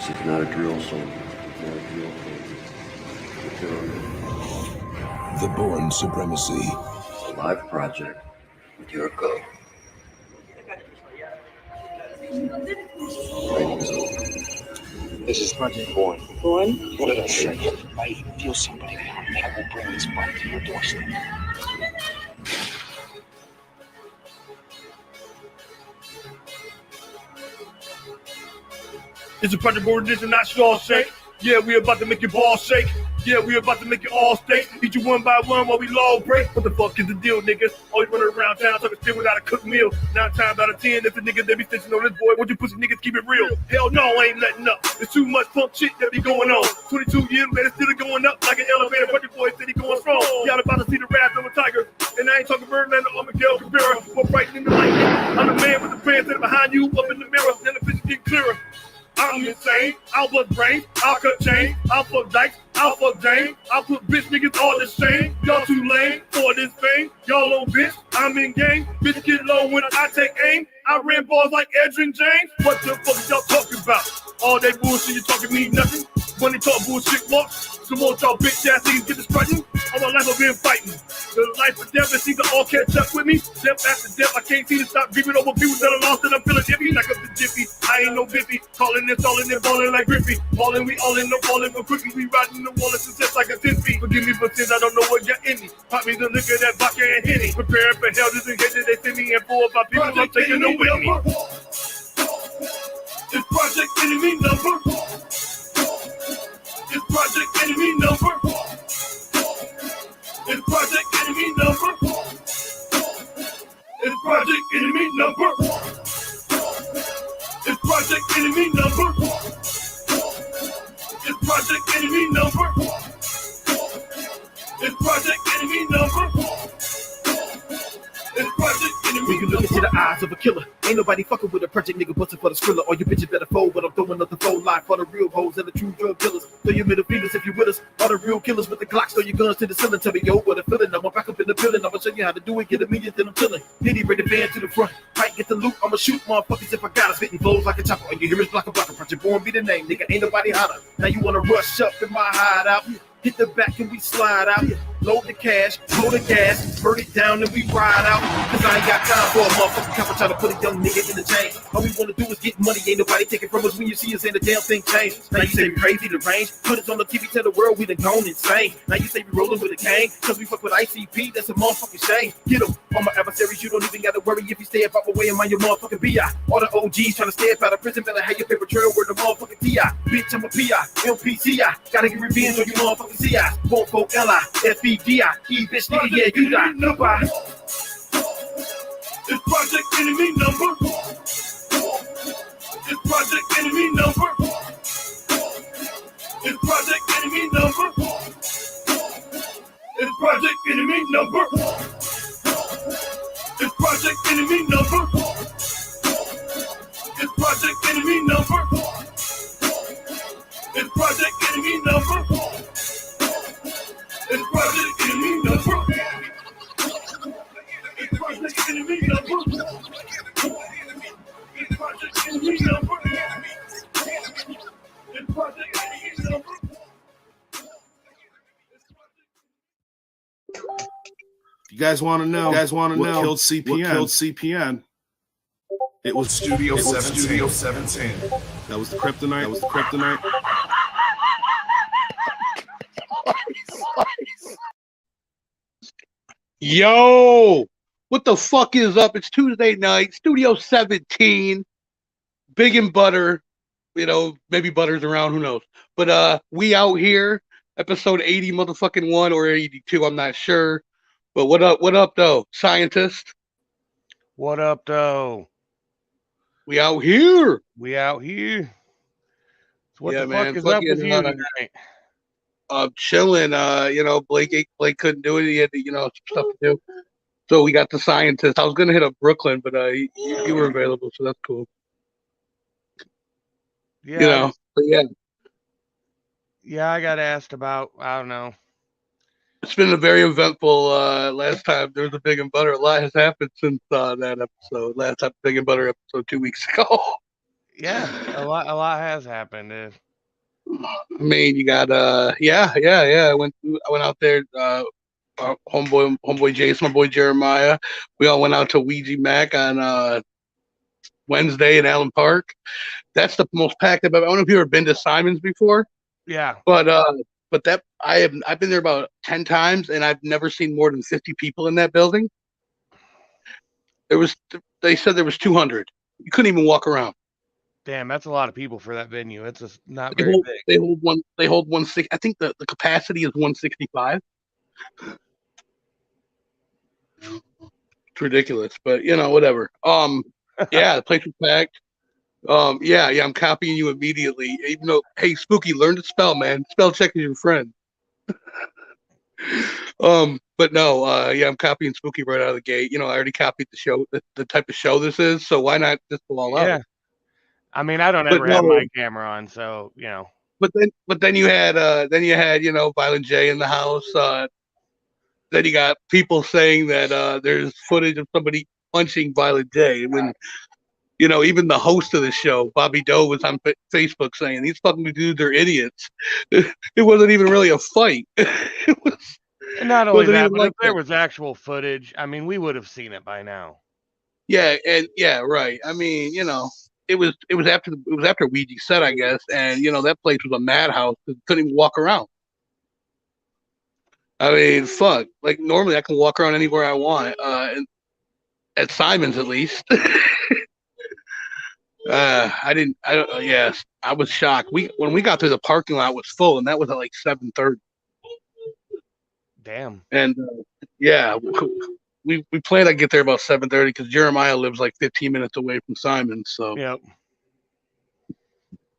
This is not a drill soldier. Not a drill soldier. The Born Supremacy. A live project with your go. This is Project Born. Born? What did I say? If I even feel somebody there, then I will bring this fight to your doorstep. It's a Project Born edition, not straw shake. Yeah, we about to make your balls shake. Yeah, we about to make it all steak. Eat you one by one while we law break. What the fuck is the deal, niggas? Always running around town talking shit without a cooked meal. 9 times out of 10, if the niggas they be stitching on this boy, won't you pussy niggas keep it real? Hell no, I ain't letting up. There's too much punk shit that be going on. 22 years later, still going up like an elevator. Project Boy said he going strong. Y'all about to see the wrath of a tiger. And I ain't talking Birdland or Miguel Cabrera. More frightening than lightning. I'm the man with the pants sitting behind you up in the mirror. Then the picture get clearer. I'm insane, I'll bust brains, I'll cut chains, I'll fuck dykes, I'll fuck James, I'll put bitch niggas all the same. Y'all too lame for this fame, y'all low bitch, I'm in game. Bitch get low when I take aim, I ran balls like Edrin James. What the fuck is y'all talking about? All that bullshit you talking mean nothing. Money talk bullshit walk, some more y'all bitch ass niggas get to strutting. All my life I've been fighting, the life of death and see the all catch up with me. Death after death, I can't see to stop grieving over people that are lost and I'm feeling jiffy. Like up the jiffy, I ain't no biffy. Calling this, all in there, balling like Griffey. Balling, we all in, no balling, no quickly. We riding the wall of success like a 10 feet. Forgive me for sins, I don't know what you're in me. Pop me the liquor, that vodka and Henny. Preparing for hell, just in case they send me and 4 of my people, I'm taking them with me. It's Project Enemy number. It's Project Enemy number. It's Project Enemy number. It's Project Enemy number. It's Project Enemy number. It's Project Enemy number. It's Project Enemy number. It's Project Enemy. We can look into the eyes of a killer. Ain't nobody fucking with a project nigga busting for the skrilla. All you bitches better fold, but I'm throwing up the phone line for the real hoes and the true drug killers. Throw your middle fingers if you with us. All the real killers with the Glocks, throw your guns to the ceiling. Tell me, yo, what a feeling. I'm back up in the building. I'ma show you how to do it. Get immediate, then I'm chilling. Nitty, bring the band to the front. Fight, get the loot. I'ma shoot motherfuckers if I got it. Spitting blows like a chopper. All you hear is block a blocker. Project Born be the name, nigga. Ain't nobody hotter. Now you wanna rush up in my hideout. Hit the back and we slide out. Load the cash, blow the gas, burn it down and we ride out. Cause I ain't got time for a motherfucking copper trying to put a young nigga in the chain. All we wanna do is get money, ain't nobody taking from us. When you see us, ain't a damn thing changed. Now you say we crazy, the range. Put us on the TV, tell the world we done gone insane. Now you say we rolling with a gang, cause we fuck with ICP, that's a motherfucking shame. Get them, all my adversaries, you don't even gotta worry if you stay up out my way and mind your motherfucking BI. All the OGs trying to stay up out of prison, better have your paper trail where the motherfucking TI. Bitch, I'm a PI, LPCI, gotta get revenge on you motherfucking CI. Vote for LI, SBGI, bitch nigga, yeah, you die. Nobody. It's Project Enemy number. It's Project Enemy number. It's Project Enemy number. It's Project Enemy number. It's Project Enemy number. It's Project Enemy number. It's Project Enemy number. It's Project Enemy number. It's Project Enemy number. It's Project Enemy number. It's Project Enemy number. You guys want to know? What killed CPN? It was Studio 17. That was the kryptonite. Yo, what the fuck is up? It's Tuesday night, Studio 17, Big and Butter. You know, maybe Butter's around, who knows? But we out here, episode 80 motherfucking 1 or 82, I'm not sure. But what up though, scientist? What up though? We out here. So what yeah, the man, fuck is up with you tonight? Chilling. You know, Blake couldn't do it. He had to, some stuff to do. So we got the scientist. I was gonna hit up Brooklyn, but you were available, so that's cool. Yeah, but yeah. Yeah, I got asked about. I don't know. It's been a very eventful last time. There was a Big and Butter. A lot has happened since that episode. Last time Big and Butter episode 2 weeks ago. Yeah, a lot has happened. I mean, you got yeah. I went out there. Homeboy Jason, my boy Jeremiah. We all went out to Ouija Mac on Wednesday in Allen Park. That's the most packed I've ever. I don't know if you've ever been to Simon's before, Yeah. but that I've been there about 10 times and I've never seen more than 50 people in that building. They said there was 200. You couldn't even walk around. Damn, that's a lot of people for that venue. It's just not very big. They hold 160. I think the capacity is 165. It's ridiculous, but whatever. Yeah, the place was packed. Yeah, I'm copying you immediately. Even though, hey, Spooky, learn to spell, man. Spell check is your friend. But no, yeah, I'm copying Spooky right out of the gate. I already copied the show, the type of show this is. So why not just go all out? Yeah. I mean, I don't But ever have my camera on, so But then you had Violent J in the house. Then you got people saying that there's footage of somebody punching Violent J. When even the host of the show, Bobby Doe, was on Facebook saying these fucking dudes are idiots. It wasn't even really a fight. It was. And not only that, but if there was actual footage, I mean, we would have seen it by now. Yeah, and yeah, right. I mean, it was after Ouija said, I guess, and that place was a madhouse. Couldn't even walk around. I mean, fuck. Like normally, I can walk around anywhere I want. At Simon's, at least. Yes, I was shocked. When we got through the parking lot, it was full, and that was at like 7:30. Damn. And yeah, we planned to get there about 7:30 because Jeremiah lives like 15 minutes away from Simon's. So yep.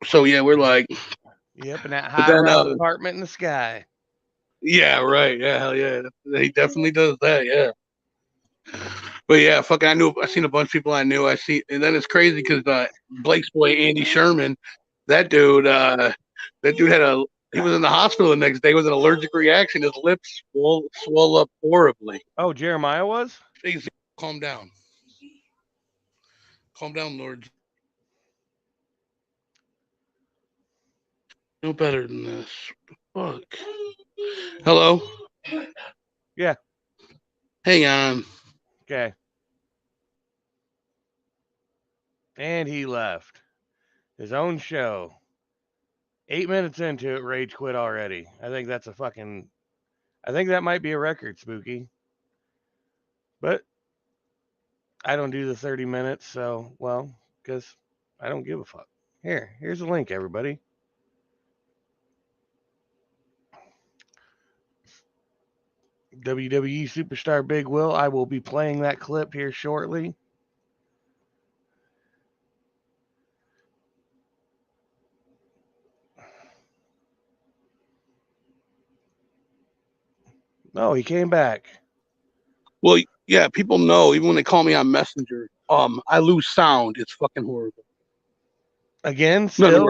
So yeah, we're like, yep, in that high-rise apartment in the sky. Yeah, right. Yeah, hell yeah, he definitely does that. Yeah. But yeah, fucking, I seen a bunch of people I knew. And then it's crazy because Blake's boy Andy Sherman, that dude he was in the hospital the next day with an allergic reaction. His lips swole up horribly. Oh, Jeremiah was? Please calm down. Calm down, Lord. No better than this. Fuck. Hello? Yeah. Hang on. Okay. And he left. His own show. 8 minutes into it, Rage quit already. I think that might be a record, Spooky. But I don't do the 30 minutes, so, well, because I don't give a fuck. Here's a link, everybody. WWE Superstar Big Will. I will be playing that clip here shortly. No, he came back. Well, yeah, people know, even when they call me on Messenger, I lose sound. It's fucking horrible. Again, still?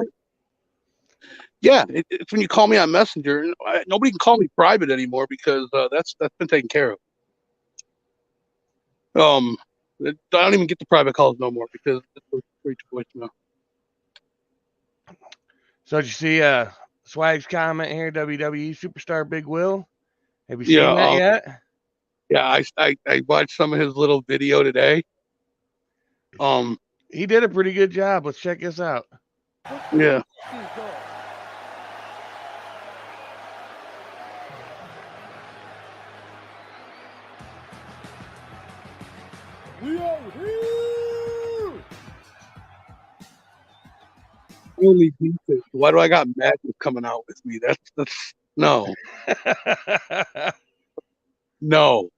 Yeah, it's when you call me on Messenger. Nobody can call me private anymore because that's been taken care of. I don't even get the private calls no more because it goes straight to voicemail. So did you see Swag's comment here, WWE Superstar Big Will? Have you seen that yet? Yeah, I watched some of his little video today. He did a pretty good job. Let's check this out. Yeah. We are here. Holy Jesus. Why do I got madness coming out with me? That's no. No.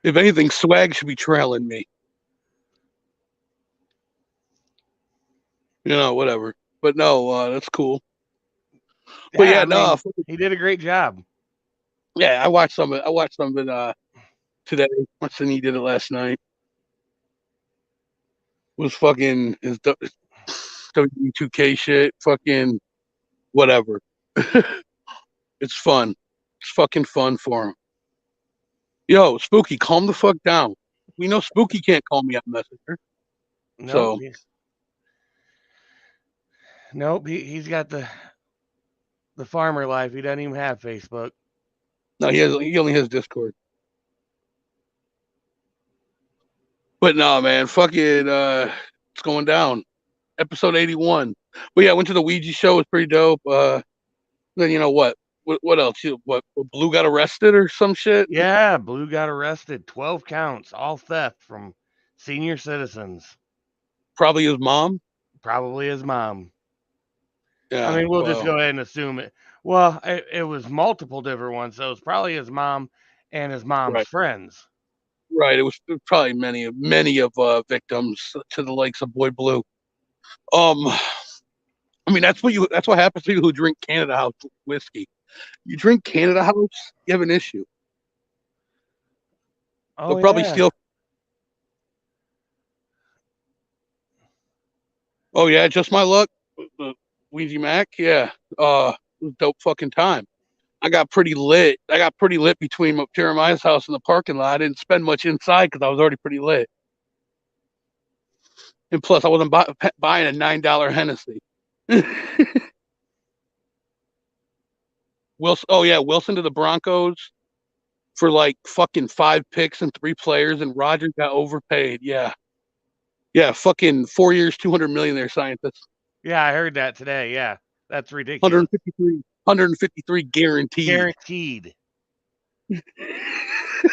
If anything, Swag should be trailing me. Whatever. But no, that's cool. Yeah, but yeah, no, he did a great job. Yeah, I watched some of it today. Watching he did it last night. It was fucking his W2K shit. Fucking whatever. It's fun. It's fucking fun for him. Yo, Spooky, calm the fuck down. We know Spooky can't call me on Messenger. No, so Nope, he's got the farmer life. He doesn't even have Facebook. No, he only has Discord. But no, man, fucking it's going down. Episode 81. But yeah, I went to the Ouija show. It was pretty dope. Then you know what? What else? What Blue got arrested or some shit? Yeah, Blue got arrested. 12 counts, all theft from senior citizens. Probably his mom. Probably his mom. Yeah. I mean, we'll just go ahead and assume it. Well, it was multiple different ones, so it's probably his mom and his mom's friends. Right. It was probably many of victims to the likes of Boy Blue. I mean, that's what happens to people who drink Canada House whiskey. You drink Canada House, you have an issue. Oh, They'll probably steal. Oh yeah, just my luck. Ouija Mac, yeah. It was a dope fucking time. I got pretty lit between Jeremiah's house and the parking lot. I didn't spend much inside because I was already pretty lit. And plus, I wasn't buying a $9 Hennessy. Wilson to the Broncos for like fucking 5 picks and 3 players, and Rodgers got overpaid. Yeah, fucking 4 years, $200 million there, scientists. Yeah, I heard that today. Yeah, that's ridiculous. 153 guaranteed. Guaranteed.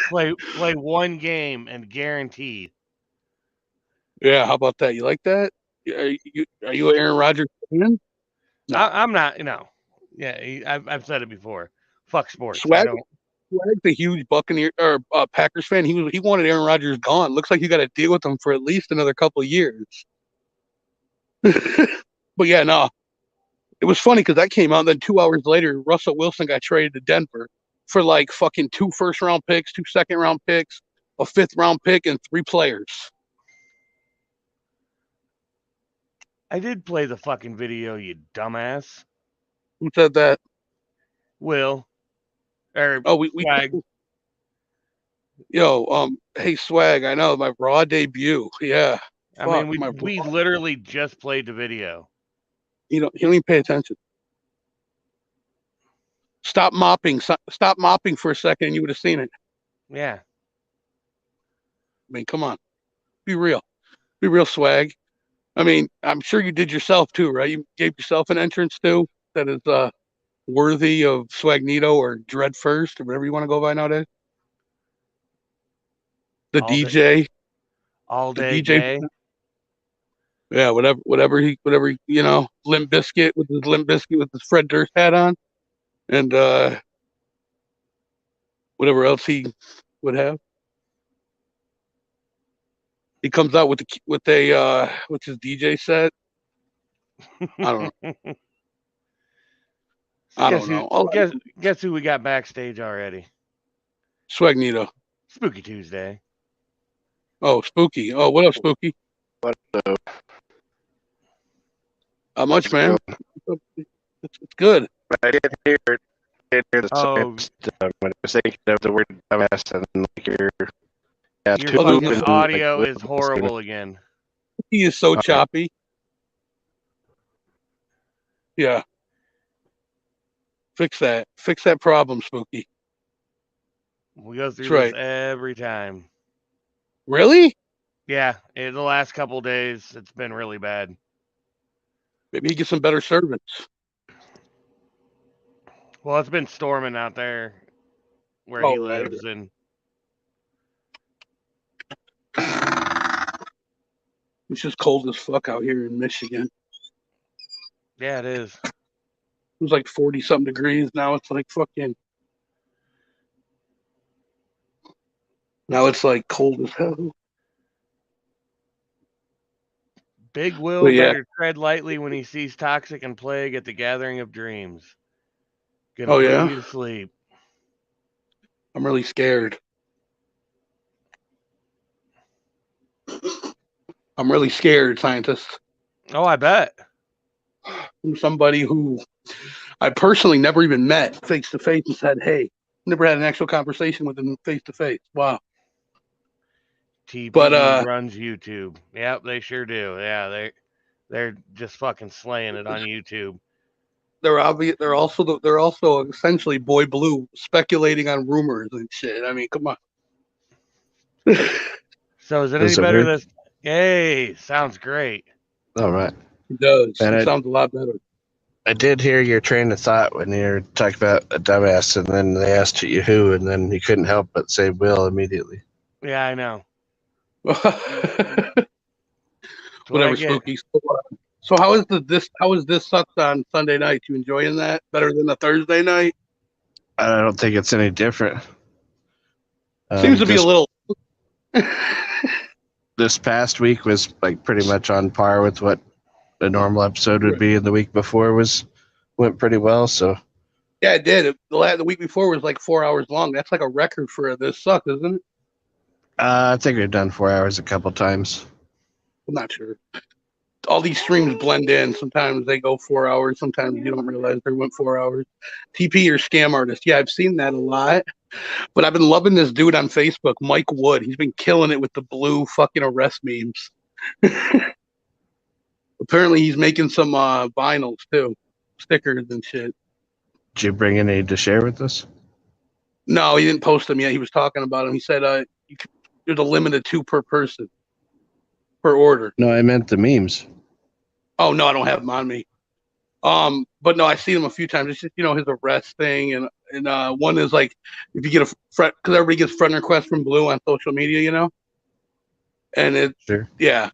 play one game and guaranteed. Yeah, how about that? You like that? Are you an Aaron Rodgers fan? No. I'm not. No. Yeah, I've said it before. Fuck sports. Swag's a huge Buccaneer or Packers fan. He wanted Aaron Rodgers gone. Looks like you got to deal with him for at least another couple of years. But yeah, no. It was funny because that came out, and then 2 hours later, Russell Wilson got traded to Denver for like fucking 2 first-round picks, 2 second-round picks, a 5th-round pick, and 3 players. I did play the fucking video, you dumbass. Who said that? Will. Or Swag. Hey Swag, I know my Raw debut. Yeah. I mean, we literally just played the video. He don't even pay attention. Stop mopping for a second, and you would have seen it. Yeah. I mean, come on, be real, Swag. I mean, I'm sure you did yourself too, right? You gave yourself an entrance too that is worthy of Swagnito or Dread First or whatever you want to go by nowadays. The all DJ, day, all day, DJ. Yeah, whatever he, Limp Bizkit with his Fred Durst hat on, and whatever else he would have. He comes out with his DJ set. I don't know. I don't know. Guess who we got backstage already? Swagnito. Spooky Tuesday. Oh, Spooky. Oh, what up, Spooky? What up? How much, man? It's good. I did hear the when I was thinking of the word dumbass and like your fucking audio is horrible again. He is so choppy. Yeah. Fix that problem, Spooky. We go through this every time. Really? Yeah, in the last couple of days, it's been really bad. Maybe he gets some better servants. Well, it's been storming out there where he lives, and it's just cold as fuck out here in Michigan. Yeah, it is. It was like 40-something degrees. Now it's like fucking. Now it's like cold as hell. Big Will better tread lightly when he sees Toxic and Plague at the Gathering of Dreams. Gonna put you to sleep. I'm really scared. I'm really scared, scientist. Oh, I bet. I'm somebody who I personally never even met face to face and said, "Hey," never had an actual conversation with him face to face. Wow. TB runs YouTube. Yep, they sure do. Yeah, They're just fucking slaying it on YouTube. They're obvious. They're also essentially Boy Blue speculating on rumors and shit. I mean, come on. So is it Does any it better work? this? Hey, sounds great. All right. It does. And It sounds a lot better. I did hear your train of thought when you were talking about a dumbass, and then they asked you who, and then you couldn't help but say Will immediately. Yeah, I know. Whatever, Spooky. So how is this sucks on Sunday night? You enjoying that better than a Thursday night? I don't think it's any different. Seems to be a little. This past week was like pretty much on par with what a normal episode would be, and the week before went pretty well. So yeah, it did. The week before was like 4 hours long. That's like a record for this sucks, isn't it? I think we've done 4 hours a couple times. I'm not sure. All these streams blend in. Sometimes they go 4 hours. Sometimes you don't realize they went 4 hours. TP or scam artist. Yeah, I've seen that a lot. But I've been loving this dude on Facebook, Mike Wood. He's been killing it with the blue fucking arrest memes. Apparently he's making some vinyls too. Stickers and shit. Did you bring any to share with us? No, he didn't post them yet. He was talking about them. He said there's a limit of 2 per person. Per order. No, I meant the memes. Oh no, I don't have them on me. But no, I've seen him a few times. It's just his arrest thing, and one is like if you get a friend, because everybody gets friend requests from Blue on social media, and it Sure. Yeah,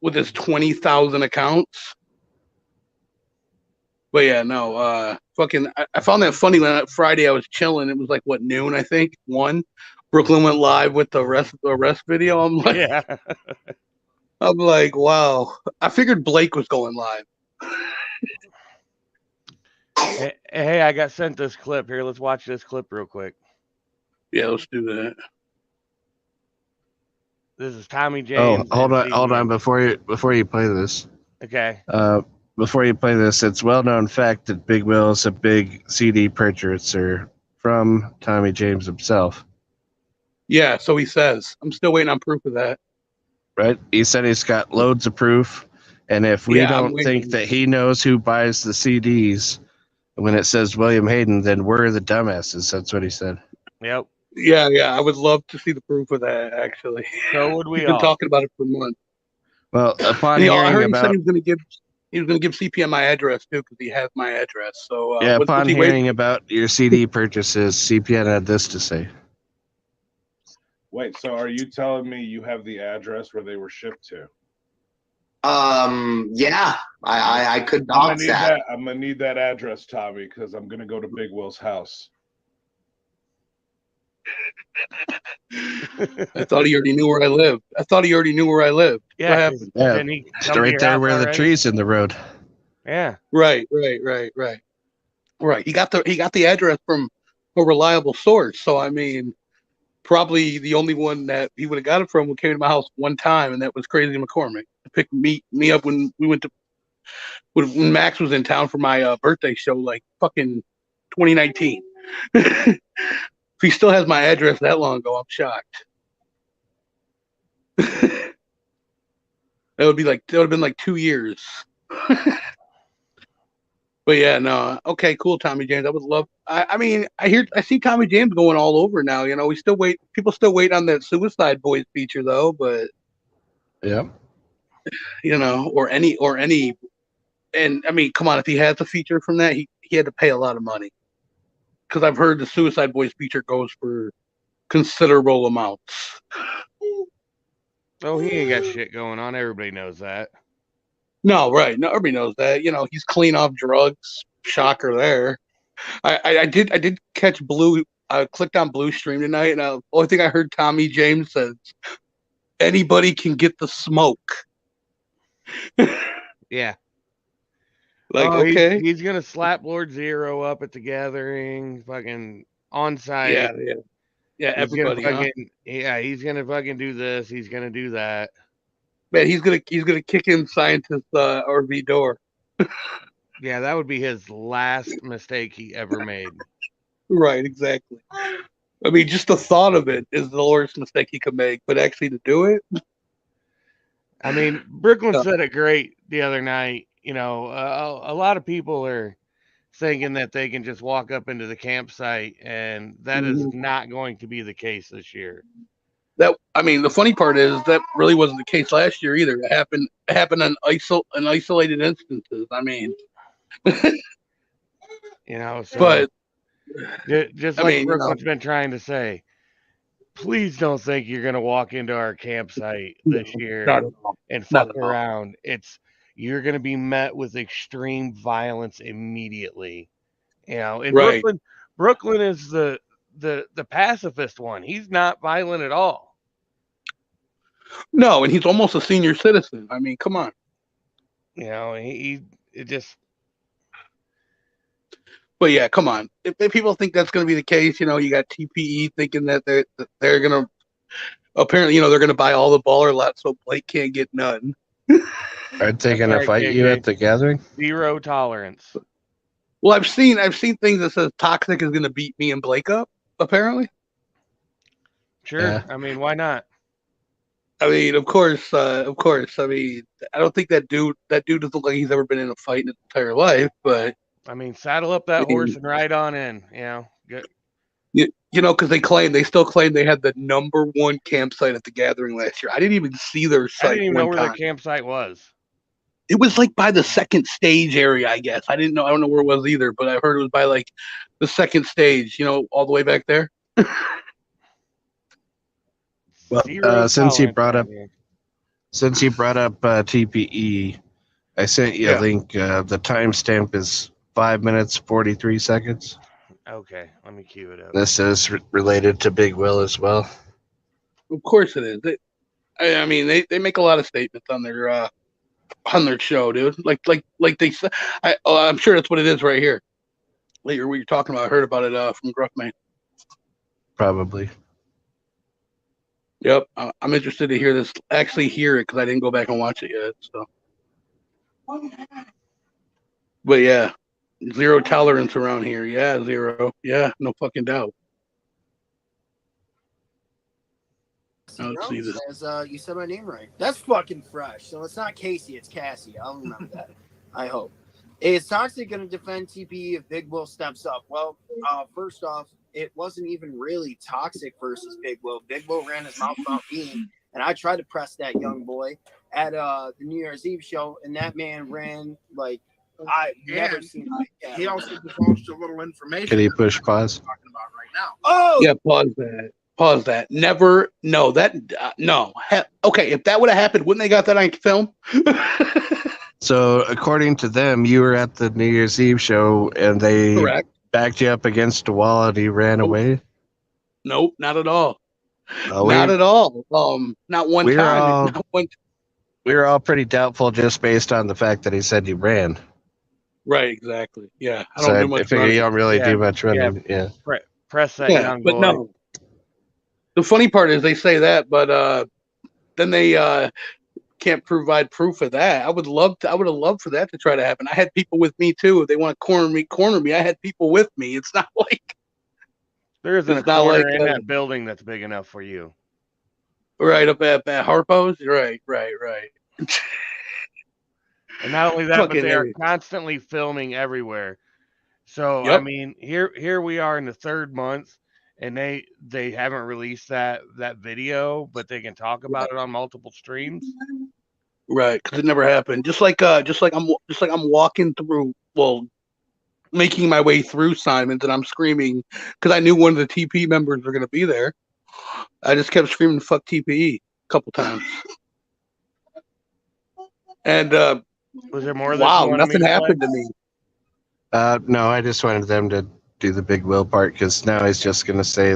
with his 20,000 accounts. But yeah, no, I found that funny when Friday I was chilling. It was like noon, I think 1. Brooklyn went live with the arrest video. I'm like, yeah. I'm like, wow. I figured Blake was going live. Hey, I got sent this clip here. Let's watch this clip real quick. Yeah, let's do that. This is Tommy James. Oh, hold on. Before you play this. Okay. Before you play this, it's well-known fact that Big Will is a big CD purchaser from Tommy James himself. Yeah, so he says. I'm still waiting on proof of that. Right? He said he's got loads of proof, and if we don't think that he knows who buys the CDs when it says William Hayden, then we're the dumbasses. That's what he said. Yep. Yeah, I would love to see the proof of that, actually. So would we We've been all. talking about it for months. Well, upon I hearing heard about... he was going to give CPM my address, too, because he has my address. So upon hearing about your CD purchases, CPN had this to say. Wait, so are you telling me you have the address where they were shipped to? Yeah, I could dox that. I'm gonna need that address, Tommy, because I'm gonna go to Big Will's house. I thought he already knew where I lived. Yeah, what happened? Yeah, it's right there where the tree's in the road. Yeah. Right. He got the address from a reliable source. So I mean, probably the only one that he would have got it from came to my house one time, and that was Crazy McCormick to pick me up when we went to when Max was in town for my birthday show, like fucking 2019. If he still has my address that long ago, I'm shocked. That would have been like 2 years. But yeah, no. Okay, cool, Tommy James. I would love. I see Tommy James going all over now. People still wait on that Suicide Boys feature though. But yeah, or any. And I mean, come on, if he has a feature from that, he had to pay a lot of money. Because I've heard the Suicide Boys feature goes for considerable amounts. Oh, he ain't got shit going on. Everybody knows that. No, right. No, everybody knows that. He's clean off drugs. Shocker there. I did catch Blue. I clicked on Blue stream tonight, and the only thing I heard Tommy James says, anybody can get the smoke. Yeah. Okay. He's going to slap Lord Zero up at the gathering, fucking on site. Yeah, everybody. He's going to fucking do this. He's going to do that. Man, he's gonna kick in Scientist RV door. Yeah, that would be his last mistake he ever made. Right, exactly. I mean, just the thought of it is the worst mistake he could make, but actually to do it, I mean, Brooklyn said it great the other night. You know, a lot of people are thinking that they can just walk up into the campsite, and that is not going to be the case this year. The funny part is that really wasn't the case last year either. It happened on isolated instances. I mean, you know, so but just like Brooklyn's been trying to say, please don't think you're going to walk into our campsite this year and fuck around. You're going to be met with extreme violence immediately. You know, and Brooklyn is the pacifist one. He's not violent at all. No, and he's almost a senior citizen. I mean, come on. You know, it just. But yeah, come on. If people think that's going to be the case, you know, you got TPE thinking that they're going to apparently, you know, they're going to buy all the baller lots so Blake can't get none. Are they going to fight you at the gathering? Zero tolerance. Well, I've seen things that says Toxic is going to beat me and Blake up. Apparently. Sure. Yeah. I mean, why not? I mean, of course. I mean, I don't think that dude doesn't look like he's ever been in a fight in his entire life, but. I mean, saddle up that horse and ride on in. You know, good. You know, because they still claim they had the #1 campsite at the gathering last year. I didn't even see their site. I didn't even know where their campsite was. It was like by the second stage area, I guess. I don't know where it was either, but I heard it was by like the second stage. You know, all the way back there. Well, since you brought up TPE, I sent you a link. The timestamp is 5 minutes 43 seconds. Okay, let me cue it up. This is related to Big Will as well. Of course it is. I mean, they make a lot of statements on their show, dude. Like they said. I'm sure that's what it is right here. Later, what you're talking about, I heard about it from Gruffman. Probably. Yep, I'm interested to hear it because I didn't go back and watch it yet. So, but yeah, zero tolerance around here. Yeah, zero. Yeah, no fucking doubt. Let's see this. You said my name right. That's fucking fresh. So it's not Casey, it's Cassie. I'll remember that. I hope. Is Toxic going to defend TPE if Big Will steps up? Well, first off, it wasn't even really Toxic versus Big Will. Big Will ran his mouth about me, and I tried to press that young boy at the New Year's Eve show, and that man ran like I've never seen like that. He also divulged a little information. Can you push pause? Talking about right now. Oh, yeah, pause that. Never, no, that, no. Okay, if that would have happened, wouldn't they got that on film? So, according to them, you were at the New Year's Eve show, and they backed you up against a wall, and he ran away? Nope, not at all. Not at all. Not one time. We were all pretty doubtful just based on the fact that he said he ran. Right, exactly. Yeah. I figure you don't really do much running. Yeah. Press that young boy. But no. The funny part is they say that, but then they can't provide proof of that. I would have loved for that to try to happen. I had people with me too. If they want to corner me. I had people with me. It's not like there isn't a corner in that building that's big enough for you. Right up at Harpo's. Right. And not only that, but they are constantly filming everywhere. So I mean, here we are in the 3rd month, and they haven't released that video, but they can talk about it on multiple streams. Right, because it never happened. Just like I'm walking through, making my way through Simon's, and I'm screaming because I knew one of the TP members were going to be there. I just kept screaming "fuck TPE" a couple times. And was there more? Nothing happened to me. No, I just wanted them to do the Big Will part because now he's just gonna say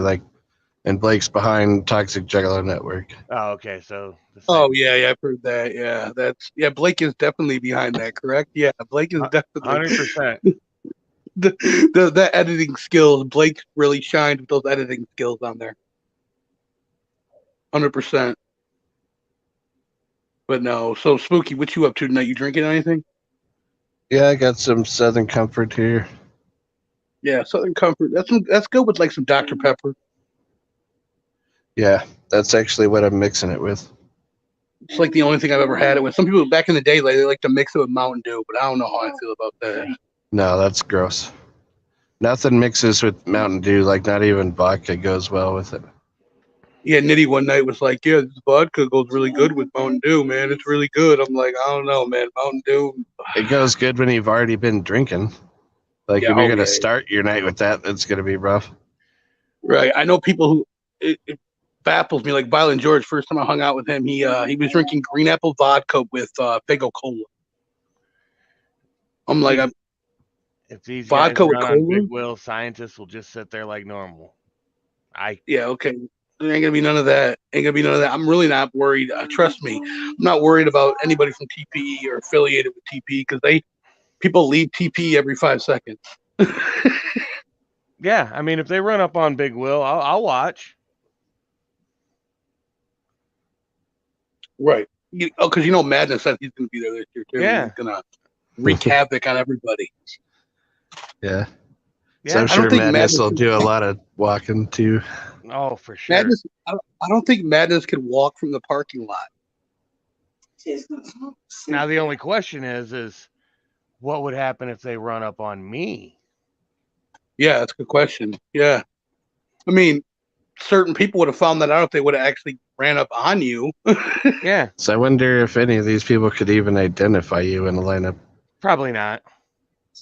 and Blake's behind Toxic Juggalo Network. Oh, okay. So. Oh yeah, I've heard that. Yeah, Blake is definitely behind that. Correct? Yeah, Blake is definitely 100%. The editing skills. Blake really shined with those editing skills on there. 100%. But no, so Spooky, what you up to tonight? You drinking anything? Yeah, I got some Southern Comfort here. Yeah, Southern Comfort. That's good with like some Dr. Pepper. Yeah, that's actually what I'm mixing it with. It's like the only thing I've ever had it with. Some people back in the day, like, they like to mix it with Mountain Dew, but I don't know how I feel about that. No, that's gross. Nothing mixes with Mountain Dew, like not even vodka goes well with it. Yeah, Nitty one night was like, yeah, this vodka goes really good with Mountain Dew, man. It's really good. I'm like, I don't know, man. Mountain Dew. It goes good when you've already been drinking. Like, Yeah, if you're going to yeah. start your night with that, it's going to be rough. Right. I know people who, it baffles me. Like Violent George, first time I hung out with him, he was drinking green apple vodka with Fago Cola. I'm like, if these vodka guys with run on cola? Big Will, scientists will just sit there like normal. Yeah, okay. There ain't gonna be none of that. Ain't gonna be none of that. I'm really not worried. Trust me, I'm not worried about anybody from TPE or affiliated with TPE because people leave TPE every 5 seconds. Yeah, I mean, if they run up on Big Will, I'll watch. Right. Because Madness said he's gonna be there this year too. Yeah. He's gonna wreak havoc on everybody. Yeah. Yeah. So I'm I don't sure think Madness will do a lot of walking too. Oh, for sure. Madness. I don't think Madness could walk from the parking lot. Now the only question is what would happen if they run up on me? Yeah, that's a good question. Yeah. I mean, certain people would have found that out if they would have actually ran up on you. Yeah. So I wonder if any of these people could even identify you in a lineup. Probably not.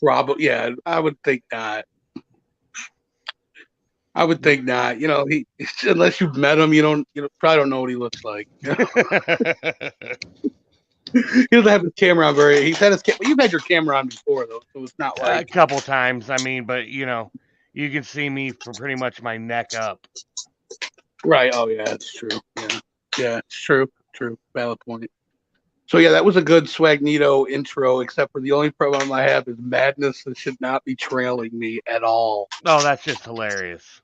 Probably, yeah, I would think not. I would think not. He unless you've met him, you probably don't know what he looks like. He doesn't have his camera on he's had his you've had your camera on before though, so it's not like a couple times. I mean, but you can see me from pretty much my neck up. Right. Oh yeah, it's true. Yeah, it's true. Valid point. So yeah, that was a good Swagnito intro, except for the only problem I have is Madness should not be trailing me at all. Oh, that's just hilarious.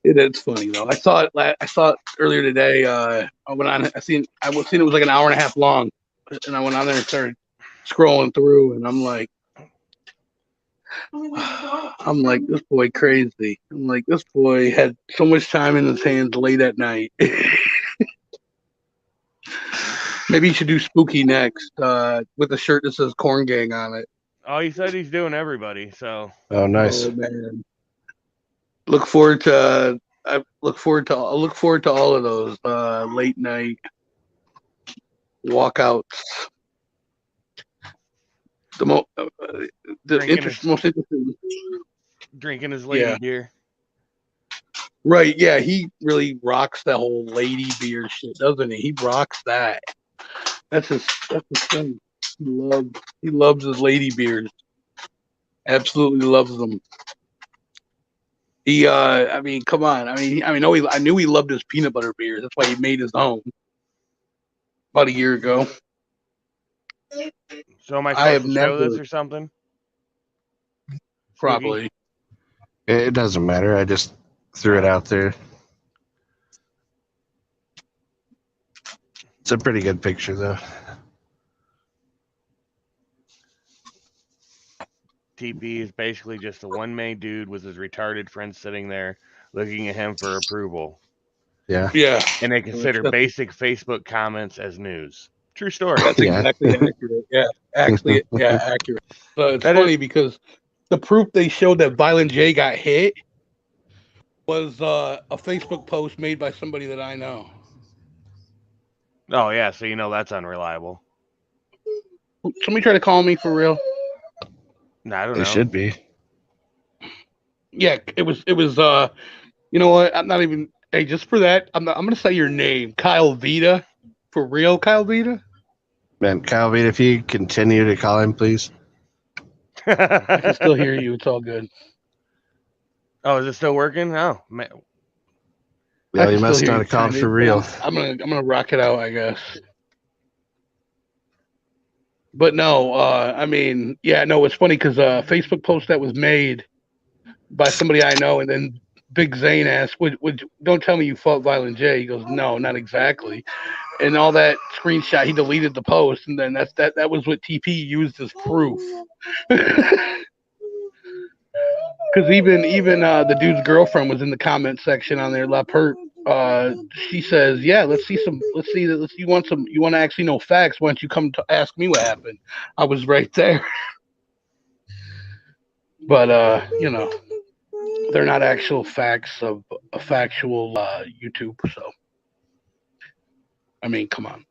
It's funny though. I saw it earlier today. I went on. I seen it was like an hour and a half long, and I went on there and started scrolling through, and I'm like, this boy crazy. I'm like, this boy had so much time in his hands late at night. Maybe he should do Spooky next with a shirt that says Corn Gang on it. Oh, he said he's doing everybody. So. Oh, nice. Oh man. I look forward to all of those late night walkouts. Most interesting. Drinking his lady beer. Right, yeah, he really rocks that whole lady beer shit, doesn't he? He rocks that. That's his thing. He loves his lady beers. Absolutely loves them. He, I mean, come on. I knew he loved his peanut butter beers. That's why he made his own about a year ago. So am I supposed to show this or something? Probably. It doesn't matter. I just threw it out there. It's a pretty good picture, though. TP is basically just a one-man dude with his retarded friend sitting there looking at him for approval. Yeah. Yeah. And they consider basic Facebook comments as news. True story. That's exactly accurate. Yeah. Actually, yeah, accurate. So it's funny because the proof they showed that Violent J got hit was a Facebook post made by somebody that I know. Oh, yeah. So that's unreliable. Somebody try to call me for real? No, I don't know. It should be. Yeah, it was. You know what? I'm not even. Hey, just for that, I'm gonna say your name, Kyle Vita. For real, Kyle Vita. Man, Kyle Vita, if you continue to call him, please. I can still hear you. It's all good. Oh, is it still working? Oh, man. Yeah, you must not have called for real. I'm gonna rock it out, I guess. But no, I mean, yeah, no, it's funny because a Facebook post that was made by somebody I know, and then Big Zane asked, don't tell me you fought Violent J. He goes, no, not exactly. And all that screenshot, he deleted the post, and then that was what TP used as proof. Because even the dude's girlfriend was in the comment section on there, La Pert, she says, "Yeah, let's see. You want to actually know facts? Why don't you come to ask me what happened?" I was right there, but they're not actual facts of a factual YouTube. So, I mean, come on.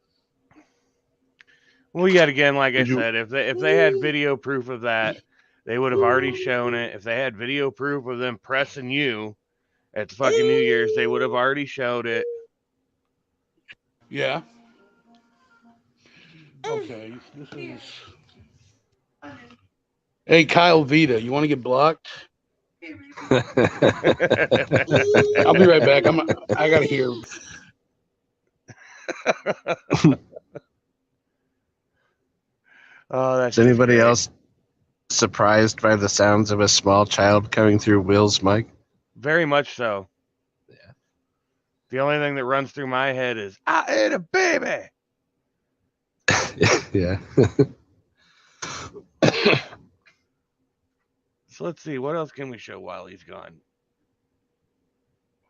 Well, yet again, like I said, if they had video proof of that, they would have already shown it. If they had video proof of them pressing you at the fucking New Year's, they would have already showed it. Yeah. Okay, this is. Hey, Kyle Vita, you want to get blocked? I'll be right back. I gotta hear. Oh, that's Is anybody else surprised by the sounds of a small child coming through Will's mic? Very much so. Yeah. The only thing that runs through my head is, I ate a baby. Yeah. So let's see, what else can we show while he's gone?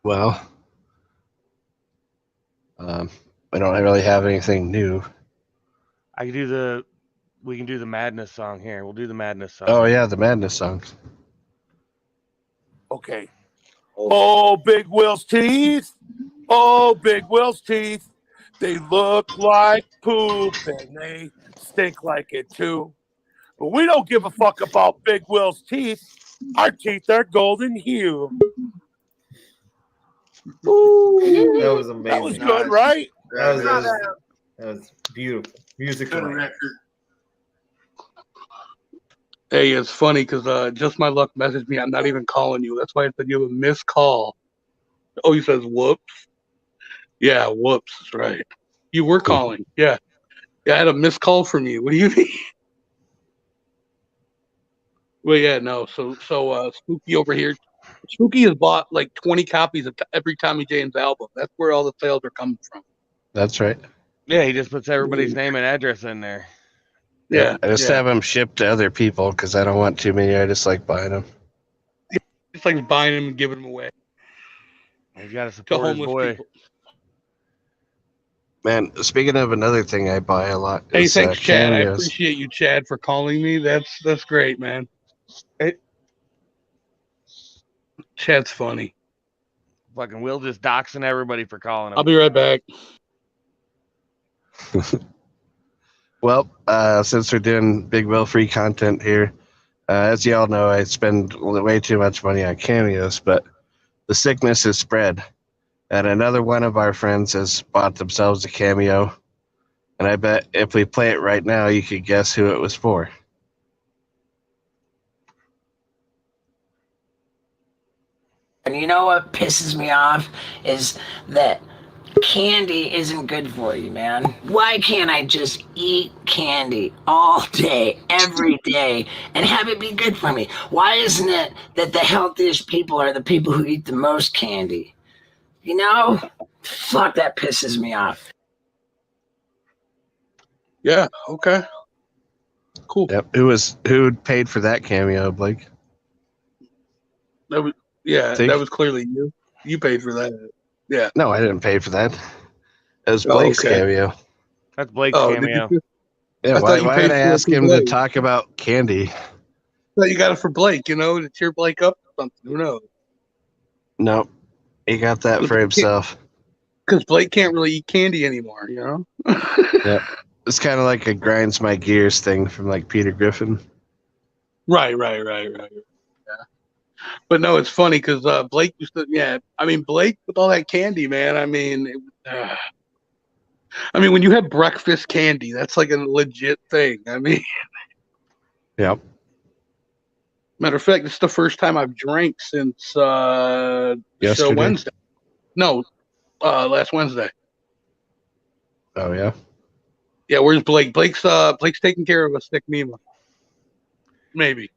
Well, I don't really have anything new. We can do the Madness song here. We'll do the Madness song. Oh yeah, the Madness songs. Okay. Oh, Big Will's teeth. Oh, Big Will's teeth. They look like poop and they stink like it too. But we don't give a fuck about Big Will's teeth. Our teeth are golden hue. Ooh, That was amazing. That was good, right? That was beautiful. Music. Hey, it's funny because Just My Luck messaged me. I'm not even calling you. That's why I said you have a missed call. Oh, he says, whoops. Yeah, whoops. That's right. You were calling. Yeah. I had a missed call from you. What do you mean? Well, yeah, no. So Spooky over here. Spooky has bought like 20 copies of every Tommy James album. That's where all the sales are coming from. That's right. Yeah, he just puts everybody's name and address in there. Yeah. I just have them shipped to other people because I don't want too many. I just like buying them. It's like buying them and giving them away. He's got to support his boy. People. Man, speaking of another thing I buy a lot. Hey, is, thanks, Chad. Cameos. I appreciate you, Chad, for calling me. That's great, man. Chad's funny. Fucking Will just doxing everybody for calling him. I'll be right back. Well, since we're doing Big Will free content here, as you all know, I spend way too much money on cameos, but the sickness has spread. And another one of our friends has bought themselves a cameo. And I bet if we play it right now, you could guess who it was for. And you know what pisses me off is that candy isn't good for you, man. Why can't I just eat candy all day, every day, and have it be good for me? Why isn't it that the healthiest people are the people who eat the most candy? You know? Fuck, that pisses me off. Yeah, okay. Cool. Yep. Who paid for that cameo, Blake? That was clearly you. You paid for that. Yeah. No, I didn't pay for that. It was Blake's cameo. That's Blake's cameo. Yeah, why did I ask him to talk about candy? Well, you got it for Blake, to cheer Blake up or something. Who knows? No, he got that for himself. Because Blake can't really eat candy anymore, Yeah. It's kind of like a grinds my gears thing from like Peter Griffin. Right. Yeah. But no, it's funny because Blake used to, Blake with all that candy, man. When you have breakfast candy, that's like a legit thing. Yep. Matter of fact, it's the first time I've drank since Wednesday. No, last Wednesday. Oh yeah. Yeah, where's Blake? Blake's taking care of a sick Nemo. Maybe.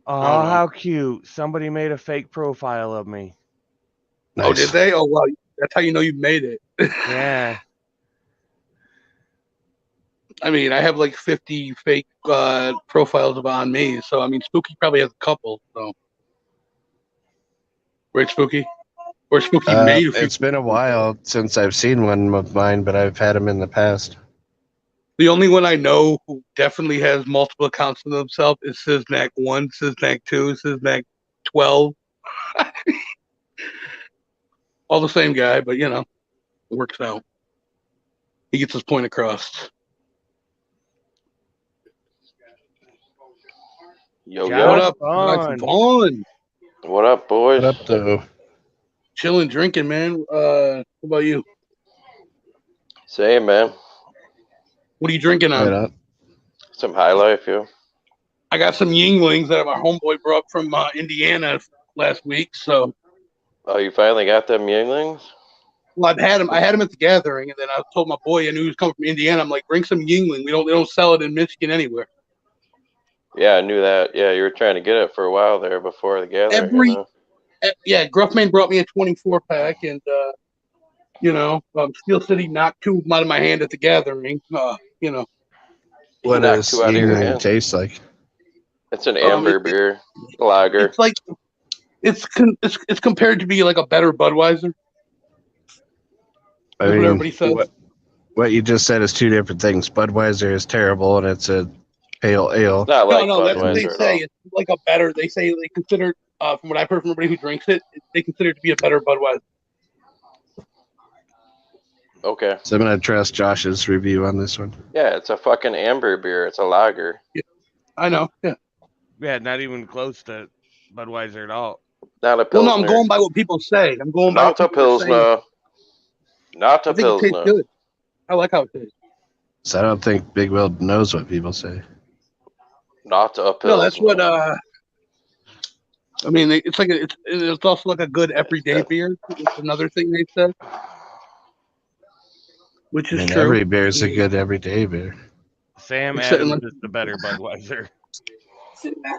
Oh, how cute. Somebody made a fake profile of me. Nice. Oh, did they? Oh, well, that's how you know you made it. Yeah. I have like 50 fake profiles on me. So, Spooky probably has a couple. So, right, Spooky? Or Spooky made a few. It's been a while since I've seen one of mine, but I've had them in the past. The only one I know who definitely has multiple accounts of himself is Siznak 1, Siznak 2, Siznak 12. All the same guy, but it works out. He gets his point across. Yo, What up, Vaughn? What up, boys? What up, though? Chilling, drinking, man. What about you? Same, man. What are you drinking on? Right on. Some High Life, yo. I got some Yinglings that my homeboy brought from Indiana last week. So, Oh, you finally got them Yinglings? well, I had them at the gathering, and then I told my boy I knew he was coming from Indiana. I'm like, bring some Yingling. They don't sell it in Michigan anywhere. Yeah, I knew that. Yeah, you were trying to get it for a while there before the gathering. Gruffman brought me a 24 pack, and Steel City knocked 2 of them out of my hand at the gathering. What does Yingling taste like? It's an amber beer lager. It's like it's compared to be like a better Budweiser. I mean, what everybody says. What you just said is two different things. Budweiser is terrible, and it's a pale ale. Not like no, that's what they Budweiser say. It's like a better. They say they consider, from what I've heard from everybody who drinks it, they consider it to be a better Budweiser. Okay. So I'm gonna trust Josh's review on this one. Yeah, it's a fucking amber beer. It's a lager. Yeah, I know. Yeah. Yeah, not even close to Budweiser at all. Not a Well, Pilsner. no, I'm going by what people say. I'm going by Not a Pilsner. Not a I think it tastes Pilsner. good. I like how it tastes. So I don't think Big Will knows what people say. Not a Pilsner. No, that's what. I mean, it's like it's also like a good everyday beer. It's another thing they said, which is true. Every beer is a good everyday beer. Sam Except Adams like- is the better Budweiser.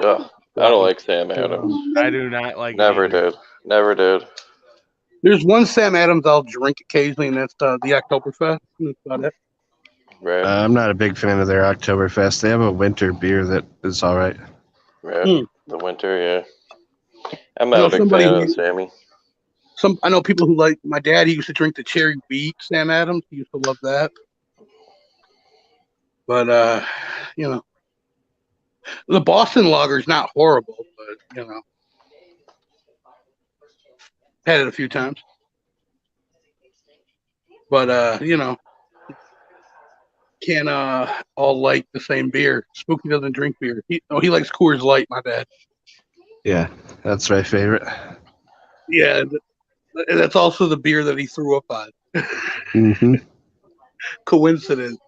Ugh, I don't like Sam Adams. I do not like. Never it either. did. Never did. There's one Sam Adams I'll drink occasionally, and that's the Oktoberfest. That's about it. Right. I'm not a big fan of their Oktoberfest. They have a winter beer that is all right. Right. The winter, yeah. I'm I know not a big somebody fan who- of Sammy. I know people who like. My dad, he used to drink the cherry wheat Sam Adams. He used to love that. But the Boston Lager is not horrible, but had it a few times. But can't all like the same beer. Spooky doesn't drink beer. He likes Coors Light. My bad. Yeah, that's my favorite. Yeah, that's also the beer that he threw up on. Mm-hmm. Coincidence.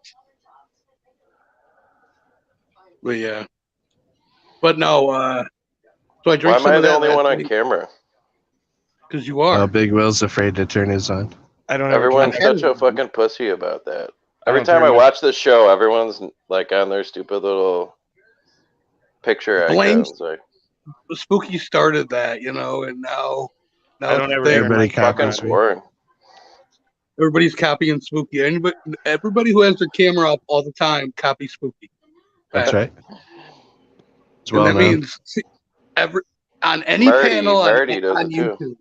But yeah. But no, so I Why drank am some I of the that only one on week. camera? Because you are. Big Will's afraid to turn his on. I don't. Everyone's turn such a fucking pussy about that. I Every don't time turn I my- watch this show, everyone's like on their stupid little picture Blames- icons. Like, Spooky started that, and now I don't it's ever there. turn Everybody my fucking copies me. boring. Everybody's copying Spooky. Everybody who has their camera up all the time copies Spooky. That's right. It's And well that known. means on any Marty- panel Marty does on it too. YouTube.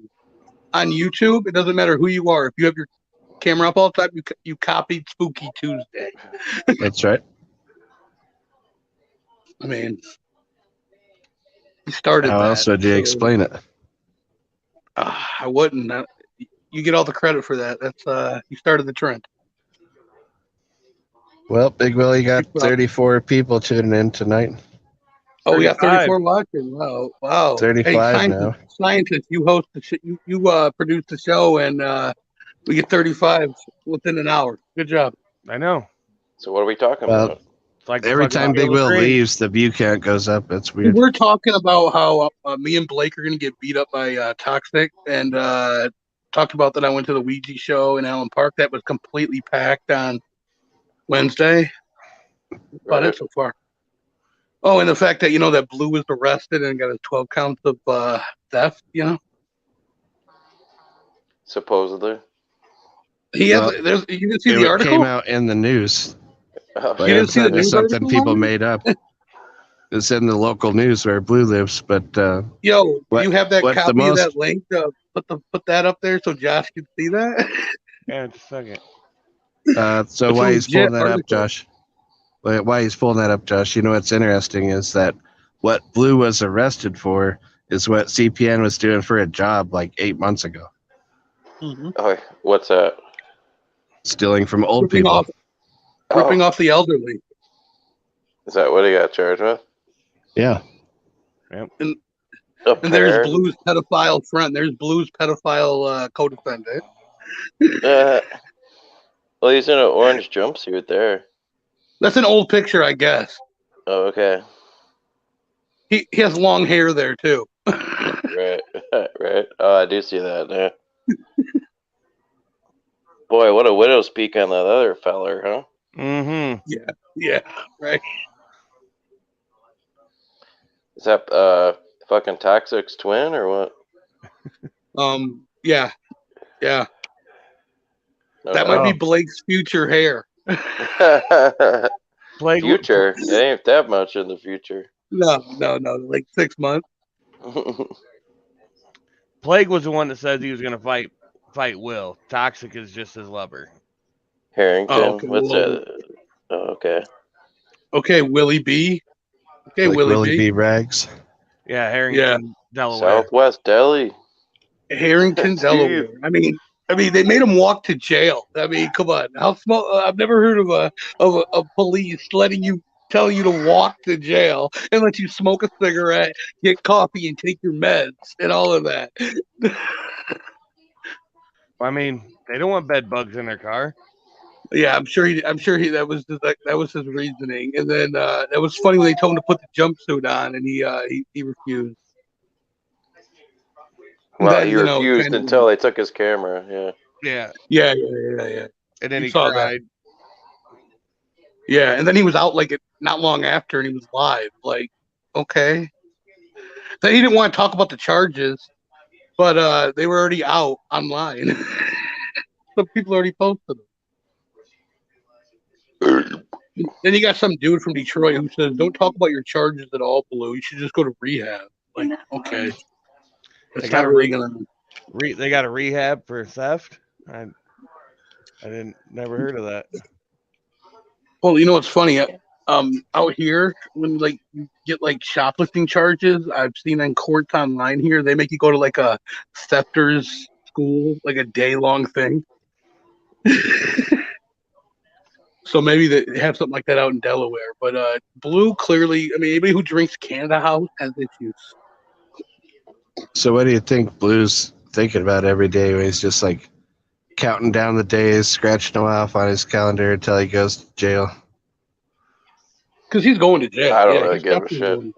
On YouTube, it doesn't matter who you are. If you have your camera up all the time, you copied Spooky Tuesday. That's right. I mean, he started How that. else would you so, explain it? I wouldn't. You get all the credit for that. That's you started the trend. Well, Big Will, you got 34 people tuning in tonight. Oh, we got 35. 34 watching. Wow. 35 now. Scientist, you host the you produce the show, and we get 35 within an hour. Good job. I know. So what are we talking Well, about? It's like Every fucking time Big Field of Will Dreams. leaves, the view count goes up. That's weird. We're talking about how me and Blake are going to get beat up by Toxic, and talked about that I went to the Ouija show in Allen Park. That was completely packed on Wednesday. About it so far. Oh, and the fact that that Blue was arrested and got his 12 counts of theft. Supposedly. He has. Well, You didn't see It the article. came out in the news. Oh, But You didn't it's see the not just news something article people on it? made up. It's in the local news where Blue lives, but Yo, what, you have that what the copy of most that link? Put that up there so Josh can see that. Yeah, just a second. So It's a why he's legit pulling that up, article. Josh? Why he's pulling that up, Josh? You know what's interesting is that what Blue was arrested for is what CPN was doing for a job like 8 months ago. Mm-hmm. Oh, what's that? Stealing from old Ripping people. Ripping off the elderly. Is that what he got charged with? Yeah. Yep. And there's Blue's pedophile friend. There's Blue's pedophile co-defendant. Well, he's in an orange jumpsuit there. That's an old picture, I guess. Oh, okay. He has long hair there too. Right, right. Oh, I do see that there. Boy, what a widow's peak on that other feller, huh? Mm-hmm. Yeah, right. Is that fucking Toxic's twin or what? Yeah. No That might be Blake's future hair. Blake, future? It ain't that much in the future. No, like 6 months. Plague was the one that said he was going to fight Will. Toxic is just his lover. Harrington? Oh, okay. What's that? Oh, okay. Okay, Willie B. Okay, Like Willie B. Rags. Yeah, Harrington, Delaware. Southwest Deli. Harrington, Steve. Delaware. I mean, they made him walk to jail. I mean, come on. How small? I've never heard of a police telling you to walk to jail and let you smoke a cigarette, get coffee, and take your meds and all of that. I mean, they don't want bed bugs in their car. Yeah, I'm sure he. That was his reasoning. And then it was funny when they told him to put the jumpsuit on, and he refused. Well, Then, he refused until they took his camera. Yeah. Yeah. And then he saw cried. Yeah, and then he was out not long after, and he was live. Like, okay. Then he didn't want to talk about the charges, but they were already out online. Some people already posted them. Then you got some dude from Detroit who says, "Don't talk about your charges at all, Blue. You should just go to rehab." Like, okay. They got a rehab for theft? I never heard of that. Well, you know what's funny? Out here, when you get shoplifting charges, I've seen in courts online here, they make you go to a thefter's school, like a day-long thing. So maybe they have something like that out in Delaware. But Blue clearly, I mean, anybody who drinks Canada House has issues. So what do you think Blue's thinking about every day when he's just counting down the days, scratching them off on his calendar until he goes to jail? Because he's going to jail. I don't really give a shit.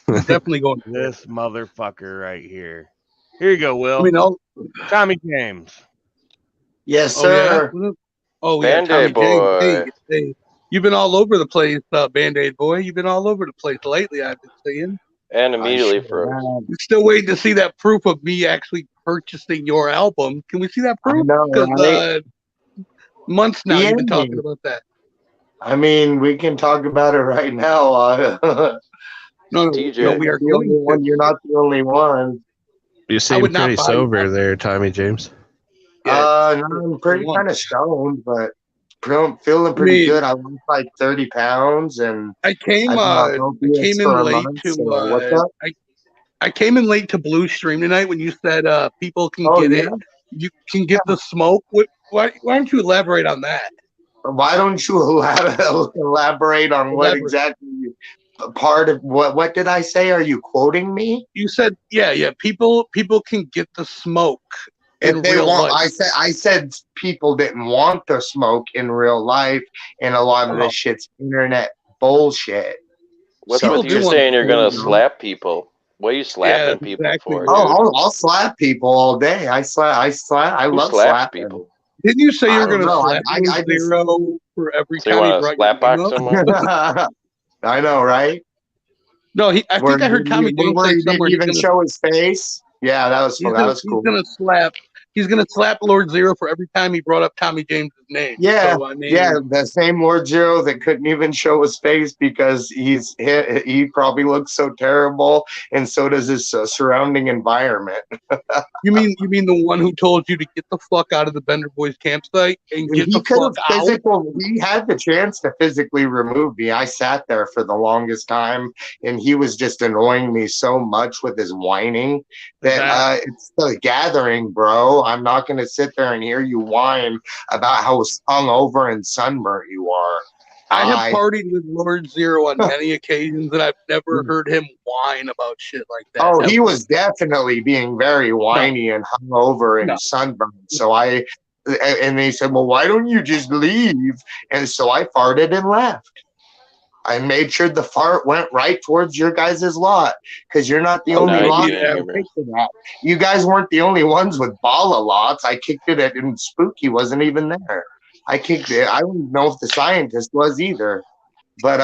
He's definitely going to jail. This motherfucker right here. Here you go, Will. I mean, Tommy James. Yes, sir. Oh, yeah, Band-Aid Tommy boy. James. Hey, you've been all over the place, Band-Aid boy. You've been all over the place lately, I've been seeing. And immediately froze. We're still waiting to see that proof of me actually purchasing your album. Can we see that proof? I know, right? Months now you've been talking about that. I mean, we can talk about it right now. No, TJ. we are the only one. You're not the only one. You seem pretty sober there, Tommy James. No, I'm pretty kind of stoned, but feeling pretty good. I lost 30 pounds, and I came in late to I came in late to Blue Stream tonight when you said people can get it. You can get the smoke. Why don't you elaborate on that? Why don't you elaborate on what exactly part of what did I say? Are you quoting me? You said people can get the smoke. If they want, I said people didn't want the smoke in real life, and a lot of this shit's internet bullshit. What's with you saying you're gonna slap people? What are you slapping people for? Oh, I'll slap people all day. I love slapping people. Didn't you say you're gonna slap zero for every time you brought slap box someone? I know, right? No, I think I heard Tommy James say somewhere he didn't even show his face. Yeah, that was cool. He's gonna slap He's gonna slap Lord Zero for every time he brought up Tommy James' name. Yeah, So, I mean, yeah, the same Lord Zero that couldn't even show his face because he probably looks so terrible, and so does his surrounding environment. You mean the one who told you to get the fuck out of the Bender Boys campsite and get the fuck out? He had the chance to physically remove me. I sat there for the longest time, and he was just annoying me so much with his whining that it's the gathering, bro. I'm not going to sit there and hear you whine about how hungover and sunburnt you are. I have partied with Lord Zero on many occasions, and I've never heard him whine about shit like that. Oh, he was definitely being very whiny and hungover and sunburned. So and they said, well, why don't you just leave? And so I farted and left. I made sure the fart went right towards your guys' lot because you're not the only lot that picked it up. You guys weren't the only ones with Bala lots. I kicked it at, and Spooky wasn't even there. I kicked it. I don't know if the scientist was either. But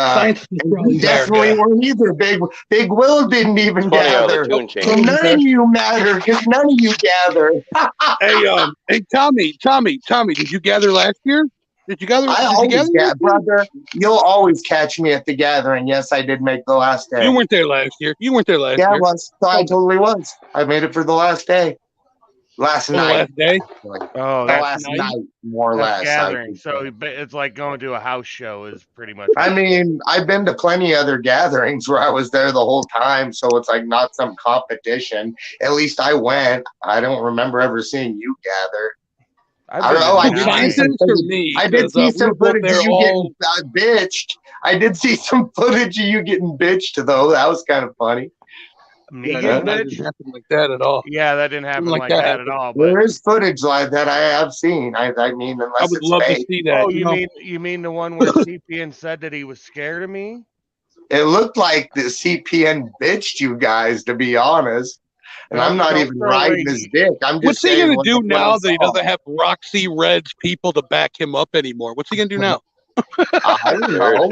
you definitely weren't either. Big Will didn't even gather. So none of you matter because none of you gather. Hey, Tommy, did you gather last year? Did you gather? I always gather, brother. You'll always catch me at the gathering. Yes, I did make the last day. You weren't there last year. Yeah, I was. So I totally was. I made it for the last day. Last night. Last day? Oh, the last night, more or less. Gathering. So it's like going to a house show is pretty much. I mean, I've been to plenty of other gatherings where I was there the whole time, so it's like not some competition. At least I went. I don't remember ever seeing you gather. I don't know. I did see some footage of you getting bitched. I did see some footage of you getting bitched, though. That was kind of funny. That didn't happen like that at all. Yeah, that didn't happen like that at all. But there is footage like that I have seen. I mean, unless I would love to see that. Oh, you mean the one where CPN said that he was scared of me? It looked like the CPN bitched you guys, to be honest. And I'm not even riding his dick. I'm just What's he going to do now that he doesn't have Roxy Red's people to back him up anymore? What's he going to do now? I don't know.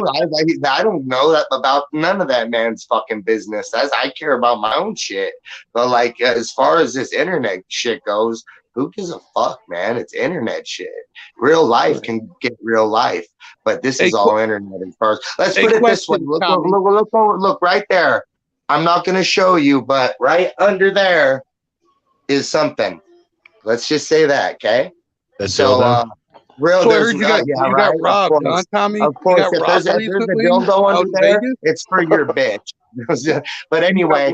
I don't know that about none of that man's fucking business. I care about my own shit. But like, as far as this internet shit goes, who gives a fuck, man? It's internet shit. Real life can get real life, but this is all internet as far as. Let's put it this way. Look right there. I'm not going to show you, but right under there is something. Let's just say that, okay? So, real. So I heard you got robbed, huh, Tommy? Of course, if there's a dildo under there, it's for your bitch. But anyway,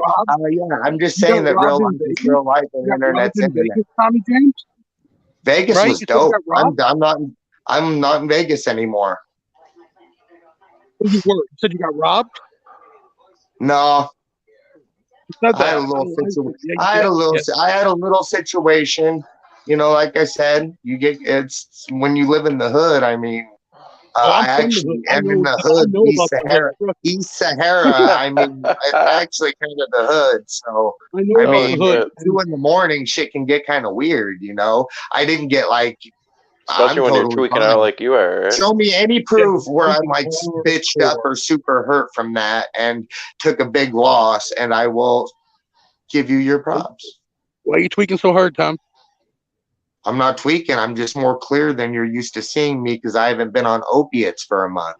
I'm just saying that real life is real life and internet's internet. Vegas, Tommy James? Vegas was dope. I'm not in Vegas anymore. You said you got robbed? No. I had a little situation. You know, like I said, it's when you live in the hood. I mean, I actually am in the hood, East Sahara. I mean, it's actually kind of the hood. So, I mean, 2 a.m, shit can get kind of weird, you know? I didn't get like, especially when you're tweaking out like you are. Right? Show me any proof where I'm like bitched up or super hurt from that and took a big loss, and I will give you your props. Why are you tweaking so hard, Tom? I'm not tweaking. I'm just more clear than you're used to seeing me because I haven't been on opiates for a month.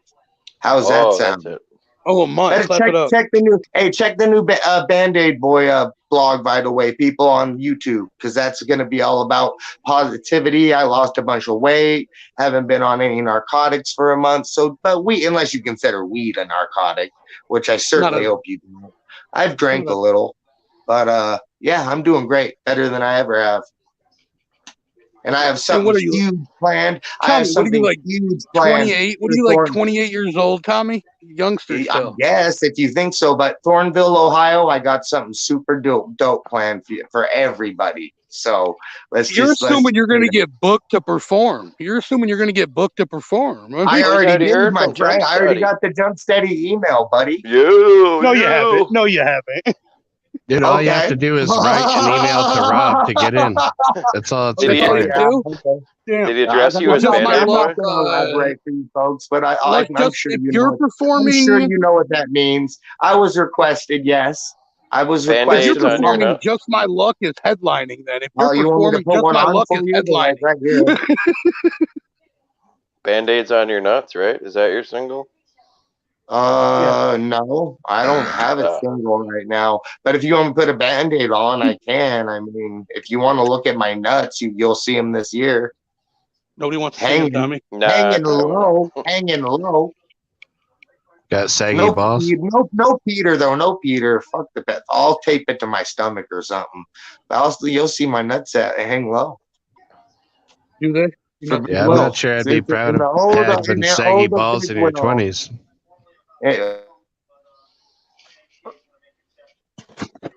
How's that sound? Oh, a month. Check the new Band-Aid Boy blog, by the way, people on YouTube, because that's going to be all about positivity. I lost a bunch of weight, haven't been on any narcotics for a month. So, but unless you consider weed a narcotic, which I certainly hope you do. I've drank a little, but yeah, I'm doing great, better than I ever have. And I have something huge planned. Tommy, I have something huge planned. 28? What are you like, 28 years old, Tommy? Youngster still. Yes, if you think so. But Thornville, Ohio, I got something super dope planned for everybody. So you're assuming you're going to get booked to perform. You're assuming you're going to get booked to perform. I already did, my friend. I already got the Jump Steady email, buddy. No, you haven't. No, you haven't. Dude, all you have to do is write an email to Rob to get in. That's all it's required. Did he address you as Band-Aid? I'm not going to elaborate for you folks, but I'm sure you know. I'm sure you know what that means. I was requested, yes. I was If you're requested. performing Just My Luck is headlining, then if you're You want me to performing put Just one My on Luck for is you? They're, like, right here. Band-Aids on your nuts, right? Is that your single? No, I don't have a single right now. But if you want to put a Band-Aid on, I can. I mean, if you want to look at my nuts, you'll see them this year. Nobody wants to see them, Tommy. Hanging low, hanging low. Got saggy balls. No Peter though. No Peter. Fuck the bet. I'll tape it to my stomach or something. But you'll see my nuts hang low. Do they? Yeah, I'm not sure I'd be proud of having saggy balls in your 20s.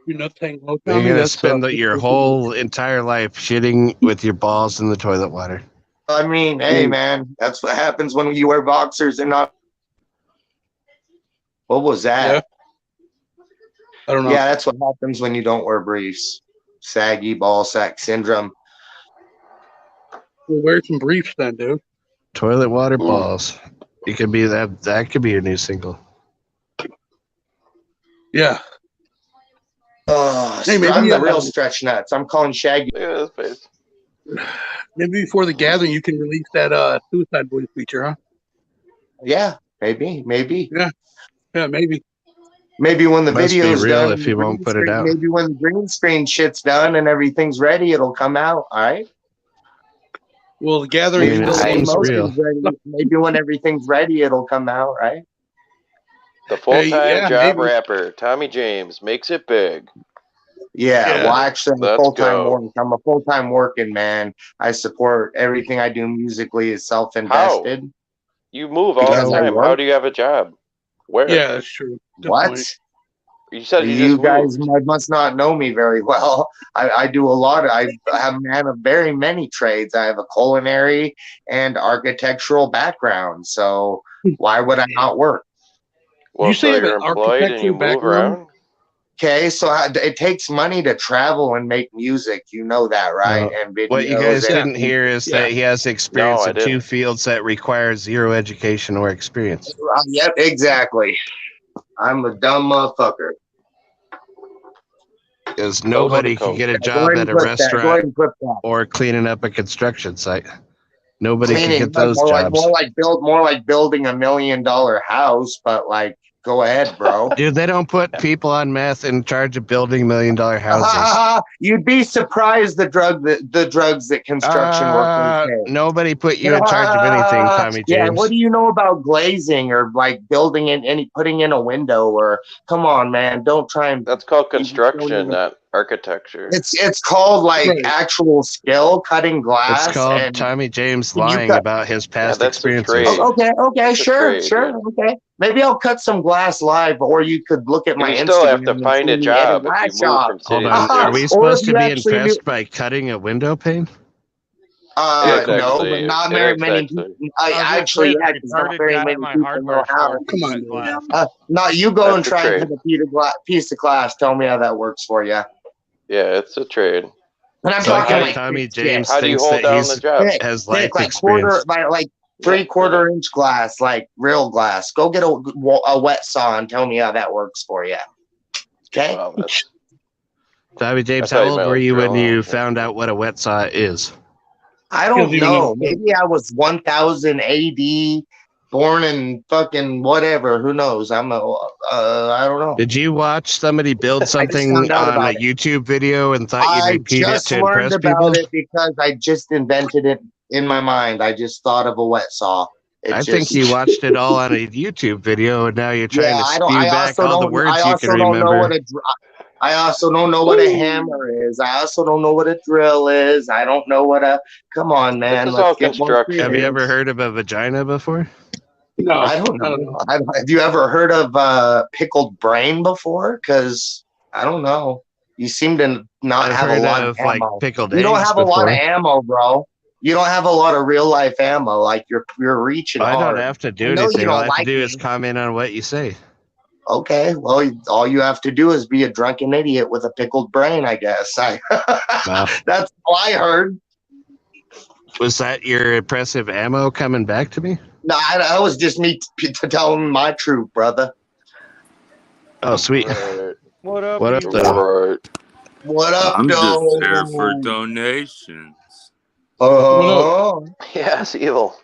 You're not saying low, You're Tommy. gonna That's spend your whole entire life shitting with your balls in the toilet water. I mean, hey man, that's what happens when you wear boxers and not. What was that? I don't know. Yeah, that's what happens when you don't wear briefs. Saggy ball sack syndrome. Well, wear some briefs then, dude. Toilet water balls. It could be that. That could be your new single. Yeah. Hey, maybe I'm the real stretch nuts. I'm calling Shaggy. Look at his face. Maybe before the gathering, you can release that Suicide Boys feature, huh? Yeah, maybe. Yeah, maybe. Maybe when the Must be video's real done, if you won't put it out. maybe when the green screen shit's done and everything's ready, it'll come out. All right. Well, the gathering Maybe, is when still maybe when everything's ready, it'll come out. Right. The full-time job maybe. rapper, Tommy James, makes it big. Yeah, well, actually, I'm a Let's full-time go. working. I'm a full-time working man. I support everything I do musically is self-invested. You move all Because the I time. work. How do you have a job? Where? Yeah, that's true. What? You said you You just guys moved. must not know me very well. I do a lot. I have a man of very many trades. I have a culinary and architectural background. So why would I not work? Well, You say so you have you're an employed and you architectural move background? around? Okay, so it takes money to travel and make music. You know that, right? And videos. What you guys and- didn't hear is that he has experience No, I in two didn't. fields that require zero education or experience. Yep, exactly. I'm a dumb motherfucker. Because nobody can get a Go job ahead at and a put that. Go ahead restaurant and put that. or cleaning up a construction site. Nobody can Cleaning, get those more jobs. like building $1 million house, but like, go ahead, bro. Dude, they don't put people on meth in charge of building $1 million houses. You'd be surprised the drugs that construction workers take. Nobody put you in charge of anything, Tommy James. Yeah, what do you know about glazing or like building in putting in a window or come on, man, don't try and. That's called construction, not architecture. It's called like actual skill, cutting glass. It's called and Tommy James lying about his past that's a experiences. trade. Okay, It's a sure, trade, okay. Maybe I'll cut some glass live, or you could look at my You Instagram. still have to and find see a me job at a if you glass move shop. from city Hold on. to Are we city. supposed to you be actually impressed by cutting a window pane? No, actually- but not it very is many. actually. Actually, yeah, because not very many people know how. Come on, dude. No, you go and That's a try and trade. cut a piece of glass. Tell me how that works for you. Yeah, it's a trade. And I'm So talking how like Tommy thick, James How do you thinks hold that down he's the job? has thick, life like experience. like 3/4 inch glass, like real glass. Go get a wet saw and tell me how that works for you. Okay. Wow, that's, Tommy James, I thought how you old meant were like you when drill. you found out what a wet saw is? I don't You know. know. Maybe I was 1000 AD, born in fucking whatever. Who knows? I don't know. Did you watch somebody build just something found out on about a it. YouTube video and thought you'd I repeat it just to learned impress about people? it because I just invented it in my mind. I just thought of a wet saw. I think you watched it all on a YouTube video, and now you're trying to spew back all the words you can remember. I also don't know what a hammer is. I also don't know what a drill is. I don't know what a. Come on, man. This is all Let's get more construction. Have you serious. ever heard of a vagina before? No, I don't know. Have you ever heard of pickled brain before? Because I don't know. You seem to not I've have a heard lot of of like ammo. pickled You don't eggs have a lot of before. ammo, bro. You don't have a lot of real life ammo. Like you're reaching I hard. don't have to do I know anything. you All I don't have to like do me. is comment on what you say. Okay, well, all you have to do is be a drunken idiot with a pickled brain, I guess. Wow. That's all I heard. Was that your impressive ammo coming back to me? No, that was just me telling my truth, brother. Oh, sweet. Right. What up, What up, Evil? though? Right. What up, I'm just though? there for donations. Yes, evil.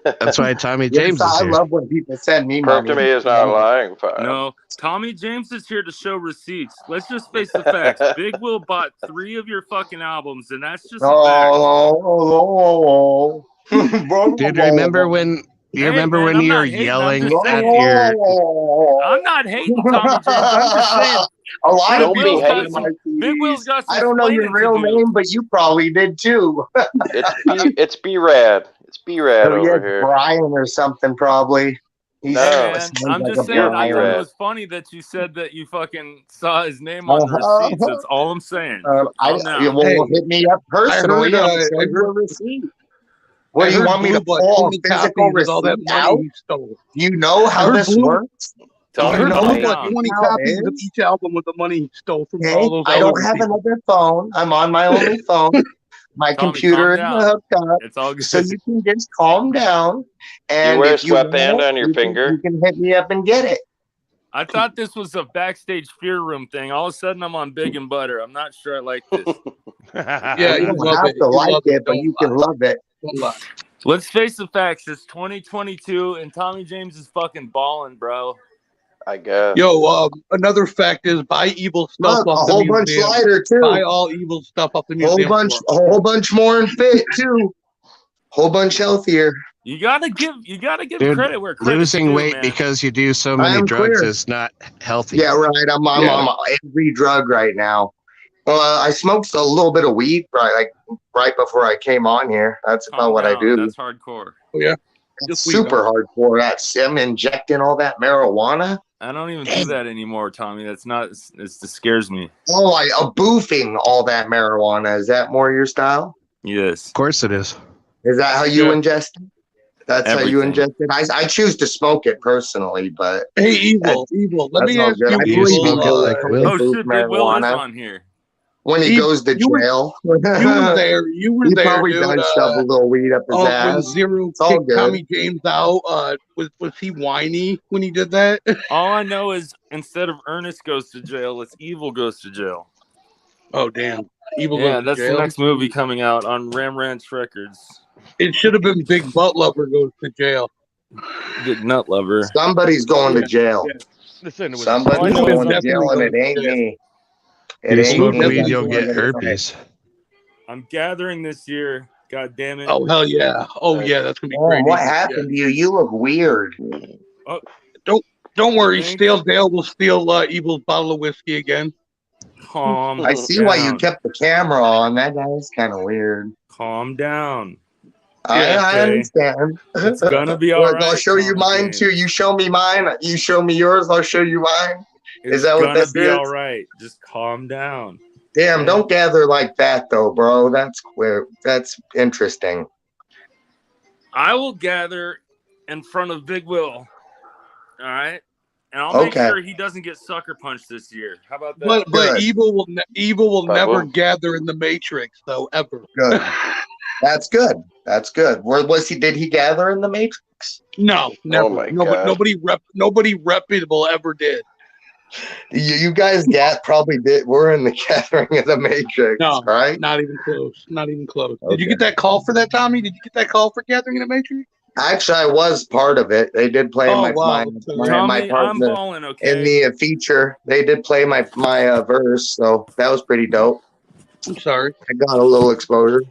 That's why Tommy Yes, James is I here. love when people send me Prove to money. me is not lying, fam. No, Tommy James is here to show receipts. Let's just face the facts. Big Will bought 3 of your fucking albums, and that's just a fact. Dude, remember when you remember man, when I'm you were not hating, I'm yelling just at saying. your I'm not hating Tommy James. I'm just saying. A lot Don't of be people hating. have my Big Will's CDs. got some I don't know your explaining to real do. name, but you probably did too. It's B-Rad. It's B-Rad Oh, yeah, over here. Brian or something probably. He No. Hey, sounds man, like I'm a just saying. I thought it Brian. was funny that you said that you fucking saw his name on the receipts. That's all I'm saying. Calm down. Well, hit me up personally. I'll show you a receipt. What do you want me to pull a physical receipt out? He stole. You know how this works? I heard calm Blue bought down. 20 copies of each album with the money he stole from Okay, all those I don't other have people. another phone. I'm on my only phone. My Tommy, computer calm is down. hooked up. It's all good. So you can just calm down. And You wear a if you want sweatband it, on your finger? you can hit me up and get it. I thought this was a backstage fear room thing. All of a sudden, I'm on Big and Butter. I'm not sure I like this. Yeah, You you don't love have it. to You like love it, it. but Don't you lie. can love it. Don't lie. Let's face the facts. It's 2022, and Tommy James is fucking balling, bro. I guess. Yo, another fact is buy evil stuff Look, a off the whole bunch museum. lighter too. Buy all evil stuff off the museum. A whole bunch more and fit too. Whole bunch healthier. You gotta give Dude, credit where credit's losing due, weight man. because you do so many I'm drugs clear. is not healthy. Yeah, right. I'm on every drug right now. I smoked a little bit of weed right before I came on here. That's about what I do. That's hardcore. Oh yeah, it's super hardcore. That's I'm injecting all that marijuana. I don't even do that anymore, Tommy. That's not. It scares me. Oh, boofing all that marijuana. Is that more your style? Yes. Of course it is. Is that how you ingest it? That's Everything. how you ingest it. I choose to smoke it personally, but hey, evil. Let me ask you, You smoke it like Will. Oh shit, Big Will is on here. When he goes to jail, you were there. You were he there, probably dude. does shove a little weed up his When ass. Zero It's all kicked good. Tommy James out, was he whiny when he did that? All I know is instead of Ernest goes to jail, it's Evil goes to jail. Oh damn, Evil Yeah, goes to that's jail. the next movie coming out on Ram Ranch Records. It should have been Big Butt Lover goes to jail. Big Nut Lover. Somebody's going to jail. Listen, Somebody's going to jail, and it ain't me. If you smoke me. weed, you'll get herpes. I'm gathering this year. God damn it. Oh hell yeah! Oh yeah, that's gonna be great. What happened to you? You look weird. Oh, don't worry. Stale Dale will steal Evil's bottle of whiskey again. Calm I see down. why you kept the camera on. That guy's kind of weird. Calm down. I understand. It's gonna be all Look, right. I'll show you Tommy mine James. too. You show me mine. You show me yours. I'll show you mine. It's Is that what gonna this be is? all right. Just calm down. Damn! Don't gather like that, though, bro. That's weird. That's interesting. I will gather in front of Big Will. All right, and I'll make Okay. sure he doesn't get sucker punched this year. How about that? But Evil will never Problem. gather in the Matrix though ever. Good. That's good. That's good. Where was he? Did he gather in the Matrix? No, never. Oh my God. Nobody reputable ever did. You guys probably did. We're in the gathering of the Matrix, No, right? not even close. Not even close. Okay. Did you get that call for that, Tommy? Did you get that call for Gathering in the Matrix? Actually, I was part of it. They did play my Tommy, part I'm balling, okay? in the feature. They did play my verse, so that was pretty dope. I'm sorry. I got a little exposure.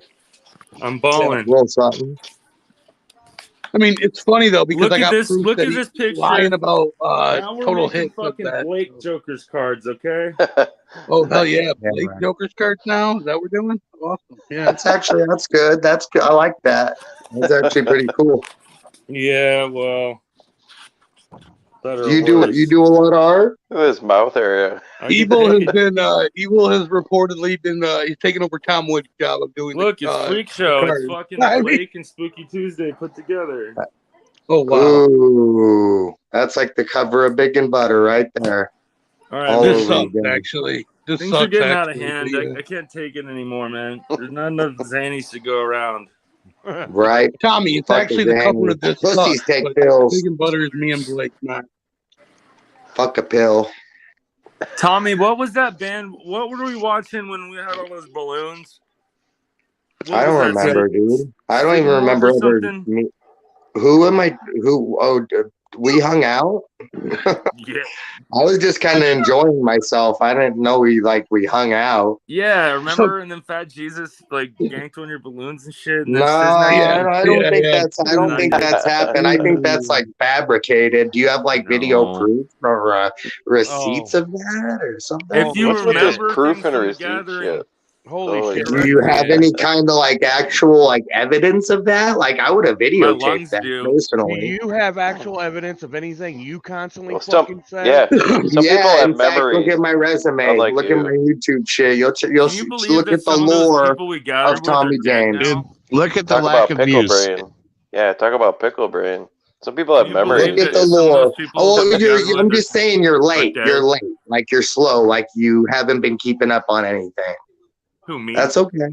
I'm balling. A little something. I mean, it's funny though because Look I at got this. proof Look that at this he's picture. lying about Now we're total making hits. Of fucking that. Blake Joker's cards, okay? Oh hell yeah, Yeah, Blake right. Joker's cards now. Is that what we're doing? Awesome. Yeah. That's good. That's good. I like that. That's actually pretty cool. Yeah, well, better. You do a lot of art. His mouth area. Evil has reportedly been he's taken over Tom Wood's job of doing. Look, it's Freak Show. cards. It's fucking I mean- Blake and Spooky Tuesday put together. Oh wow. Ooh, that's like the cover of Big and Butter right there. All right, All This over sucks again. actually. This things sucks are getting out of actually, hand. but yeah. I can't take it anymore, man. There's not enough Xannies to go around. Right? Tommy, it's Fuck actually the the cover Xannies. of this. Pussies sucks, take but pills. Big and Butter is me and Blake, not. Fuck a pill. Tommy, what was that band? What were we watching when we had all those balloons? What I was don't that, remember, dude. I don't even Signal remember or ever. something? Who am I? Who? Oh, we hung out. Yeah. I was just kind of enjoying myself. I didn't know we hung out. Yeah, remember? And then Fat Jesus like yanked on your balloons and shit. And No, then Siznak I don't think that's. I don't think that's happened. I think that's like fabricated. Do you have like video proof or receipts of that or something? If you What's with this remember proof things and from the receipt gathering, shit? Holy shit! Do you have any kind of like actual like evidence of that? Like I would have videotaped lungs that do. Do personally. you have actual evidence of anything you constantly Some, fucking say? yeah, some people Yeah, have in fact, look memories. at my resume. Unlike Look at you. my YouTube shit. You'll Can you believe look that at the some of those lore people we gathered of with are Tommy dead James. now? Look at the Talk lack about of pickle views. brain. Yeah, talk about pickle brain. Some people have Can you believe memories. Look at that the some of those lore. people Oh, we gathered with I'm are just saying you're late. dead? You're late. Like you're slow. Like you haven't been keeping up on anything. Who, me? That's okay.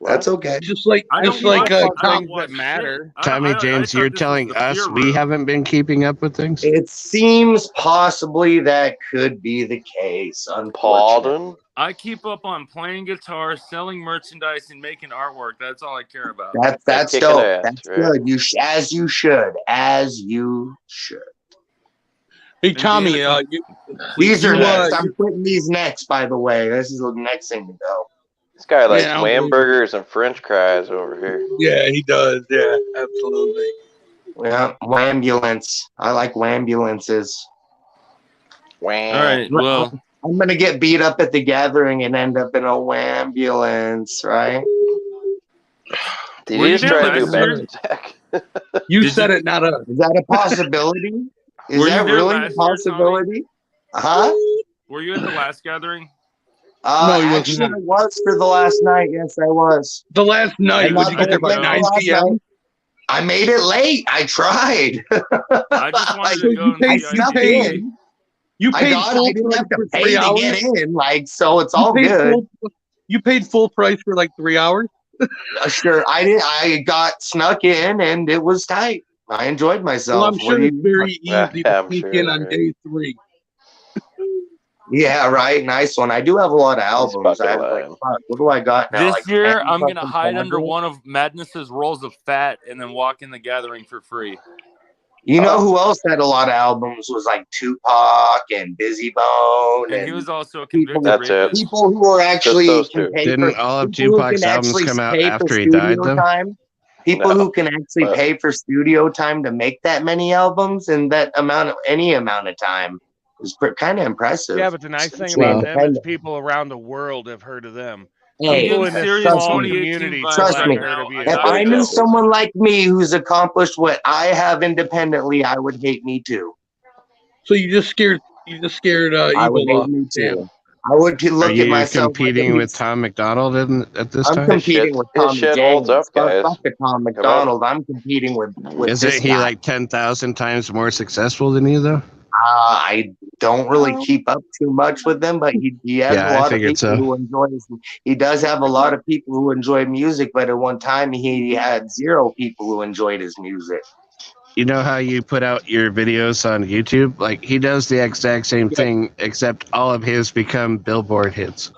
That's okay. Just like I don't Watch Tom, things that matter. Tommy James, you're telling us we haven't been keeping up with things? It seems possibly that could be the case. Unfortunately. I keep up on playing guitar, selling merchandise, and making artwork. That's all I care about. That's kicking dope. ass, That's right? good. As you should. As you should. Hey Tommy, These are you, next. I'm putting these next, by the way. This is the next thing to go. This guy likes Yeah, wham burgers and French fries over here. Yeah, he does. Yeah, absolutely. Yeah, wambulance. I like wambulances. Wham. All right, well, I'm gonna get beat up at the gathering and end up in a wambulance, right? Did Were you you just there try to do last year? back attack? You said it, not us. Is that a possibility? Is Were you that there really a last year, Tommy? possibility? Huh? Were you at the last gathering? No, he wasn't Actually, there. it was for the last night. Yes, I was. The last night, I'm would not you get there by gonna 9 last p.m.? night. I made it late. I tried. I just wanted to go and I see snuck ICP. in. You I paid got. full I didn't price have to for pay 3 to hours. get in. Like, so it's You all paid good. You paid full price for like 3 hours. Sure, I did. I got snuck in, and it was tight. I enjoyed myself. Well, I'm What sure do it's you? very Yeah, easy to I'm sneak sure, in on right. day 3. Yeah, right. Nice one. I do have a lot of albums. I have fucking like, lying. fuck, what do I got now? This Like year, 10 I'm going to fucking hide under projects? one of Madness's rolls of fat and then walk in the gathering for free. You know who else had a lot of albums was like Tupac and Busy Bone And he and was also a people, convicted That's it. rapist. people who are actually those can two. pay Didn't for all of people who Tupac's can albums actually come out pay for after he died, studio though? time. People No. who can actually pay for studio time to make that many albums and that amount of any amount of time is kind of impressive. Yeah, but the nice thing Especially about them is independent. people around the world have heard of them. Hey, People in this serious trust small me. 2018 community vibes Trust still me. haven't heard of you. If I knew someone like me who's accomplished what I have independently, I would hate me too. So you just scared I would Evil hate me Sam. too. I would Are look at you myself. competing with Tom McDonald at this I'm time? competing with his Tommy shit James. holds up, guys. Fuck the Tom McDonald. I'm competing with Isn't this he guy. like 10,000 times more successful than you, though? I don't really keep up too much with them, but he has Yeah, a I lot of figured people so. who enjoy his. He does have a lot of people who enjoy music, but at one time he had 0 people who enjoyed his music. You know how you put out your videos on YouTube? Like, he does the exact same thing, except all of his become Billboard hits.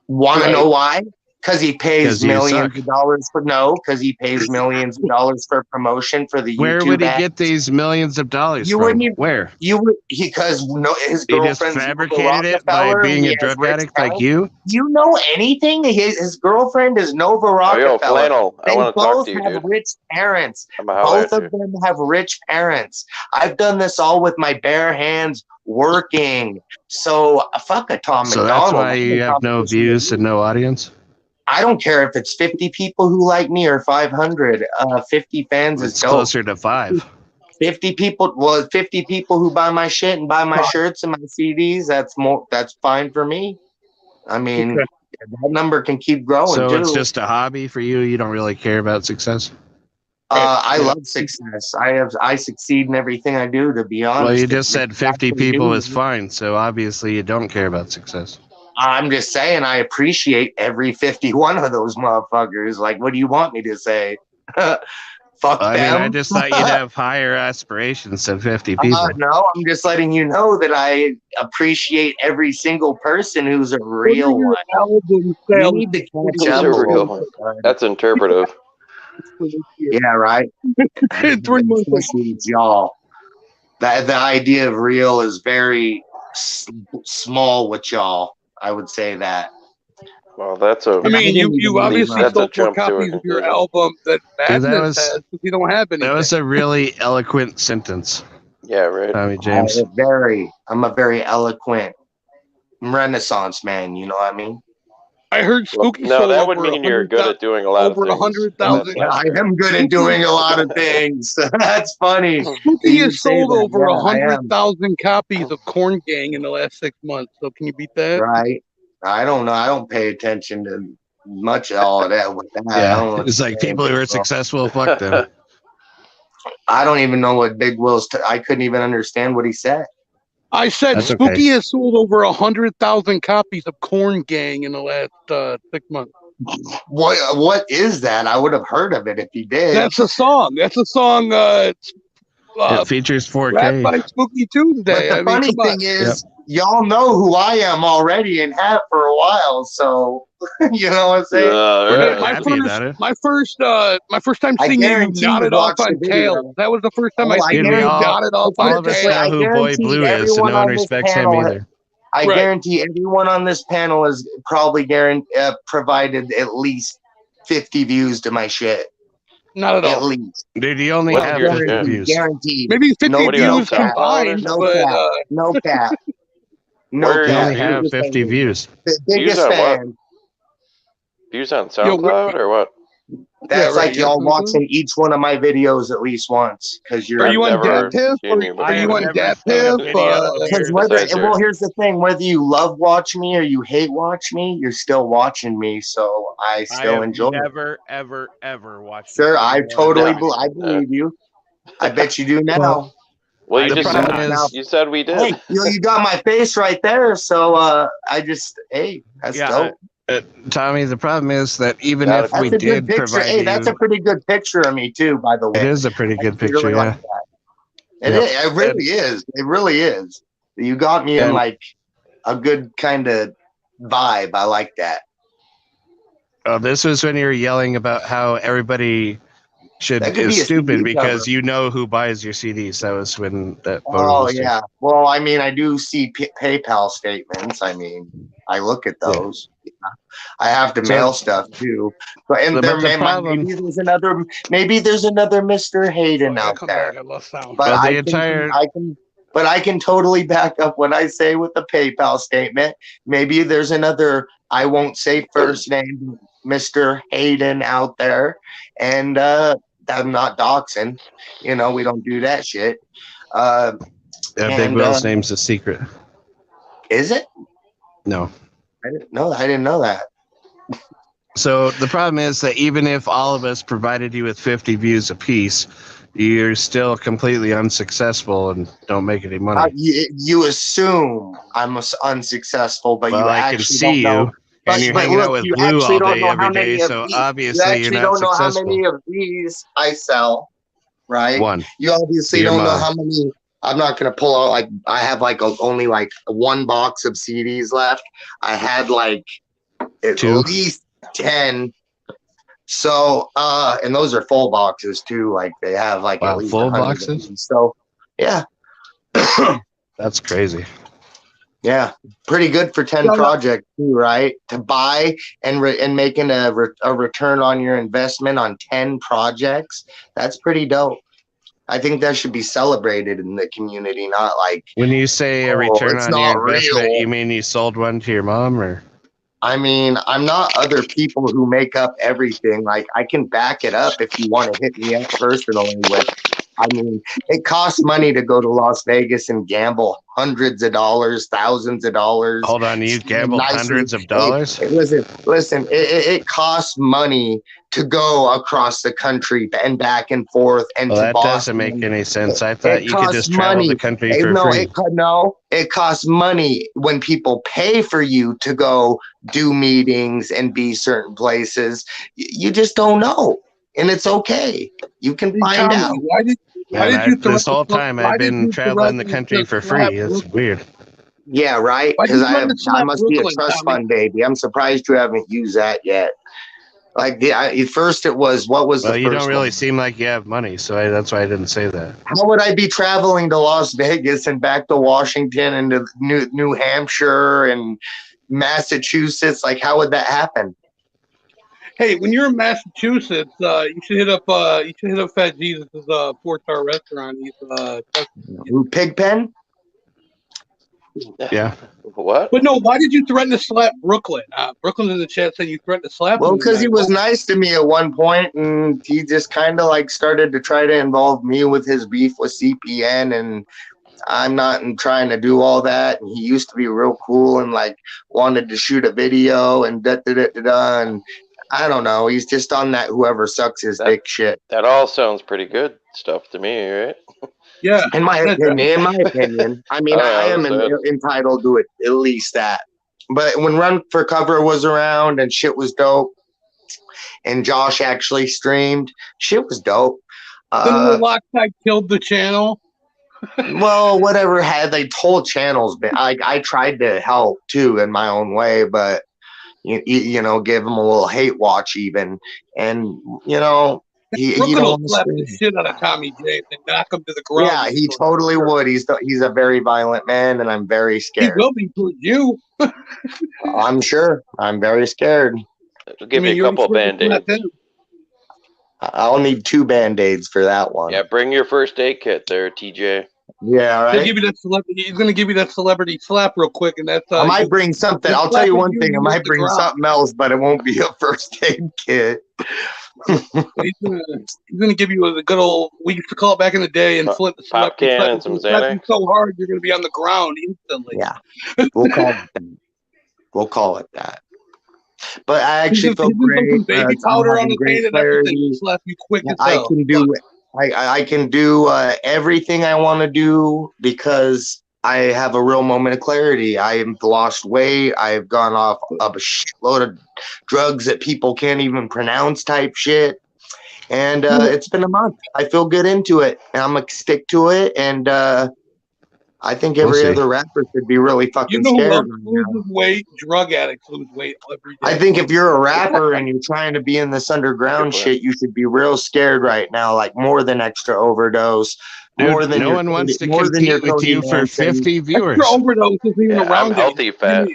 Want to know why? Because he 'Cause pays you millions suck. of dollars for because he pays millions of dollars for promotion for the Where YouTube would he ads. get these millions of dollars You from? wouldn't even, Where? you would because his He just girlfriend's fabricated it by being a drug addict like you? You know anything? His girlfriend is Nova Oh, Rockefeller. yo, Flannel, I They want to talk both to you, have dude. rich parents. I'm gonna holler Both at of you. them have rich parents. I've done this all with my bare hands working. So fuck a Tom So McDonald. that's why I'm you in have no competition with views and no audience? I don't care if it's 50 people who like me or 500. 50 fans is It's dope. closer to 5. 50 people. Well, 50 people who buy my shit and buy my shirts and my CDs. That's fine for me. I mean, that number can keep growing So too. it's just a hobby for you? You don't really care about success? I love success. I succeed in everything I do. To be honest, Well, you just said 50 people is is fine, so obviously you don't care about success. I'm just saying I appreciate every 51 of those motherfuckers. Like, what do you want me to say? Fuck I them. mean, I just thought you'd have higher aspirations than 50 people. No, I'm just letting you know that I appreciate every single person who's a What are real your one. album We sales? need to catch Who's up. a real one? That's interpretive. Yeah, right. In 3 months. Especially with y'all. The idea of real is very small with y'all. I would say that. Well, that's a. I mean, you obviously that's a sold more jump to a copies of your conclusion. album than Dude, that Madness was- has, because you don't have anything. That was a really eloquent sentence. Yeah, right. Tommy James. I'm a very eloquent Renaissance man. You know what I mean? I heard Spooky No, sold that would over mean you're good at doing a lot of over things. 100,000. I am good at doing a lot of things. That's funny. Spooky You has say sold that, over yeah, I am. 100,000 copies of Corn Gang in the last 6 months. So can you beat that? Right. I don't know. I don't pay attention to much of all of that with that. I don't know Yeah, what it's to like say, people who are bro. successful, fuck them. I don't even know what Big Will's. I couldn't even understand what he said. I said That's Spooky okay. has sold over 100,000 copies of Corn Gang in the last 6 months. What is that? I would have heard of it if he did. That's a song. That's a song. It features 4K. Rap by Spooky Tuesday. But the funny thing is, y'all know who I am already and have for a while. So you know what I'm saying? We're not happy about it. My first time I seeing you guarantee you nodded off watched on the video. Tails. That was the first time I Oh, I seen you guarantee- nodded off all on of us Tails. know who Boy Blue is, and no one respects him either. I Right. guarantee everyone on this panel is probably provided at least 50 views to my shit. Not at all. At least. Dude, you only What's have your 50 shit? views. Guaranteed. Maybe 50 No views cap. combined, No but cap. No cap. No Where You cap. only have 50 views. The Views biggest on what? fan. Views on SoundCloud or what? That's right, like y'all yeah. watching each one of my videos at least once, because you're. Are you on never DatPiff? seen you, but Are you yeah. on never seen a DatPiff? video of Because yours whether, besides well, yours. here's the thing: whether you love watch me or you hate watch me, you're still watching me, so I still have enjoy it. never, ever watched. Sure, a I video totally, on I believe you. I bet you do now. Well, Well, you the just problem said, is- you said we did. Hey, you got my face right there, so I just, hey, that's Yeah, dope. Tommy, the problem is that even Not if a- we That's a good did picture. provide Hey, you, that's a pretty good picture of me too, by the way. it is a pretty good I picture, really yeah. like that. It really is. It really is. You got me in And- like a good kind of vibe. I like that. Oh, this was when you were yelling about how everybody That could is be a stupid CD because cover. you know who buys your CDs. That was when that photo Oh was taken. yeah. Well, I mean, I do see PayPal statements. I mean, I look at those. Yeah. I have to So- mail stuff too. But and But there the problem- maybe there's another Mr. Hayden out Come there. back, I lost sound. But Well, the I can totally back up what I say with the PayPal statement. Maybe there's another, I won't say first name, Mr. Hayden out there, and I'm not doxing. You know, we don't do that shit. Big And, Will's name's a secret. Is it? No. I didn't know that. So the problem is that even if all of us provided you with 50 views apiece, you're still completely unsuccessful and don't make any money. You assume I'm unsuccessful, but Well, you I actually can see don't know. you, and you're hanging out with you Blue actually all don't day, know how every many day, of so these- obviously you you're actually not don't know how successful. many of these I sell, right? One. You obviously Your don't know mom. how many. I'm not gonna pull out like I have like only like one box of CDs left. I had like at Two. least 10. So and those are full boxes too. Like they have like Wow, at least full 100 of boxes? them. So yeah. That's crazy. Yeah, pretty good for 10 projects too, right? To buy and making a return on your investment on 10 projects, that's pretty dope. I think that should be celebrated in the community, not like When you say a oh, return it's on not your investment, real. you mean you sold one to your mom, or? I mean, I'm not other people who make up everything. Like I can back it up if you want to hit me up personally with. I mean, it costs money to go to Las Vegas and gamble hundreds of dollars, thousands of dollars. Hold on, you gambled hundreds of dollars? Hey, listen, it costs money to go across the country and back and forth and Well, to that Boston. doesn't make any sense. I thought you could costs just travel the country for free. It costs money when people pay for you to go do meetings and be certain places. You just don't know. and it's okay. You can find out. Why did you this whole time I've been traveling the country for free. It's weird. Yeah, right. Why Because did you run the I Slap must be a Brooklyn, trust Tommy? fund baby. I'm surprised you haven't used that yet. Like at first it was what was Well, the you first don't really one? seem like you have money, so that's why I didn't say that. How would I be traveling to Las Vegas and back to Washington and to New Hampshire and Massachusetts? Like, how would that happen? Hey, when you're in Massachusetts, you should hit up Fat Jesus' 4-star restaurant. He's Pigpen? Yeah. What? But no, why did you threaten to slap Brooklyn? Brooklyn's in the chat saying you threatened to slap Well, him. because he was nice to me at one point, and he just kind of like started to try to involve me with his beef with CPN, and I'm not trying to do all that. And he used to be real cool and like wanted to shoot a video and and I don't know. He's just on that whoever sucks his dick shit. That all sounds pretty good stuff to me, right? Yeah. In my opinion. I mean, I am entitled to it, at least that. But when Run for Cover was around and shit was dope, and Josh actually streamed, shit was dope. Then when Loctite killed the channel. Well, whatever had they told channels, but I tried to help too in my own way, but you know, give them a little hate watch even, and you know. He don't slap the shit out of Tommy James and knock him to the ground. Yeah, he totally would. He's a very violent man, and I'm very scared. He will be towards you. I'm sure. I'm very scared. It'll give me a couple Band-Aids. I'll need 2 Band-Aids for that one. Yeah, bring your first aid kit there, TJ. Yeah, right. Give you that celebrity. He's going to give you that celebrity slap real quick, and that's. I might bring something. I'll tell you one thing. I might bring something else, but it won't be a first aid kit. He's gonna give you a good old. We used to call it back in the day, and flip the pop can and some Xanax. So hard, you're gonna be on the ground instantly. Yeah, we'll call it that. But I actually feel great. Baby powder on the day and everything. Slap you quick as hell. I can do everything I want to do because I have a real moment of clarity. I've lost weight. I've gone off a load of drugs that people can't even pronounce type shit. And it's been a month. I feel good into it. And I'm going to stick to it. And I think every other rapper should be really fucking scared. Loses weight. Drug addicts lose weight every day. I think if you're a rapper and you're trying to be in this underground shit, you should be real scared right now, like more than Extra Overdose. Dude, more than no one wants to compete with you for 50 viewers. Extra Overdose isn't even around. I'm healthy fat.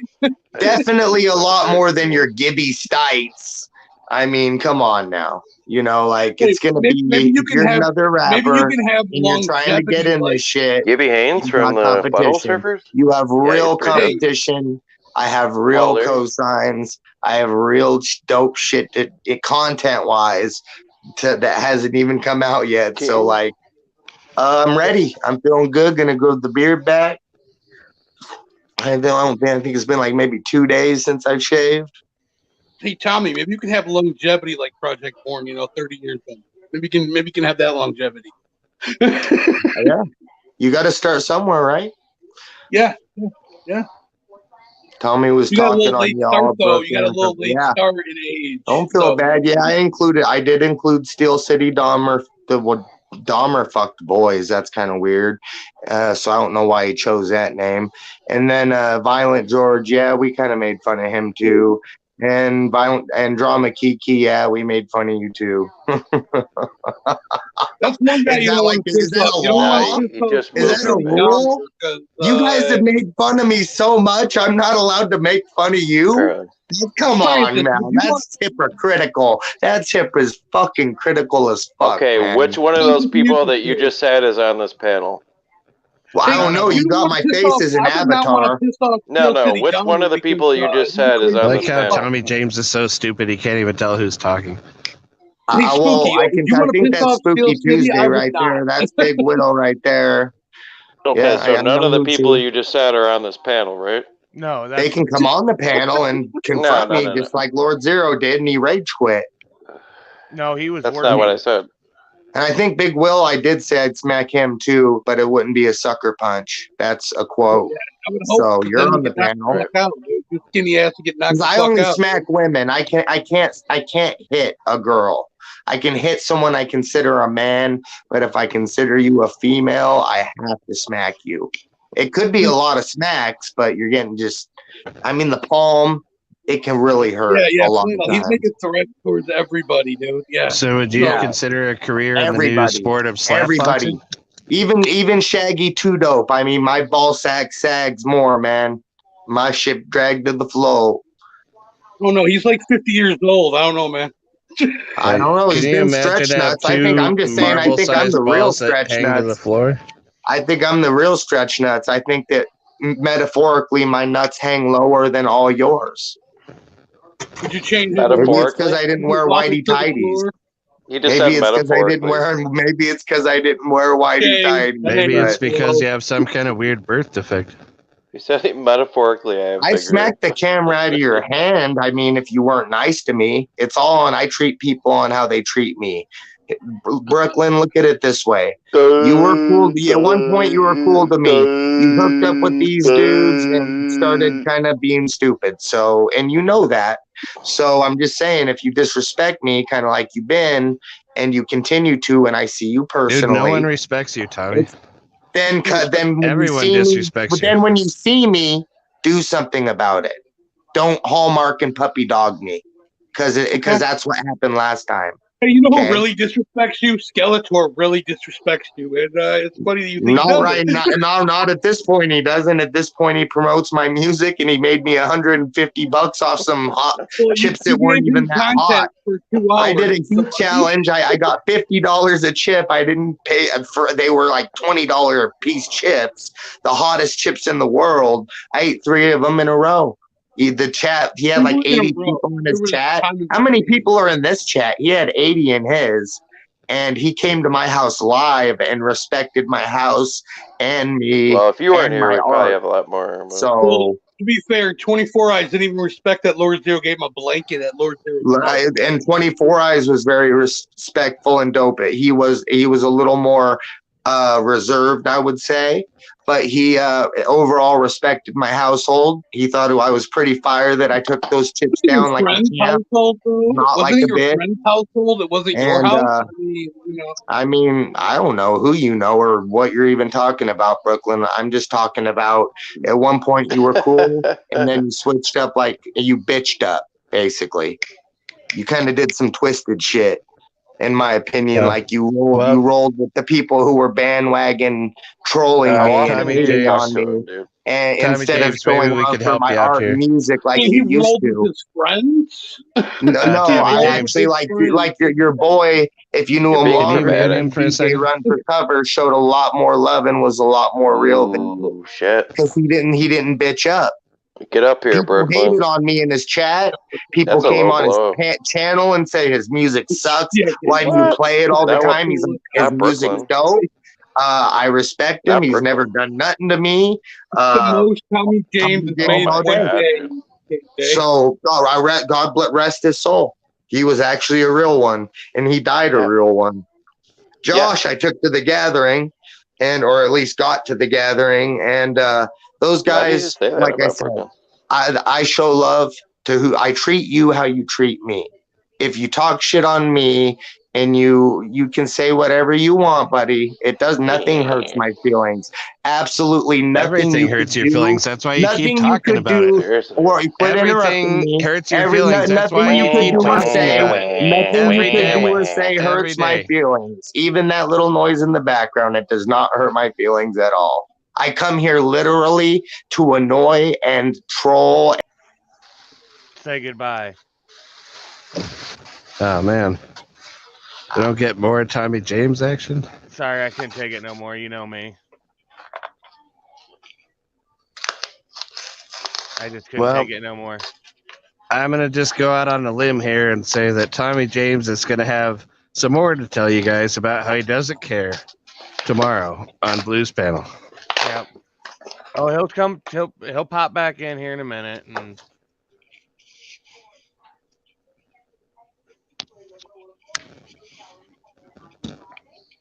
Definitely a lot more than your Gibby Stites. I mean, come on now. You know, like it's gonna be you're another rapper. Maybe you can have and you're trying to get in this shit. Gibby Haynes from the Butthole Surfers. You have real competition. I have real cosigns. I have real dope shit content wise that hasn't even come out yet. So like, I'm ready. I'm feeling good. Gonna grow the beard back. I think it's been like maybe 2 days since I've shaved. Hey Tommy, maybe you can have longevity like Project Born. 30 years in. Maybe you can have that longevity. Yeah, you got to start somewhere, right? Yeah. Tommy was talking on y'all. You got a little late start in age. Don't feel bad. Yeah, I did include Steel City Dahmer. Dahmer fucked boys. That's kind of weird. So I don't know why he chose that name. And then Violent George. Yeah, we kind of made fun of him too. And Drama Kiki, yeah, we made fun of you too. That's one guy you don't want to piss off. Is that a rule? You guys have made fun of me so much, I'm not allowed to make fun of you? Come on, man. That's hypocritical. That's as fucking critical as fuck. Okay, man. Which one of those people that you just said is on this panel? Well, I don't know. You got my face as an avatar. No. Which one of the people you just said is on this panel? Tommy James is so stupid he can't even tell who's talking. I think that's Spooky Tuesday right there. That's Big Widow right there. Okay, so none of the people you just said are on this panel, right? No, they can come on the panel and confront me just like Lord Zero did, and he rage quit. No, he was. That's not what I said. And I think Big Will, I did say I'd smack him too, but it wouldn't be a sucker punch. That's a quote. Yeah, I would hope So for you're them to on the get knocked the panel. fuck out, dude. Your skinny ass to get knocked Because the I fuck only out. smack women. I can't hit a girl. I can hit someone I consider a man, but if I consider you a female, I have to smack you. It could be a lot of smacks, but you're getting just, I mean, the palm, it can really hurt Yeah, a lot Flannel, of he's times. making threats towards everybody, dude. Yeah. So would you Yeah. consider a career in the new Everybody. sport of slap Everybody. boxing? Even Shaggy Two Dope. I mean, my ball sack sags more, man. My ship dragged to the flow. Oh no, he's like 50 years old. I don't know, man. I don't know. Can He's you been imagine stretch to have nuts. I think I'm two just saying. I think I'm marble-sized the real balls that stretch hang to the nuts. floor? I think I'm the real stretch nuts. I think that metaphorically, my nuts hang lower than all yours. Would you change it? Maybe it's because I didn't wear whitey tighties. You just Maybe said it's because I didn't metaphorically. wear. Maybe it's because I didn't wear whitey tighties. Maybe it's but- because you have some kind of weird birth defect. You said it metaphorically. I have I bigger. smacked the camera out of your hand. I mean, if you weren't nice to me, it's all on. I treat people on how they treat me. Brooklyn, look at it this way. You were cool. At one point, you were cool to me. You hooked up with these dudes and started kind of being stupid. So, and you know that. So I'm just saying, if you disrespect me, kind of like you've been, and you continue to, and I see you personally. Dude, no one respects you, Tommy. Then when Everyone you see disrespects me, but you. then when you see me, do something about it. Don't hallmark and puppy dog me, because that's what happened last time. Hey, you know Okay. who really disrespects you? Skeletor really disrespects you, and it's funny that you think Not he does right it. not at this point. He doesn't. At this point, he promotes my music, and he made me $150 off some hot chips that weren't even that hot. For 2 hours. I did a heat challenge. I got $50 a chip. I didn't pay for. They were like $20 piece chips, the hottest chips in the world. I ate 3 of them in a row. He had like 80 people in his chat. How many people are in this chat? He had 80 in his, and he came to my house live and respected my house and me. Well, if you weren't and here, my we'd probably art. have a lot more. But... So, to be fair, 24 Eyes didn't even respect that Lord Zero gave him a blanket at Lord Zero. and 24 Eyes was very respectful and dope. He was a little more reserved, I would say, but he overall respected my household. He thought I was pretty fire that I took those chips down like a champ, household, not wasn't like it a your bitch. friend's household? It wasn't your And, house. I mean, I don't know who you know or what you're even talking about, Brooklyn. I'm just talking about at one point you were cool, and then you switched up, like you bitched up, basically. You kind of did some twisted shit. In my opinion, Yeah. like you rolled with the people who were bandwagon trolling me and Tommy hating James. on me, and Tommy instead James, of showing maybe we love could for help my you out art here. and music like he he used rolled to. with his friends. No, Tommy I James. actually like your boy. If you knew You're him being longer, dramatic. him for a DJ second? Run for Cover showed a lot more love and was a lot more real than you. Ooh, shit. Because he didn't bitch up. Get up here, People Brooklyn. hated on me in his chat. People That's a came low on blow. his channel and say his music sucks. Yeah, Why do you what? play it all the Not time? what- His not music's Brooklyn. dope. I respect him. Not He's Brooklyn. never done nothing to me. The most Tommy James Tommy has James made all one day. day. So God rest his soul. He was actually a real one, and he died a real one. Josh, I took to the gathering, or at least got to the gathering, and those Why did you guys, just say that like I about said, Brooklyn? I show love to who I treat you how you treat me. If you talk shit on me and you can say whatever you want, buddy, it does nothing hurts my feelings. Absolutely nothing. Everything you hurts could your do, feelings. That's why you keep nothing talking could about do, it. Seriously. or you quit interrupting Everything me. hurts your feelings. That's Nothing why you you could keep do or talking say, about it. nothing Every you could do day. or say Every hurts my day. feelings. Even that little noise in the background, it does not hurt my feelings at all. I come here literally to annoy and troll. Say goodbye. Oh man, we don't get more Tommy James action. Sorry, I couldn't take it no more. You know me. I just couldn't take it no more. I'm gonna just go out on a limb here and say that Tommy James is gonna have some more to tell you guys about how he doesn't care tomorrow on Blues Panel. Yep. Oh, he'll come. He'll pop back in here in a minute. And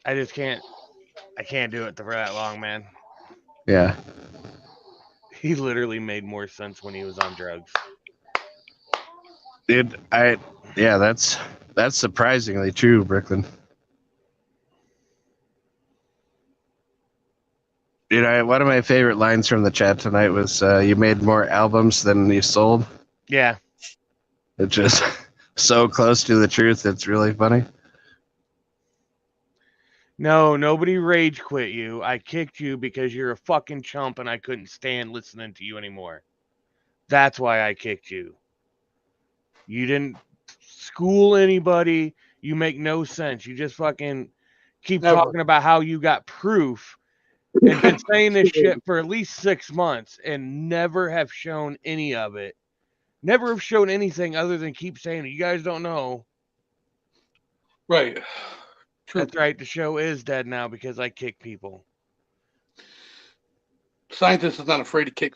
I just can't. I can't do it for that long, man. Yeah. He literally made more sense when he was on drugs. Dude, that's surprisingly true, Brooklyn. Dude, one of my favorite lines from the chat tonight was, "You made more albums than you sold." Yeah. It's just so close to the truth. It's really funny. No, nobody rage quit you. I kicked you because you're a fucking chump and I couldn't stand listening to you anymore. That's why I kicked you. You didn't school anybody. You make no sense. You just fucking keep talking about how you got proof and been saying this shit for at least 6 months and never have shown any of it. Never have shown anything other than keep saying it. You guys don't know. Right. That's right. The show is dead now because I kick people. Scientist is not afraid to kick.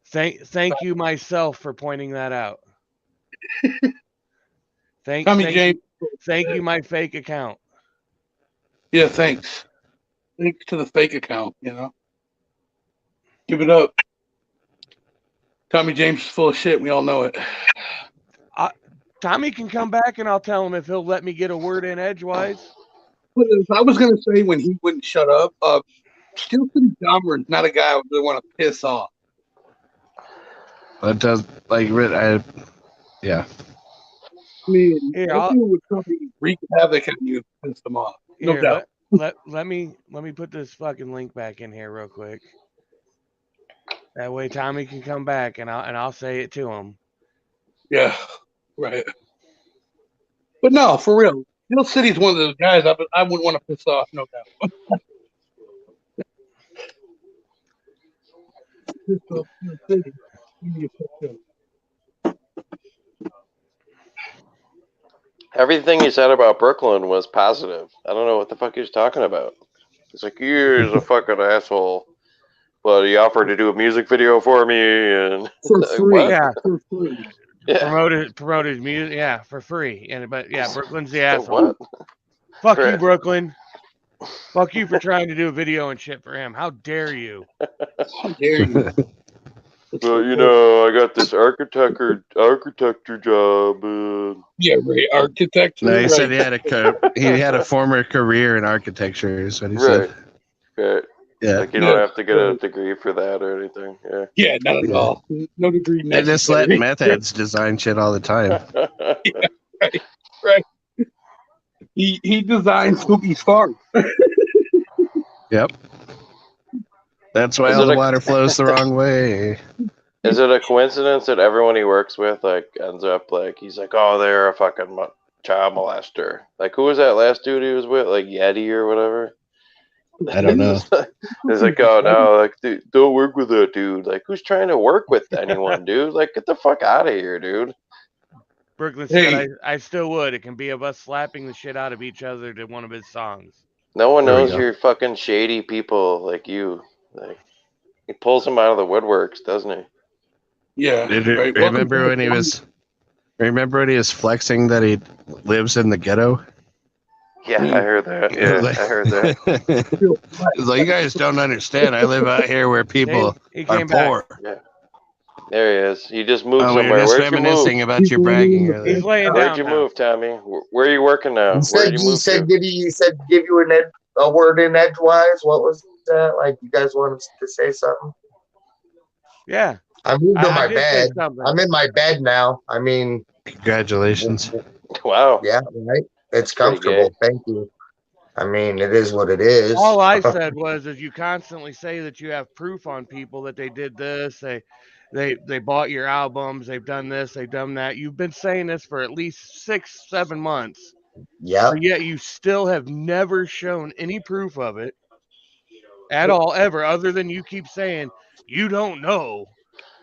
Thank you myself for pointing that out. Thank you, my fake account. Yeah, thanks. Thanks to the fake account, you know. Give it up. Tommy James is full of shit. We all know it. Tommy can come back and I'll tell him if he'll let me get a word in edgewise. I was going to say when he wouldn't shut up, Steel City Dahmer is not a guy I would really want to piss off. That does, yeah. I mean, anything would probably wreak havoc on you and piss them off. No doubt. Let me put this fucking link back in here real quick. That way Tommy can come back and I'll say it to him. Yeah, right. But no, for real, Steel City's one of those guys I wouldn't want to piss off, no doubt. Everything he said about Brooklyn was positive. I don't know what the fuck he was talking about. He's like, he's a fucking asshole. But he offered to do a music video for me and for free. Yeah. For free. Yeah. Promote his music, yeah, for free. But Brooklyn's the asshole. Fuck you, Brooklyn. Fuck you for trying to do a video and shit for him. How dare you? How dare you? Well, I got this architecture job. Yeah, right. Architecture. No, he said he had a former career in architecture. Is what he said. Right. Yeah. Like you don't have to get a degree for that or anything. Yeah. Yeah, not at all. No degree. They just let meth heads design shit all the time. Yeah, right. He designed Spooky's farm. Yep. That's why all the water flows the wrong way. Is it a coincidence that everyone he works with ends up he's like, oh, they're a fucking child molester? Like, who was that last dude he was with? Like Yeti or whatever? I don't know. It's like, oh no, dude, don't work with that dude. Like, who's trying to work with anyone, dude? Like, get the fuck out of here, dude. Brooklyn said, I still would. It can be of us slapping the shit out of each other to one of his songs. No one knows you're fucking shady people like you. Like, he pulls them out of the woodworks, doesn't he? Yeah. Right. Remember when he was flexing that he lives in the ghetto? Yeah, I heard that. Yeah, I heard that. It's like, you guys don't understand. I live out here where people are poor. Yeah. There he is. He just moved somewhere. We were just Where'd reminiscing about your bragging earlier. He's laying Where'd down you now. move, Tommy? Where are you working now? He said give you a word in edgewise. What was that? Like, you guys wanted to say something? Yeah. I moved to my did bed. say something. I'm in my bed now. I mean, congratulations. Wow. Yeah, right. It's comfortable. Thank you. I mean, it is what it is. All I said was, you constantly say that you have proof on people that they did this, they bought your albums, they've done this, they've done that. You've been saying this for at least 6-7 months. Yeah. But yet you still have never shown any proof of it at all, ever, other than you keep saying you don't know.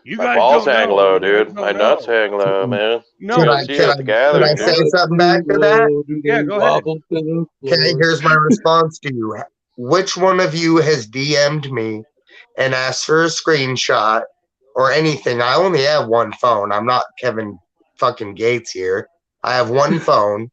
You My guys balls don't hang know. low, You guys dude. don't My know. nuts hang low, man. No. Can I say something back to that? Yeah, go ahead. Here's my response to you. Which one of you has DM'd me and asked for a screenshot or anything? I only have one phone. I'm not Kevin fucking Gates here. I have one phone.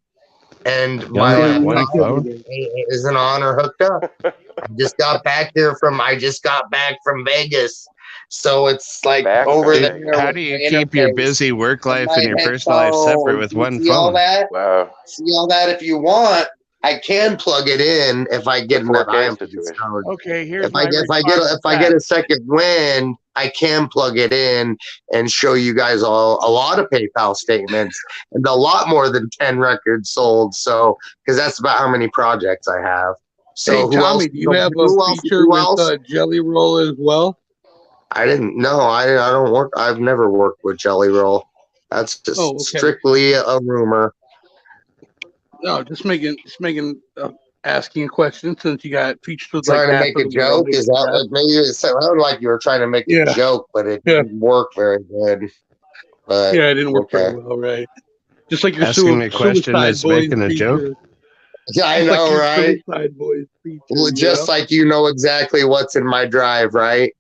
and You only have one phone phone? isn't on or hooked up. I just got back from Vegas, so it's like over Dude, there. how with do you my keep your interface busy work and life my and your personal life separate with headphones. You one see all phone? that? Wow. See all that? If you want, I can plug it in if I get enough. 4K situation. Okay, here's If my I get a second wind, I can plug it in and show you guys all a lot of PayPal statements and a lot more than 10 records sold. So, because that's about how many projects I have. So, Hey, who Tommy, else? do you have a Who else? feature Who with else? Jelly Roll as well? I didn't know. I don't work. I've never worked with Jelly Roll. That's just strictly a rumor. No, just asking a question since you got features with like Trying to that. make a joke? Is that maybe it sounded like you were trying to make a joke, but it didn't work very good. But it didn't work very well, right? Just like your Asking a question Suicide is Boys making a joke. feature. Yeah, I Just like know, your right? Suicide Boys feature. Well, just like you know exactly what's in my drive, right?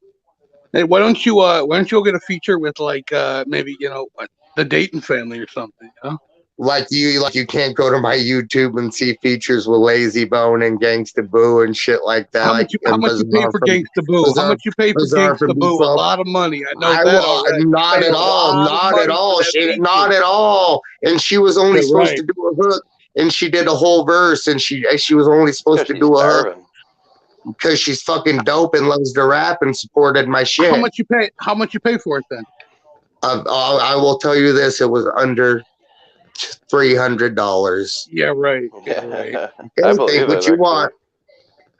Hey, why don't you go get a feature with like maybe the Dayton family or something? You know? Like you can't go to my YouTube and see features with Lazy Bone and Gangsta Boo and shit like that. How much you pay for Gangsta Boo? How much you pay for Gangsta Boo? A lot of money. I know that already. Not at all. Not at all. Not at all. And she was only supposed to do a hook, and she did a whole verse, and she was only supposed to do a hook because she's fucking dope and loves to rap and supported my shit. How much you pay? How much you pay for it then? I will tell you this: it was under $300. Yeah, right. Yeah, right. I believe what it. you want.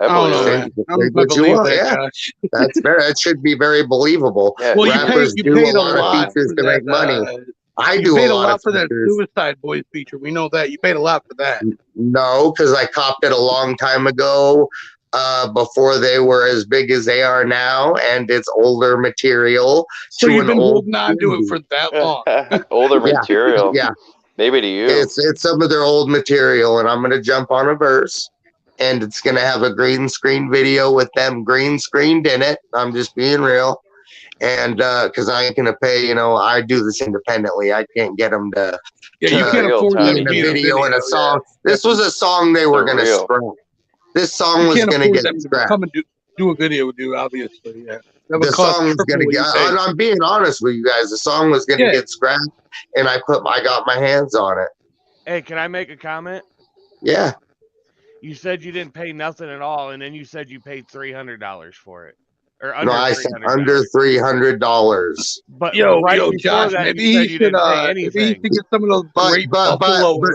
I don't know, believe man. it. I don't know if I believe that. That's that should be very believable. Yeah, Well, rappers you do paid a lot of features to make money. I do you paid a lot for that features. Suicide Boys feature. We know that you paid a lot for that. No, because I copped it a long time ago, before they were as big as they are now, and it's older material. So you've been holding on to it for that long. Older material. Yeah. Maybe to you. It's some of their old material, and I'm gonna jump on a verse, and it's gonna have a green screen video with them green screened in it. I'm just being real, and because I ain't gonna pay. I do this independently. I can't get them to. Yeah, you can't afford them to a be in a video and a song. This was a song they were gonna scrap. This song was gonna get scrapped. Come and do a video with you, obviously. Yeah. The song was gonna get. I'm being honest with you guys. The song was gonna get scrapped, and I got my hands on it. Hey, can I make a comment? Yeah. You said you didn't pay nothing at all, and then you said you paid $300 for it, or under No, I said $300. under $300. But yo, before Josh, that, maybe you said he you should. didn't pay Maybe he anything. should get some of those great Buffalo. But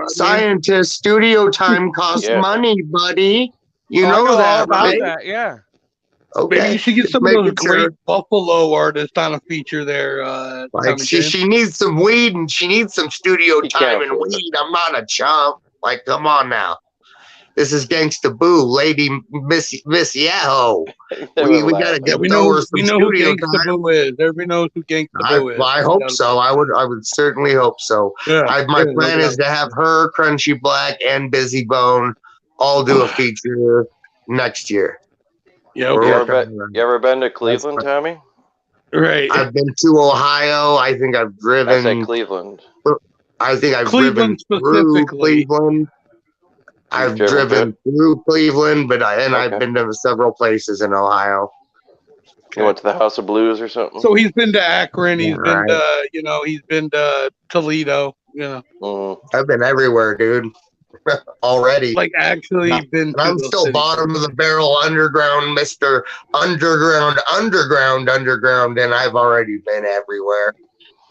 scientists, studio time costs money, buddy. You know all that, about right? that, yeah. Okay. Maybe you should get some of those great Buffalo artists on a feature there. Like she needs some weed and she needs some studio time and weed. I'm not a chump. Like, come on now. This is Gangsta Boo, Lady Miss Yahoo. We gotta get we know her some who studio Gangsta time. Boo is. Everybody knows who Gangsta Boo is. I hope so. I would certainly hope so. Yeah, My plan is to have her, Crunchy Black, and Busy Bone all do a feature next year. Yeah. You ever been to Cleveland, Tommy? Right. I've been to Ohio. I think I've driven. I said Cleveland. I think I've Cleveland driven through Cleveland. I've driven through Cleveland, I've been to several places in Ohio. You went to the House of Blues or something? So he's been to Akron. He's been to, he's been to Toledo. I've been everywhere, dude. Already. Like actually been. I'm still bottom of the barrel underground, Mr. Underground, and I've already been everywhere.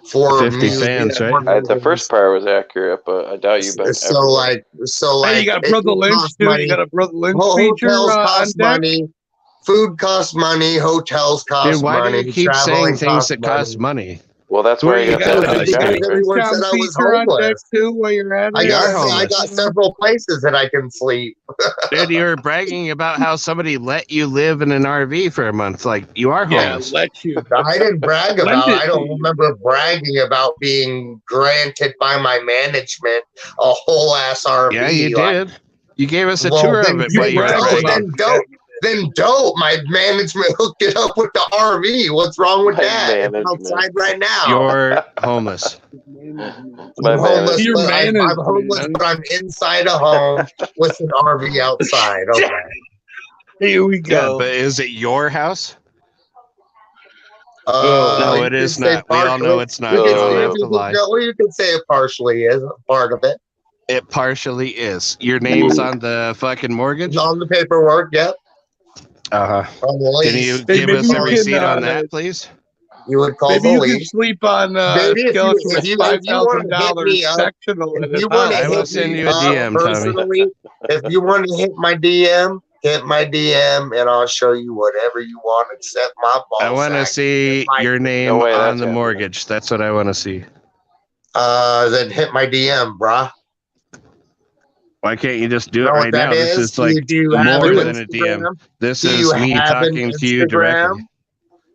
50 fans, right? The first part was accurate, but I doubt you've been. So like, hey, you got Brother Lynch too. You got a Brother Lynch feature. Hotels cost money. Food costs money. Hotels cost money. Dude, why do you keep saying things that cost money? Well, that's where you got that. Everyone said I was homeless. Too, while you're at it. I got several places that I can sleep. Dude, you were bragging about how somebody let you live in an RV for a month. Like, you are homeless. Yeah, let you. I didn't brag about it. I don't remember bragging about being granted by my management a whole ass RV. Yeah, you did. You gave us a tour of it, but you were bragging. Then dope. My management hooked it up with the RV. What's wrong with that? I'm outside right now. You're homeless. My I'm homeless, Your but I'm management, homeless, man. but I'm inside a home with an RV outside. Okay. Here we Yeah, go. but is it your house? No, it you is can say not. We all know partially. it's not. You don't have to lie. You can say it partially is a part of it. It partially is. Your name's on the fucking mortgage? On the paperwork, yep. Uh-huh. On the Can lease. you give us a receipt on that, please? You would call Maybe the you can lease. sleep on Maybe if you Skeleton's if you want to hit $5,000 me up, sectional in if his you want to house. I will hit send me you a up DM, Tommy. personally, if you want to hit my DM, hit my DM, and I'll show you whatever you want except my ball I want to sack. see your name No way, on that's the happening. mortgage. That's what I want to see. Then hit my DM, brah. Why can't you just do You it know right what that now? This is? is like Do you have more an than a DM. Instagram? This Do is you me have an talking to you directly. Instagram?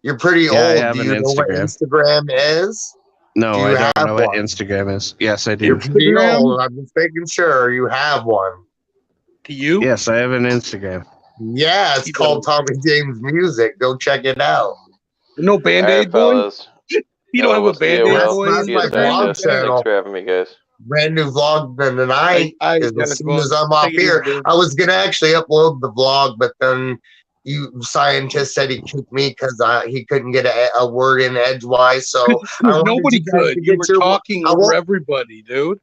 You're pretty Yeah, I old. have Do an you know what Instagram. Instagram is? No, Do you I don't have know what one? Instagram is. Yes, I do. You're pretty old. I'm just making sure you have one. To you? Yes, I have an Instagram. Yeah, it's called Tommy James Music. Go check it out. No All Band-Aid right, boy? fellas. You don't have we'll a see you, Band-Aid Will. boy? That's See you my tonight, vlog Tiff. channel. Thanks for having me, guys. Brand new vlog tonight. As gotta soon go as I'm off take it here, easy. I was gonna actually upload the vlog, but then you scientist said he kicked me because he couldn't get a word in edgewise. So I Because wanted nobody you guys could. to You get were your. talking I over won't- everybody, dude.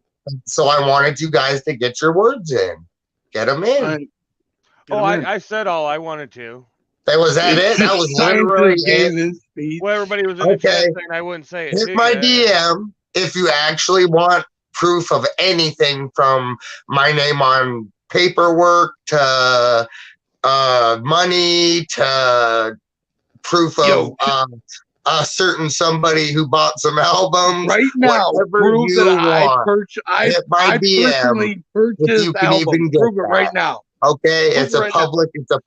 So I wanted you guys to get your words in. Get them in. I said all I wanted to. That was that it. That was literally it. Well, everybody was in the chat Okay. saying I wouldn't say it. Hit to my you. DM if you actually want proof of anything, from my name on paperwork to money to proof of a certain somebody who bought some albums. Right now, whatever prove you that I want. Hit my DM personally if purchased you can album. even get Prove it right that. now. Okay, Prove it's it a right now.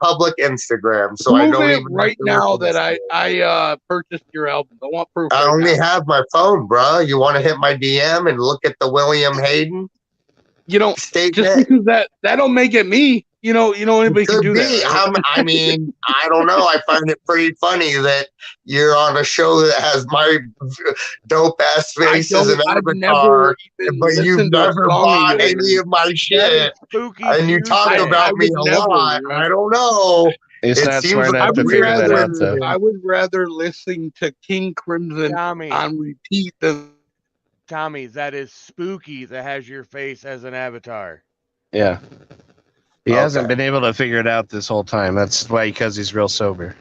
public Instagram, so I Prove don't it even right have to now look that at I purchased your album. I want proof. I right only now. have my phone, bro. You want to hit my DM and look at the William Hayden? You don't statement? just because that don't make it me. You know anybody can Could do be. that. Right? I mean, I don't know. I find it pretty funny that you're on a show that has my dope ass face as an I've avatar, never but you've listened to a never song bought of yours. any of my shit. Spooky And you talk Tuesday. about me a lot. I don't know. He's It not seems smart like enough to you're figure that out, twisted. though. I would rather listen to King Crimson Tommy. on repeat than Tommy, that is spooky that has your face as an avatar. Yeah. He hasn't Okay. been able to figure it out this whole time. That's why, because he's real sober.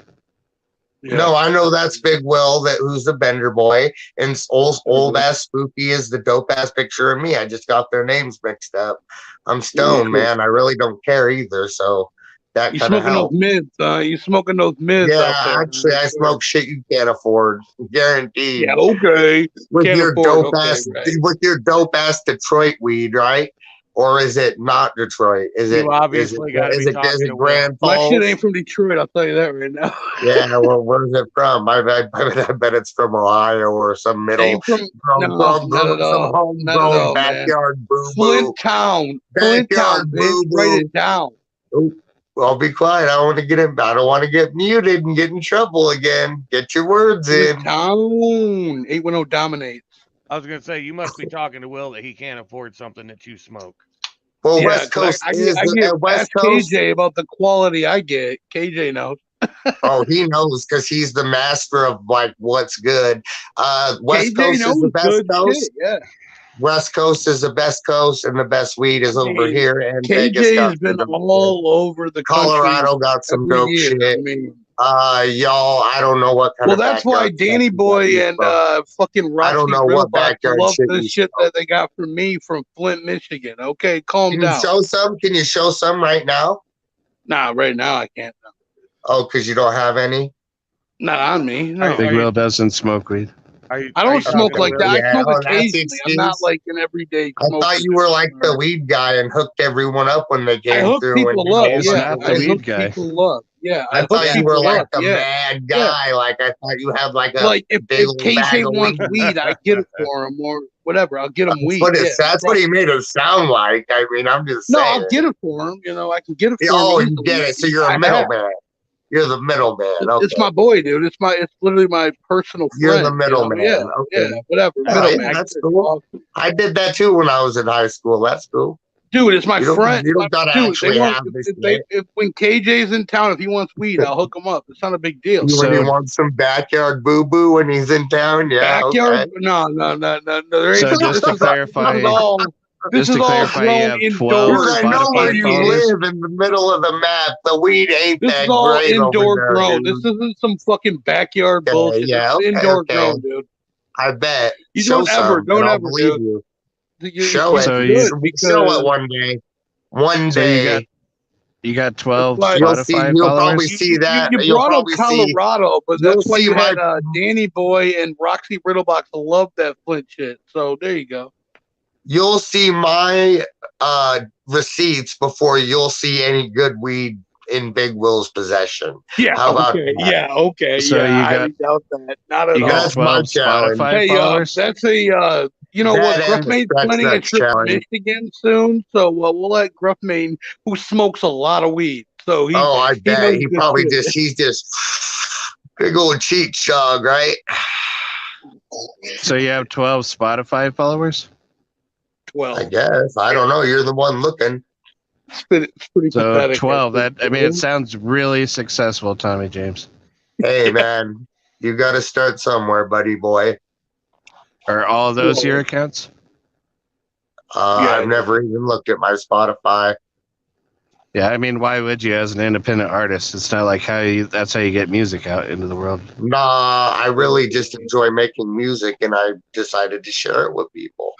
No, I know that's Big Will, who's the Bender boy, and old ass Spooky is the dope ass picture of me. I just got their names mixed up. I'm stoned, man. I really don't care either. So that you kind of smoking those helps. mids. You smoking those mids Yeah, out there. actually, I smoke shit you can't afford, guaranteed. Yeah, okay. With Can't your afford, dope okay, ass, right. with your dope ass Detroit weed, right? Or is it not Detroit? Is it? You obviously got to be talking Is to it Will. Grand My Falls? shit ain't from Detroit. I'll tell you that right now. Yeah, well, where's it from? I bet it's from Ohio or some middle, Ain't from some not at all. Not at homegrown all, man. backyard boo boo. Flint Town, Backyard bitch. boo Write boo. it down. I'll be quiet. I don't want to get in. I don't want to get muted and get in trouble again. Get your words in. Flint Town. 810 dominates. I was going to say, you must be talking to Will that he can't afford something that you smoke. Well, Yeah, West Coast I is get West ask Coast. KJ about the quality I get. KJ knows. Oh, he knows because he's the master of like what's good. West KJ Coast is knows the best good coast. shit, yeah. West Coast is the best coast, and the best weed is over here. And Vegas KJ's got been some dope all over the shit. Colorado country got some every dope year. shit. I mean, Y'all, I don't know what kind well, of. that's why backyard Danny stuff you Boy got and from. fucking I don't Roxy know what Grillbox backyard love shit the you shit that they got from me from Flint, Michigan. Okay, calm Can you down. show some? Can you show some right now? Nah, right now I can't. Oh, because you don't have any. Not on me. No. Big Will doesn't smoke weed. I don't smoke like that. I smoke occasionally. I'm not like an everyday I smoker. thought you were like the weed guy and hooked everyone up when they I came hook through. people up. He's Yeah, not the I weed hook guy. people up. Yeah, I hook thought you were people like up. the Yeah. mad guy. Like I thought you had like a Like if big old bag KJ of wants weed. weed, I get it for him or whatever. I'll get him weed. But Yeah, that's what he made it sound like. I mean, I'm just no, saying. I'll get it for him. You know, I can get it for him. Oh, you easily. get it. So you're I a have. middleman. You're the middleman. Okay. It's my boy, dude. It's literally my personal friend. You're the middleman. Yeah, okay. yeah, whatever. Yeah, Middleman. that's cool. I did that too when I was in high school. That's cool. Dude, it's my friend. You don't gotta actually have this. If when KJ's in town, if he wants weed, I'll hook him up. It's not a big deal. When he wants some backyard boo boo when he's in town, yeah. Backyard? Okay. No. There ain't So just to clarify, this is all grown indoors. I know where you live in the middle of the map. The weed ain't This that is all great indoor over there, grown. dude. This isn't some fucking backyard bullshit. Yeah, It's indoor grown, dude. I bet. You Show don't ever, believe dude. you. Show it. So Show it one day. One day. You got 12 You'll see, Spotify you'll followers? probably see that. You You'll brought up probably Colorado, but you'll that's why see you had my- Danny Boy and Roxy Riddlebox love that Flint shit. So there you go. You'll see my receipts before you'll see any good weed in Big Will's possession. Yeah, How about okay. that? Yeah, okay. So yeah, you I got- doubt that. Not at You all. got 12 Spotify Hey, followers? that's a you know That what? and Gruff Main's the planning a sex trip to challenge. Michigan soon, so we'll let Gruff Main, who smokes a lot of weed, so he. Oh, I bet knows he this probably shit. he's just big old cheat jog, right? So you have 12 Spotify followers? 12. I guess. I don't know. You're the one looking. It's pretty So pathetic. 12. It sounds really successful, Tommy James. Hey, man, you got to start somewhere, buddy boy. Are all of those your accounts? I've never even looked at my Spotify. Yeah, I mean, why would you as an independent artist? It's not like that's how you get music out into the world. Nah, I really just enjoy making music, and I decided to share it with people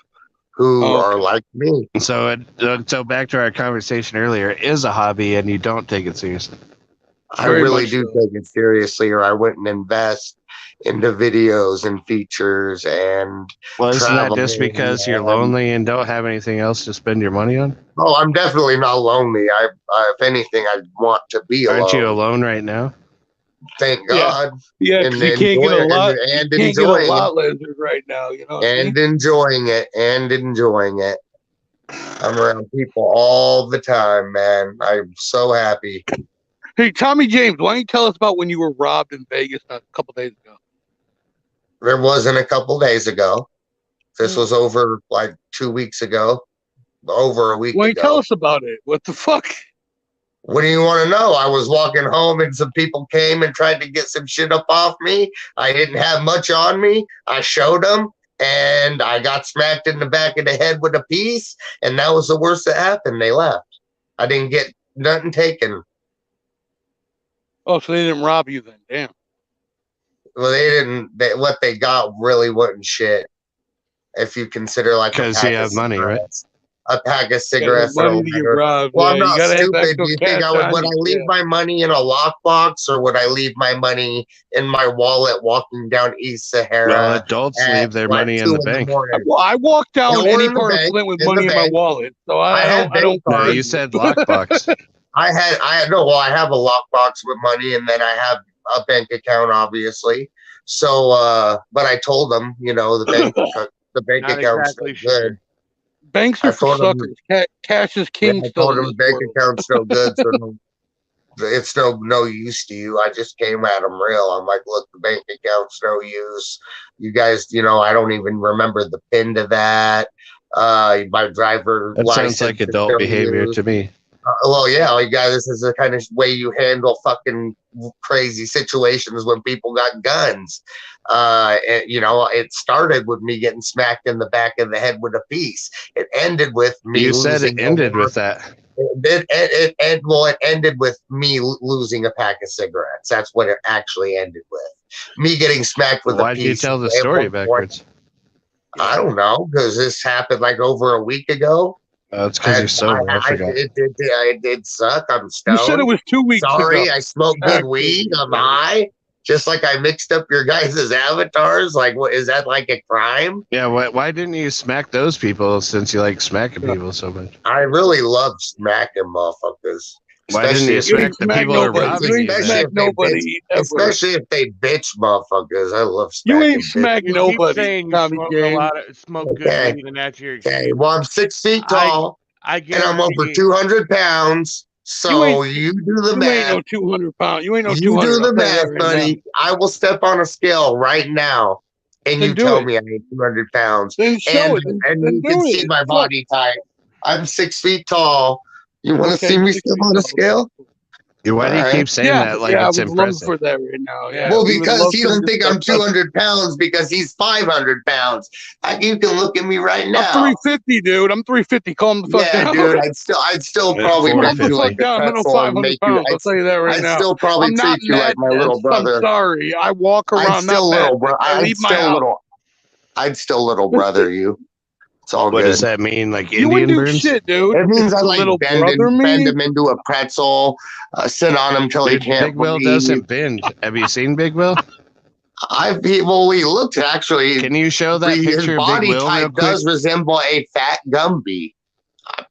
who are like me. So back to our conversation earlier, it is a hobby and you don't take it seriously. I really do take it seriously, or I wouldn't invest into videos and features and Well, isn't that traveling just because you're and- lonely and don't have anything else to spend your money on? Oh, I'm definitely not lonely. If anything, I want to be alone. Aren't you alone right now? Thank God. Yeah, And because you can't get a lot. and you can't get a enjoying lot lizard right now. You know. What I mean? and enjoying it. I'm around people all the time, man. I'm so happy. Hey, Tommy James, why don't you tell us about when you were robbed in Vegas a couple days ago? There wasn't a couple days ago. This was over like 2 weeks ago. Over a week Why don't you ago. tell us about it? What the fuck? What do you want to know? I was walking home and some people came and tried to get some shit up off me. I didn't have much on me. I showed them and I got smacked in the back of the head with a piece. And that was the worst that happened. They left. I didn't get nothing taken. Oh, so they didn't rob you then? Damn. Well, they didn't. What they got really wasn't shit. If you consider like Because you have money, right? A pack of cigarettes. money or to get whatever. robbed. Well, I'm Yeah, you not gotta have stupid. actual Do you think cash I would? on Would I you, leave yeah. my money in a lockbox, or would I leave my money in my wallet walking down East Sahara? Well, adults at, leave their like, money in 2 the bank. morning? Well, I walk down Yeah, or any in the part of bank, Flint with in the money in my bank. wallet, so I had I don't. bank No, cards. you said lockbox. I have a lockbox with money, and then I have a bank account, obviously. So, but I told them, the bank Not account's exactly no good. Banks I are for told them- suckers. Cash is king. I still told in them this bank world. account's no good, so it's no use to you. I just came at them real. I'm like, look, the bank account's no use. You guys, I don't even remember the PIN to that. My driver That license. sounds like is adult no behavior use. to me. Well, yeah, like, guys, this is the kind of way you handle fucking crazy situations when people got guns. It started with me getting smacked in the back of the head with a piece. It ended with me. You said it losing ended over- with that. It ended with me losing a pack of cigarettes. That's what it actually ended with. Me getting smacked with a Why'd piece. you tell the at story one point. backwards? I don't know, because this happened like over a week ago. It's because you're sober. I forgot. It did suck. I'm stoned. You said it was 2 weeks Sorry, ago. I smoke good weed. I'm high. Just like I mixed up your guys' avatars. Like, what is that like a crime? Yeah, why didn't you smack those people since you like smacking people so much? I really love smacking motherfuckers. Why didn't you Especially smack the people who are robbing you? Especially if they bitch motherfuckers. I love You smacking ain't smack bitches. You keep nobody. saying you Tommy smoke James. smoke good Okay. weed, and that's your Okay, well, I'm 6 feet tall, I and I'm over guarantee- 200 pounds, So you do the math. You ain't no 200 pounds. You ain't no You 200. do the I'll tell you that math, right buddy. now. I will step on a scale right now, and Then you do tell it. me I ain't 200 pounds. Then show And it. and Then you do can see it. my Look. body type. I'm 6 feet tall. You want to Okay, see me 6 step feet on a tall. scale? Why do you keep saying that like I it's would love impressive? for that right now. Yeah. Well, we would because love he for doesn't you to think I'm step up. 200 pounds because he's 500 pounds. You can look at me right now. I'm 350, dude. I'm 350. Calm the fuck Yeah, down. dude. I'd still probably Calm make the you fuck like a down. I'm in pretzel and 500 make you. pounds. I'll tell you that right I'd now. still probably I'm not treat you like my little brother. I'm sorry. I walk around. I'd still not little mad. bro. I leave my house. I'd still little brother you. It's all What good. does that mean? Like You Indian wouldn't do burns? shit, dude. It means I The like little bend brother me. him into a pretzel, sit on him till he Dude, can't Big Will breathe. doesn't bend. Have you seen Big Will? He looked actually. Can you show that his picture of Big body Will real type quick? does resemble a fat Gumby.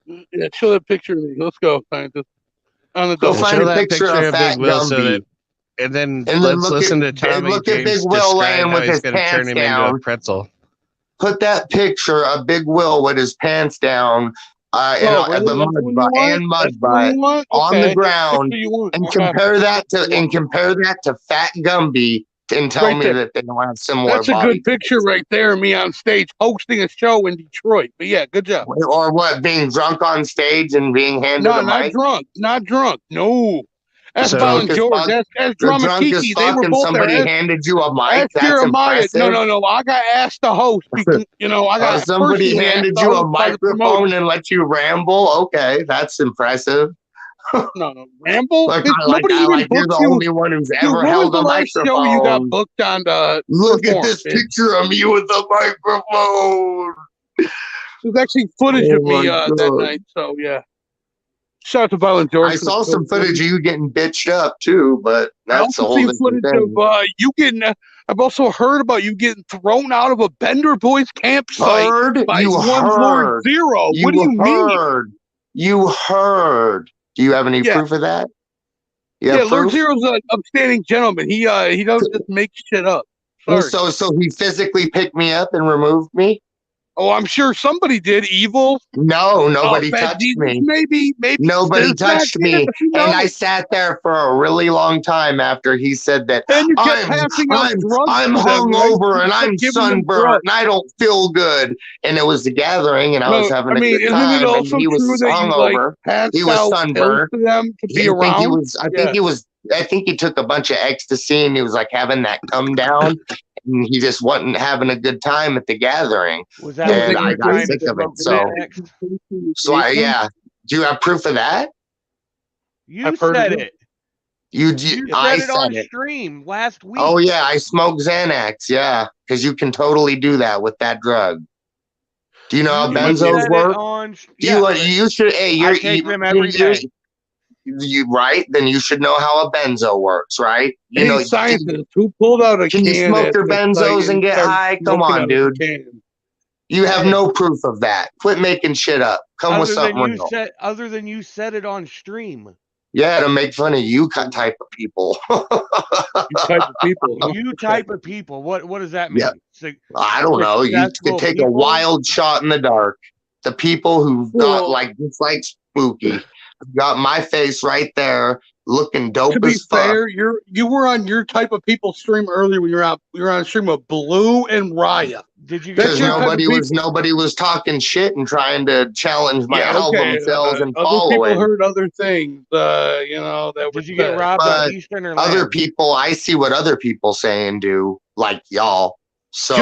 Yeah, show that picture of me. Let's go, scientist. On the Go double. find Show a that picture of Big fat Will so Gumby. that, and then And then let's look listen at- to Tommy look at James Big Will describe laying how with he's his going to turn pants him into down. a pretzel. Put that picture of Big Will with his pants down Really? and That's the one you want? mud That's the one you want? on Okay. the ground, Picture you want. and I got compare you. that to Fat Gumby, and tell Right me there. that they don't have similar That's a body good picture right there. Me on stage hosting a show in Detroit. But yeah, good job. Or what? Being drunk on stage and being handed No, a not mic. drunk. Not drunk. No. Ask So- Bob and Drunk as George. fuck. Ask You're Drama drunk as Kiki. They fuck were and both somebody there. handed you a mic. Ask That's Jeremiah. impressive. No. I got asked to host. Because, I got somebody personally handed asked to you a host by the promoter. microphone and let you ramble. Okay, that's impressive. No. Ramble? Nobody even you're booked the you. only one who's Dude, ever when was held the a last show you got microphone. booked on to Look at perform, this bitch? picture of me with the microphone. There's actually footage Oh of me my that God. night. So yeah. Shout out to Violent George. I saw some footage of you getting bitched up too, but I that's a also whole seen different footage thing. of you getting. I've also heard about you getting thrown out of a Bender Boys campsite by You one Lord Zero. What do you mean? You heard. Do you have any Yeah. proof of that? You have Lord proof? Zero's an upstanding gentleman. He doesn't just make shit up. Sorry. So he physically picked me up and removed me? Oh, I'm sure somebody did. Evil. No, nobody Fat touched Jesus, me. Maybe. Nobody There's that, touched me. yeah, who And I knows? sat there for a really long time after he said that And you kept passing out drugs I'm to them, right? hungover You and kept I'm giving them sunburned drugs. and I don't feel good. And it was the gathering and I was having a good isn't time. it also And he was true that you hungover. passed He was out sunburned. pills to them to be around? I think he took a bunch of ecstasy and he was like having that come down. And he just wasn't having a good time at the gathering. Was that and when I you were got trying sick to of it. smoke So Xanax? do you have proof of that? You said it. You said it on stream last week. Oh yeah, I smoke Xanax. Yeah, because you can totally do that with that drug. Do you know how benzos work? You should. Hey, I take them every day. Right? Then you should know how a benzo works, right? You know, scientists who pulled out a can you can smoke at your the benzos site and get started high? Come smoking on, out of the dude. can? You have no proof of that. Quit making shit up. Come with something real. Other than you said it on stream. Yeah, to make fun of you type of people. You type of people. Huh? You type of people. What does that mean? Yeah. I don't know. You could take a wild shot in the dark. The people who got just like Spooky got my face right there, looking dope To be as fuck. fair, you were on your type of people stream earlier when you were on a stream of Blue and Raya. Did you? Because nobody was talking shit and trying to challenge my album sales and following. Other people heard other things. That did you get robbed on Eastern or other Lamb? people? I see what other people say and do, like y'all. So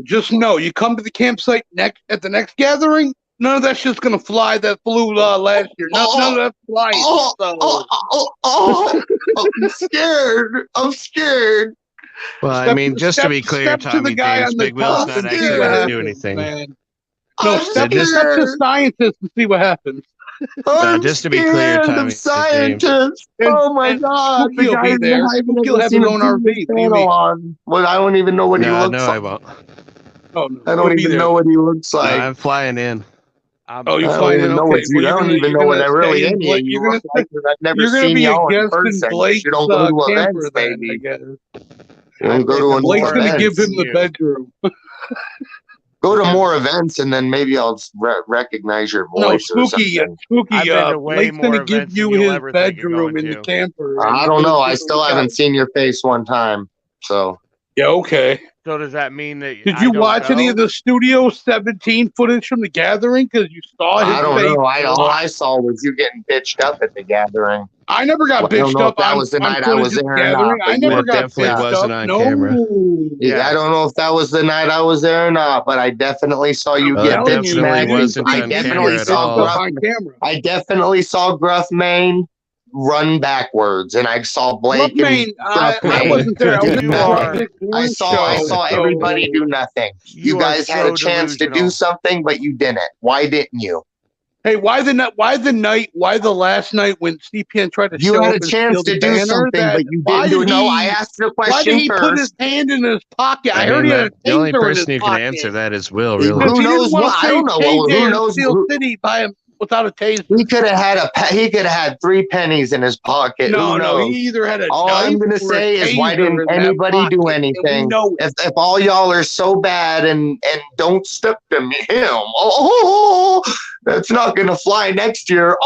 just know, you come to the campsite at the next gathering. None of that shit's gonna fly that flew last year. None of that's flying. I'm scared. I'm scared. Well, just to be clear, Tommy James, Big Will's not actually going to do anything. Man. No, step to scientists and see what happens. Just to be clear, Tommy scientists. Oh my God! Spooky will be there. Spooky will have his own RV. Well, I don't even know what he looks like. I won't. Oh, no, I don't even know what he looks like. I'm flying in. You're flying in. Okay, I don't even know what really any of you look like. I've never seen y'all in person. You don't go to events, baby. You don't go to an Blake's gonna event. give him the bedroom. Go to more events, and then maybe I'll recognize your voice. No, Spooky. I've been to way Blake's more gonna give events you than you'll his ever think of bedroom going in the to. camper. I don't know. I still haven't seen your face one time. So Yeah, okay. So does that mean that Did I you don't watch any go? of the Studio 17 footage from the gathering? Because you saw his I don't face. know. All I saw was you getting bitched up at the gathering. I never got Well, I don't bitched know up if that on, was the on night I footage was of the there or not. gathering. But I never you got definitely bitched wasn't up. on No. camera. I don't know if that was the night I was there or not, but I definitely saw you Well, get that bitch definitely smacked. wasn't I on definitely camera at saw all. Gruff. on camera. I definitely saw Gruff Main run backwards, and I saw Blake Gruff Main, and Gruff I Main wasn't there. I was do at the nothing. Project I Orange saw show, everybody so- do nothing. You are guys had so a chance to do delusional. something, but you didn't. Why didn't you? Hey, why the last night when CPN tried to You show had up a and chance steal the to do banner? something, but you Why didn't do did it. No, I he? asked the Why did question he put his first. hand in his pocket? I I heard mean, he had a the only taser in his person who can pocket. answer that is Will, really. Because Who he didn't knows want what? to I don't save know. KJ Who in knows? Steel City by him without a taser. He could have had 3 pennies in his pocket. No, Who no, knows? he either had a All knife I'm gonna or a say is, why taser didn't in that anybody do pocket, and we anything? know it. If all y'all are so bad and don't step to me, that's not gonna fly next year.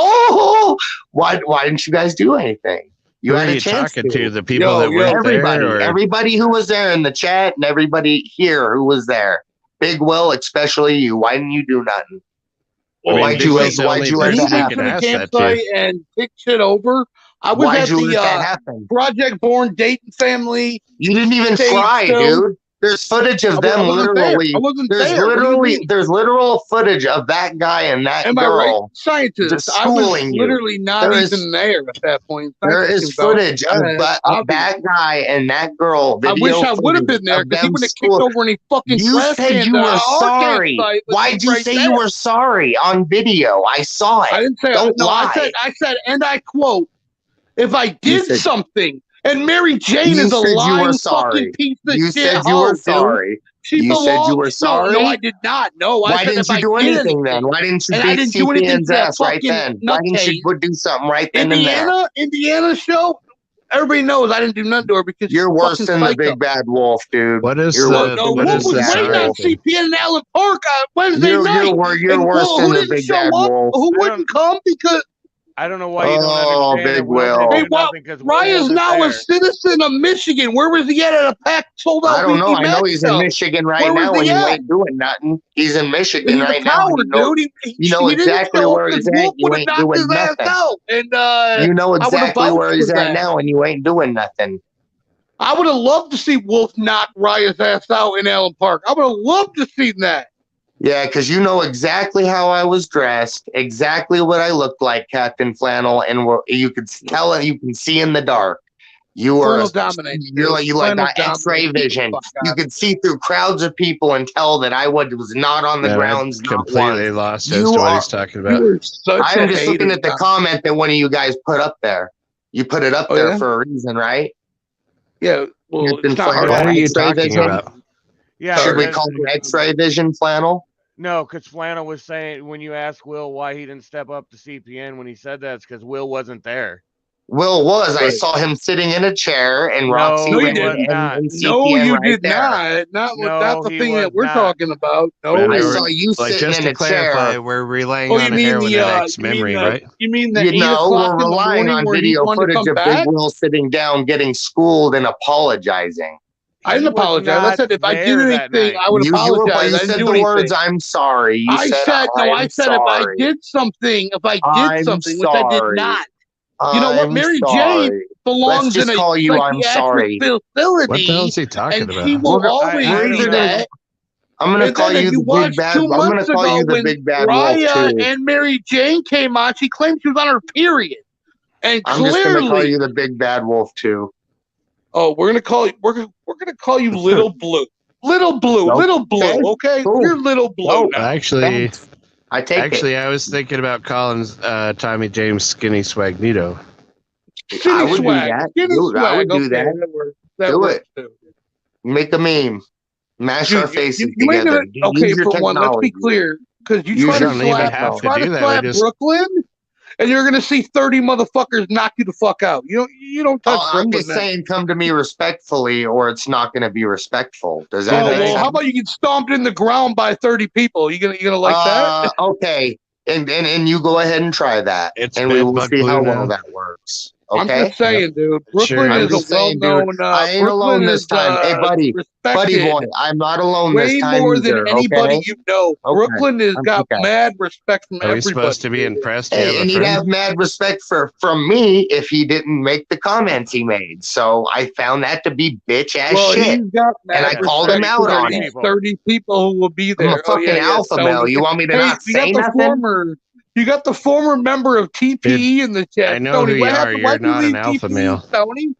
Why didn't you guys do anything? You Who had are a you chance talking to? to. The people that weren't everybody, there? Or? everybody who was there in the chat and everybody here who was there. Big Will, especially you. Why didn't you do nothing? Why'd you let When that he went happen? to the campsite and picked shit over, I was Why'd at you let that the happen? Project Born Dayton family. You didn't even stage try, show. dude. There's footage of I them wasn't there. literally. I wasn't There's there. What do you literally mean? there's literal footage of that guy and that Am I right, girl scientist? just I was schooling you. literally not There even is- there at that point. There Scientist is can vouch for footage of that guy and that girl. I wish I would have video been there of because he them would have kicked school- over any fucking You trash said cans you at were our sorry. campsite, but Why'd he's you right say there. you were sorry on video? I saw it. I didn't say Don't no. lie. I said, and I quote: "If I did said- something." And Mary Jane You is a said you were lying sorry. fucking piece of You shit. said you were hoe, dude. sorry. She You said you were No, sorry? I did not. No, I Why said didn't if you I do did anything then? Why didn't you and I beat didn't do anything CPN's to that ass right fucking then? Why didn't you do something right then and there? Indiana show. Everybody knows I didn't do nothing to her because You're she's worse fucking than the psycho. big bad wolf, dude. What is You're the- worse No, than Wolf the was big bad waiting on wolf. CPN in Allen Park Wednesday night. You're And worse Will, than who the didn't big show bad up? wolf. Who wouldn't come because I don't know why you don't Oh, understand Big that Will Will. didn't do nothing because Will Raya's wasn't now there. a citizen of Michigan. Where was he at a packed sold out? I don't know. weekly I know he's in match show? Michigan right Where was now he and you at? ain't doing nothing. He's in Michigan He's right a now. coward, dude. You know he didn't exactly show up where because he's at. Wolf You would have ain't knocked doing his ass nothing. out. And You know I would have exactly where vouched he's for at that. now and you ain't doing nothing. I would have loved to see Wolf knock Raya's ass out in Allen Park. I would have loved to see that. Yeah, because you know exactly how I was dressed, exactly what I looked like, Captain Flannel, and you could tell and you can see in the dark. You were Flannel dominates, you dude. like Flannel got X-ray dominates. vision. Fuck You out. could see through crowds of people and tell that I was not on the Man, I'm grounds. Not completely once. lost as You to what are- he's talking about. You're such I'm a just looking hater, at the Tom. comment that one of you guys put up there. You put it up Oh, there yeah? for a reason, right? Yeah, well, Captain it's not Flannel, What are you X-ray talking vision? about? Yeah, Should we because- call it X-ray vision, Flannel? No, because Flannel was saying when you asked Will why he didn't step up to CPN when he said that, it's because Will wasn't there. Will was. I Right. saw him sitting in a chair and No, Roxy No, you and, didn't. and No, CPN you right did there. not. Not No, that's the he thing was that we're not. talking about. No, Man, I we're- saw you like, sitting just in to a clarify, chair. we're relying Oh, on you a mean heroin the addict's memory, right? You mean the You 8 know, o'clock we're in the relying morning on where he video wanted to footage come of back? Big Will sitting down, getting schooled, and apologizing. I didn't He was apologize. I not said if I did there that anything, night. I would You apologize. I didn't said do the anything. words, "I'm sorry." You I said no. I "I'm said if I sorry." did something, I'm something, which I did sorry. not. You know what? I'm Mary sorry. Jane belongs Let's just in a call you "I'm psychiatric sorry." facility. What the hell is he talking and about? she will always I do don't know. that. I'm gonna And call then if you you the big watched bad. 2 I'm gonna months call ago you the when big bad wolf Raya too. and Mary Jane came on, she claimed she was on her period, and I'm just gonna call clearly, you the big bad wolf too. oh, we're gonna call you Little Blue, Little Blue, Nope. Little Blue. Okay, Okay, cool. you're Little Blue Nope. now. Actually, I take it. I was thinking about calling Tommy James Skinny Swagnito. Skinny I would do swag, that. skinny Dude, I swag. would do Okay, that. that works. That Do works it. too. Make a meme. Mash Dude, our faces you ain't together. gonna, okay, Use your for one, let's be technology. clear, because you Use try your to don't even slap, have to try do to that. slap We just- Brooklyn. and you're gonna see 30 motherfuckers knock you the fuck out. You don't touch. I'm just saying, come to me respectfully, or it's not going to be respectful. Does that make sense? How about you get stomped in the ground by 30 people? You gonna like that? Okay, and you go ahead and try that, and we will see how well that works. Okay? I'm just saying, dude. Brooklyn is a well-known. I ain't alone this time. Hey, buddy boy, I'm not alone this time. Way more than anybody okay? you know. Brooklyn has got mad respect from everybody. Are we supposed to be impressed? Hey, and he'd have mad respect from me if he didn't make the comments he made. So I found that to be bitch ass shit, he's got mad and I called him out on it. 30 people who will be there. I'm a fucking alpha male. You want me to not say nothing? You got the former member of TPE in the chat. I know Tony, who you are. You're not an alpha TPE, male. Tony?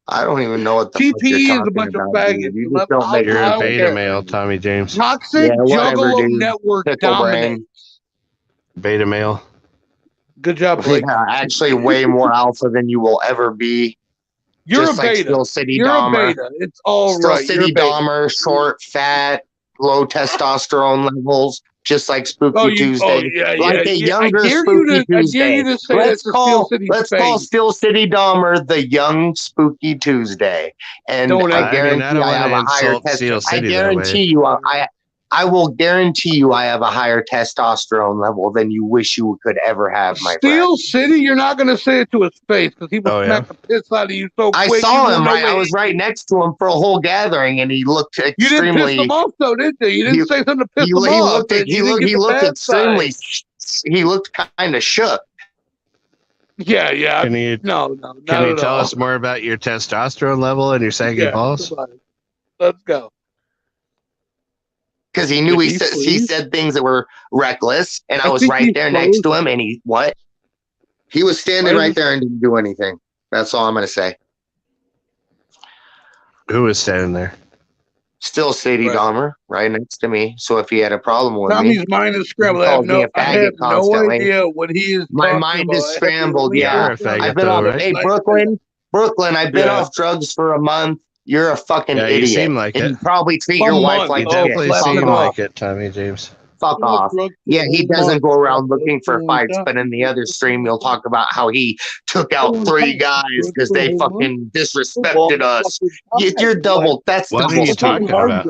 I don't even know what the TPE fuck you're is a bunch talking of about, faggots. dude. You just don't make You're a beta male, Tommy James. Toxic whatever, Juggalo dude. Network Pickle dominates. Beta male. Good job, Blake. Yeah, actually way more alpha than you will ever be. You're Just a like beta. Still City You're Dahmer. a beta. It's all Still right. City Dahmer, short, fat, low testosterone levels, just like Spooky Tuesday. Like a younger Spooky Tuesday. Let's call Still City Dahmer the young Spooky Tuesday. And I guarantee I have a higher testosterone. I will guarantee you I have a higher testosterone level than you wish you could ever have, my friend. Steel City, you're not going to say it to his face because he will smack the piss out of you so quick. I saw him, right? I was right next to him for a whole gathering, and he looked extremely... You didn't piss him off, though, did you? You didn't say something to piss him off. He looked extremely... He looked kind of shook. Yeah. Can you tell us more about your testosterone level and your saggy balls? Let's go. Because he knew he said things that were reckless, and I was right there next to him, and he was standing right there and didn't do anything. That's all I'm going to say. Who was standing there? Still City Dahmer, right next to me. So if he had a problem with Tommy's mind is scrambled. I have no idea what he is. My mind is scrambled. Yeah, I've been off. Hey, Brooklyn, I've been off drugs for a month. You're a fucking idiot. You seem like it. You probably treat your wife like shit. You seem like it, Tommy James. Fuck off. Yeah, he doesn't go around looking for fights, but in the other stream, he'll talk about how he took out 3 guys because they fucking disrespected us. You're double. That's double. What are you talking about?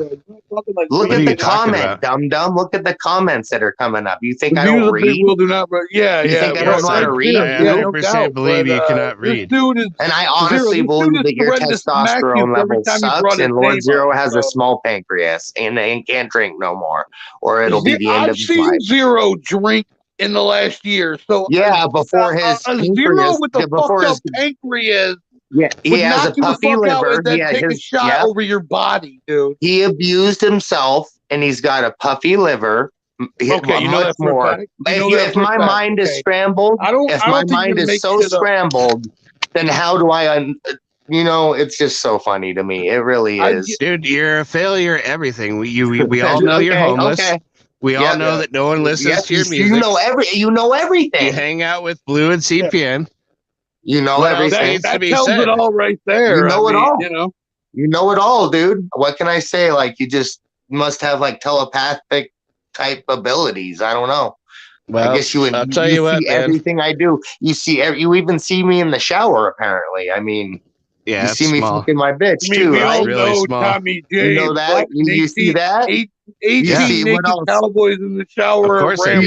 Look at the comment, dum-dum. Look at the comments that are coming up. You think I don't read? You think I don't know how to read? I 100% believe you cannot read. And I honestly believe that your testosterone level sucks, and Lord Zero has a small pancreas, and they can't drink no more, or it'll be the end of his life. I've seen Zero drink in the last year. So before his Zero with the fucked up pancreas. Yeah, he has a puffy liver. Take a shot over your body, dude. He abused himself, and he's got a puffy liver. Okay, you know that more. If my mind is scrambled, if my mind is so scrambled, then how do I? It's just so funny to me. It really is, dude. You're a failure at everything. We all know you're homeless. Okay. We all know that no one listens to your music. You know everything. You hang out with Blue and CPN. You know everything. That tells it all right there. You know it all. You know it all, dude. What can I say? Like, you just must have like telepathic type abilities. I don't know. Well, I guess you would. I'll tell you what, see everything I do. You see, you even see me in the shower. Apparently, I mean. Yeah, you see me fucking my bitch too, right? Really small. Tommy James, you know that? You see that? 18 naked cowboys in the shower. Of course, Ram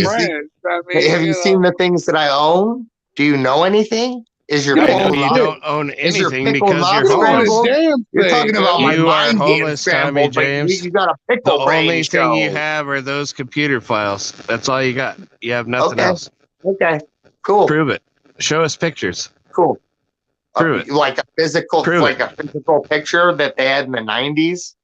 have you seen the things that I own? Do you know anything? Is your pickle you don't own anything because you're homeless. You're talking about my mind homeless, Tommy James. You got a pickle The brain. only thing you have are those computer files. That's all you got. You have nothing else. Okay, cool. Prove it. Show us pictures. Cool. Prove it. Like a physical picture that they had in the 90s.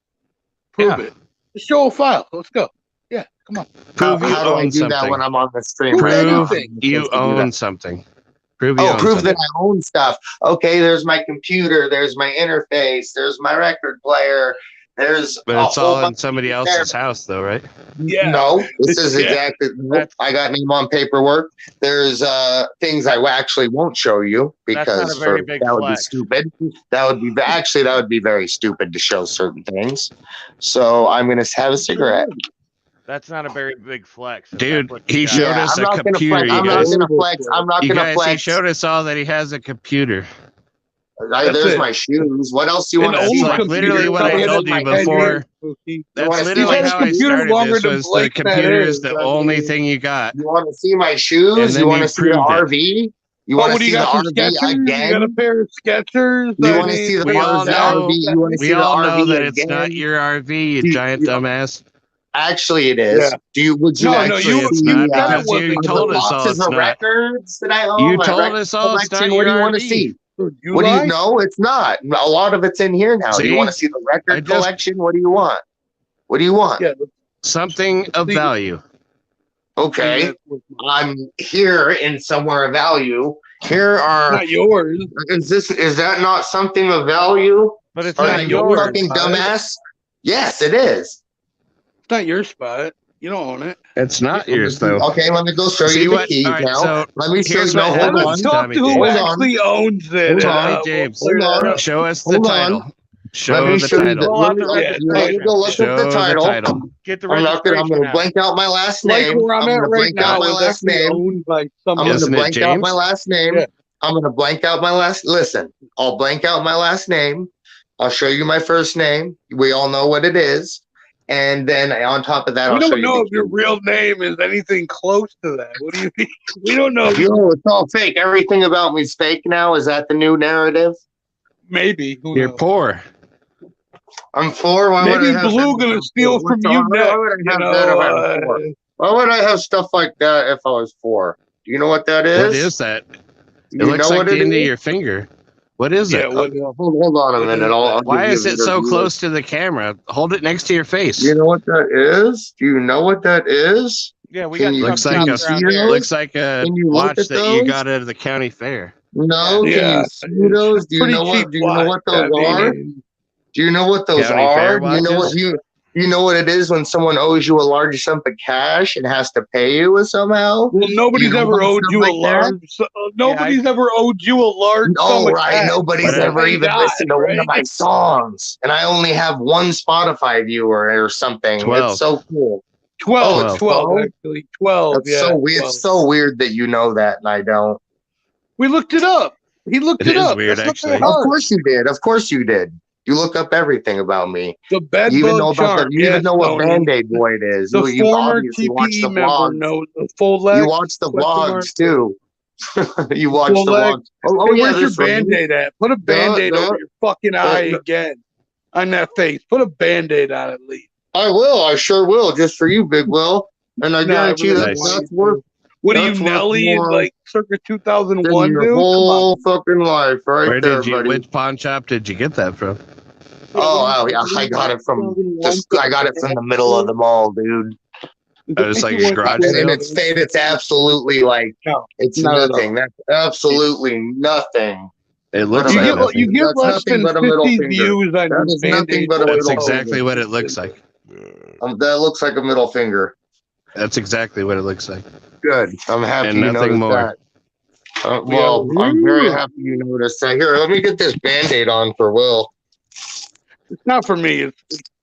Prove it. Show a file. Let's go. Yeah, come on. Prove how do I do that when I'm on the stream? Prove you own something. Prove that I own stuff. Okay, there's my computer. There's my interface. There's my record player. But it's all in somebody else's house, though, right? Yeah. No, this is exactly. I got name on paperwork. There's things I actually won't show you because that would be stupid. That would be very stupid to show certain things. So I'm gonna have a cigarette. That's not a very big flex. if Dude, that's what he you got. showed us I'm a not gonna computer. flex. You I'm not guys, gonna flex. I'm not you gonna guys, he flex. showed us all that he has a computer. There's it. my shoes. What else do you An want to old see? That's like literally computer what I coming in told at you my 10 before. years, Spooky. That's wanna see literally He's had a how I computer started longer this. than Was the Blake that computer is is. the I only mean, thing you got, You want to see my and shoes? then You want you to see the proved it. RV? You oh, want what to do you see the got? Some RV Skechers? You got a again? pair of Skechers? You I want to see mean, the We all know. RV? You want to We see the all know RV that it's not again? your RV, you Do giant dumbass. Actually, it yeah. is. Would you No, actually It's see not said it because you wasn't the told us yours. all boxes it's of not. records that I own? You My told record us all it's collection. not What do your you want to RV. see? So you What do you lie? know? It's not. A lot of it's in here now. You want See, to see the I record just collection? What do you want? What do you want? Yeah. something of See, value. Okay, that's what's I'm here in somewhere of value. Here are. not yours. Is that not something of value? But it's Are not you yours. fucking dumbass? Yes, it is. It's not your spot. You don't own it. It's not yours though. Okay, let me go show See you the what? keys All right, now. so Let me show here's you. what Hold Let on. us happens, talk Tommy to who Hold James. on. actually owns it. Hold and, on. we'll James, clear Hold that on. up. show us the Hold title. on. Let Show me the show you the. title. Pull Let out me, the let, Yeah, let me registration. go look up Show the the title. title. Get the I'm not gonna. I'm registration gonna out. blank out my last like name. where I'm I'm at gonna right blank out now my is last actually name. owned by I'm somebody. gonna Isn't it blank out my James? last name. Yeah. I'm gonna blank out my last. Listen, I'll blank out my last name. I'll show you my first name. We all know what it is. And then on top of that, We I'll show don't you know the if your keys. real name is anything close to that. What do you mean? We don't know. Yo, it's all fake. Everything about me is fake now. Is that the new narrative? Maybe. Who You're knows? poor. I'm four. Why would Maybe I have Blue that? gonna steal from you Why next. would I You have that if I'm know, four? Why would I have stuff like that if I was four? Do you know what that is? What is that? It You looks know like what the it end of is? your finger. What is yeah. it? What, Hold on a what minute. is I'll that? give Why you is a it so interview. close to the camera? Hold it next to your face. Do you know what that is? Do you know what that is? Yeah, we Can got you, Looks some like can a you stuff see around here. those? looks like a Can you look watch at that you those? got at the county fair. No. Yeah. Can Yeah, you see it's those? Do you pretty know cheap what? Do you know watch. what I those are? mean, Do you know what those County fair are? Do you know what watches? you know what it is when someone owes you a large sum of cash and has to pay you somehow? well, Do you nobody's know ever about owed stuff you a like that? large. Nobody's ever owed you a large sum Oh, of right. cash. Nobody's But ever Thank even God, listened to one right? of my songs, and I only have one Spotify viewer or something. 12. It's so cool. 12, Oh, it's 12, 12? actually. 12, That's yeah. so weird. 12. It's so weird that you know that and I don't. We looked it up. He looked It it is up. weird, That's not actually. that Of hard. course you did. Of course you did. You look up everything about me. The bed You even bug know about charm. you even Yes, know what Tony. Band-Aid Boy it is. The You former obviously watch TPE the member vlogs. knows the full You leg. watch the question mark, vlogs too. You watch full the leg. vlogs. Oh Hey, yeah, where's your this ring. Band-Aid at? Put a Band-Aid over your fucking eye again. On that face. Put a Band-Aid on at least. I will. I sure will. Just for you, Big Will. And I No, I guarantee you really that want that's you worth. to. What are you, That's worth Nelly, in more like circa than 2001, your dude? Come whole on. fucking life, right Where there, did you? buddy. Which pawn shop did you get that from? Oh, yeah, I got it from I got it from the middle of the mall, dude. Oh, it's like a garage And sale. it's absolutely like it's nothing. That's absolutely nothing. It looks You like get, nothing. you get That's less nothing than but a middle 50 finger. views on That your is nothing Band-Aid. but a That's middle exactly finger. what it looks like. That looks like a middle finger. That's exactly what it looks like. Good. I'm happy And you nothing noticed more. that. Well, I'm very happy you noticed that. Here, let me get this Band-Aid on for Will. It's not for me. Dude,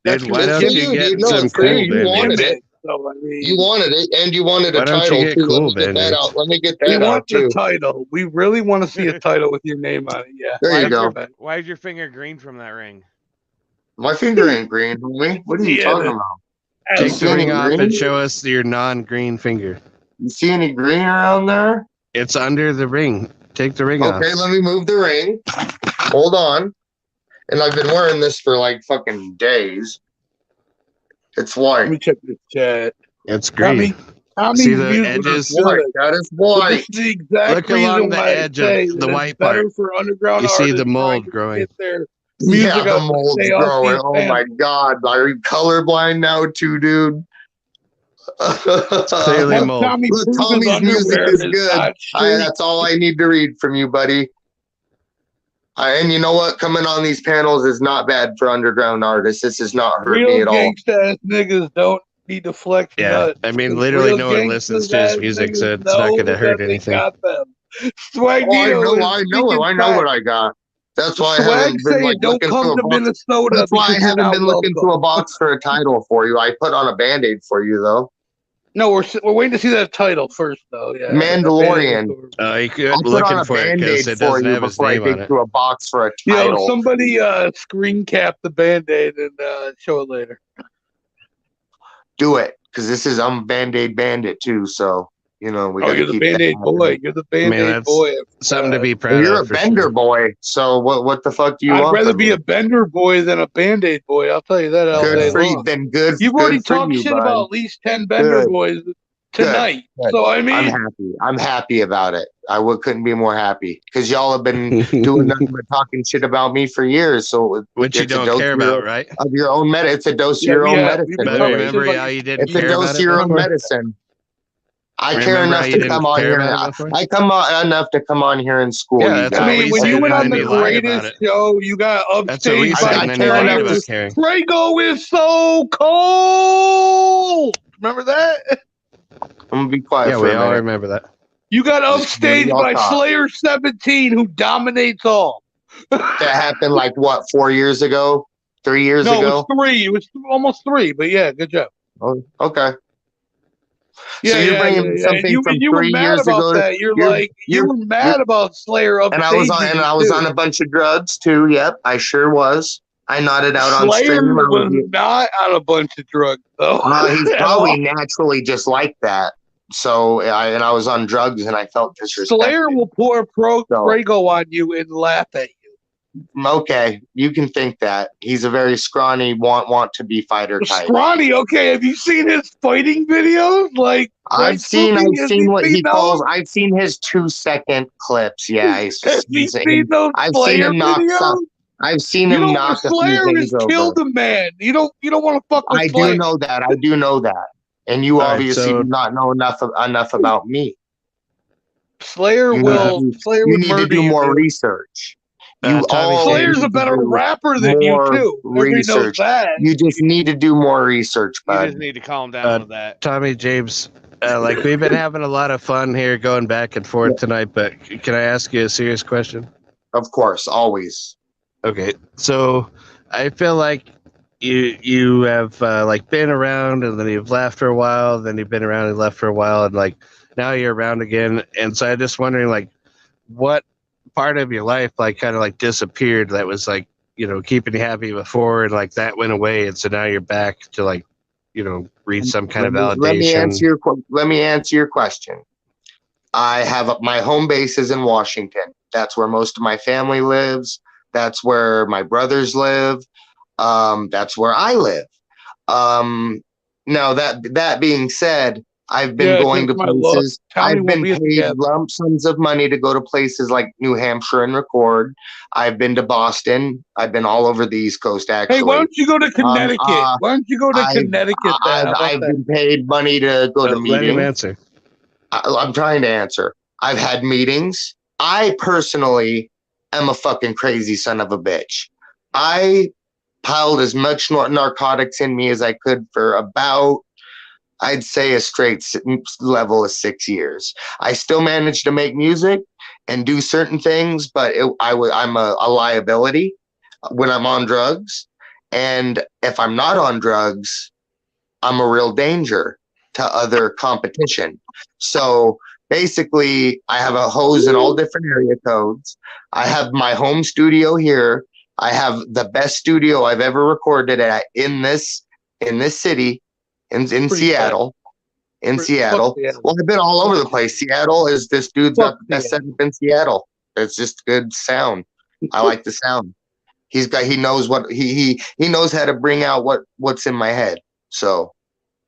why It's don't for you you, get dude. No, some it's for you. cool You Band-Aids? wanted it. So, I mean, You wanted it, and you wanted a Why don't you title get too. cool Let me get that Band-Aids? out. Let me get we that want out the too. title. We really want to see a title with your name on it. Yeah. There you go. Why is your finger green from that ring? My finger ain't green, homie. What are you talking about? Take see the ring any off green? and show us your non-green finger. You see any green around there? It's under the ring. Take the ring off. Okay, let me move the ring. Hold on. And I've been wearing this for like fucking days. It's white. Let me check the chat. It's green. Tommy See the music edges? is good. That is But white. this is the exact Look reason along the why edge I of say the that white it's better part. for underground You see artists the trying mold to growing. get their music Yeah, the out to mold's stay off growing. these Oh panels. my god. Are you colorblind now too, dude? It's clearly Once mold. Tommy Look, proves his Tommy's music underwear is is good. not straight, That's all I need to read from you, buddy. And you know what? Coming on these panels is not bad for underground artists. This has not hurt me real at all. gangsta ass niggas don't need to flex Yeah, nuts. I mean, literally Real no one listens to gangsta his ass music, niggas so it's not know going to hurt that they anything. got them. Oh, I Swagnito know is it. speaking I know what facts. I got. That's why I Swag haven't been saying like don't looking come through a to box. Minnesota. That's why I because you're haven't not been looking welcome. through a box for a title for you. I put on a Band-Aid for you though. No, we're waiting to see that title first, though. Yeah, Mandalorian. You could I'll put looking on a for it Band-Aid because it for doesn't you have his before I name on dig it. through a box for a Yo, title. somebody screen cap the Band-Aid and show it later. Do it, because I'm a Band-Aid bandit too. So we got to you're the keep Band-Aid that boy. You're the Band-Aid boy. Something to be proud You're of. a for Bender sure. boy. So what the fuck do you I'd want rather from be me? a Bender boy than a Band-Aid boy. I'll tell you that all day Good for you. long. Then good. You've already good for talked you, shit bud. about at least 10 Bender Good. boys tonight. Good. So I mean, I'm happy. I'm happy about it. Couldn't be more happy because y'all have been doing nothing but talking shit about me for years. So Which you it's a don't dose care about, right? of your own It's a dose Yeah, of your own yeah, medicine. we've been But talking really. shit remember about how you. you didn't It's a care dose about of it your own before? medicine. I care Remember how enough you to didn't come on care here. about it before? I come on enough to come on here and school Yeah, you that's guys. what I mean, we when said, you went and on then the you lied about greatest it. show, you got That's what we upstaged said, by and then you lied Tiger. about caring. Prego is so cold. Remember that? I'm gonna be quiet Yeah, for we a all minute. remember that. You got Just let upstaged y'all by talk. Slayer 17, who dominates all. That happened like what, 4 years ago, 3 years No, ago? it was 3. It was almost 3, but yeah, good job. Oh, okay. Yeah, So you're yeah, bringing yeah, yeah. something You, from and you were 3 mad years about ago. that. You were mad about Slayer And I was upstaging on a bunch of drugs too. Yep, I sure was. I nodded out on Slayer stream. was not on a bunch of drugs, though. He's at probably all. naturally just like that. So I was on drugs and I felt disrespected. Slayer will pour Prego on you and laugh at you. Okay, you can think that. He's a very scrawny, want to be fighter type. Scrawny, okay. Have you seen his fighting videos? Like I've seen what he those? calls. I've seen his 2-second clips. Yeah, Have you seen those I've Slayer seen him knock videos? some. I've seen him knock a few Slayer things has over. killed a man. You don't want to fuck with I Slayer. do know that. I do know that. And you All right, obviously so- do not know enough about me. Slayer You will. need to, Slayer you would need to murder do you. more dude. research. You Tommy all Slayer's need a to better do rapper than you more too. Everybody knows research. that. You just need to do more research, You bud. just need to calm down with that. Tommy James, like we've been having a lot of fun here going back and forth tonight, but can I ask you a serious question? Of course, always. Okay, so I feel like you have like been around and then you've left for a while, then you've been around and left for a while, and like now you're around again. And so I'm just wondering, like, what part of your life like kind of like disappeared that was like, keeping you happy before, and like that went away, and so now you're back to like, reach some kind of validation. Let me answer your question. I have my home base is in Washington. That's where most of my family lives. That's where my brothers live. That's where I live. Now that being said, I've been going to places. I've been paid lump sums of money to go to places like New Hampshire and record. I've been to Boston. I've been all over the East Coast, actually. Hey, why don't you go to Connecticut? Why don't you go to Connecticut? I've been paid money to go to meetings. Let him answer. I'm trying to answer. I've had meetings. I personally am a fucking crazy son of a bitch. I piled as much narcotics in me as I could for about, I'd say, a straight level of 6 years. I still managed to make music and do certain things, but I'm a liability when I'm on drugs. And if I'm not on drugs, I'm a real danger to other competition. So basically, I have a hose in all different area codes. I have my home studio here. I have the best studio I've ever recorded at in this city, in Seattle. In Seattle. Well, I've been all over the place. Seattle is this dude's got the best setup in Seattle. It's just good sound. I like the sound. He knows what he knows how to bring out what's in my head. So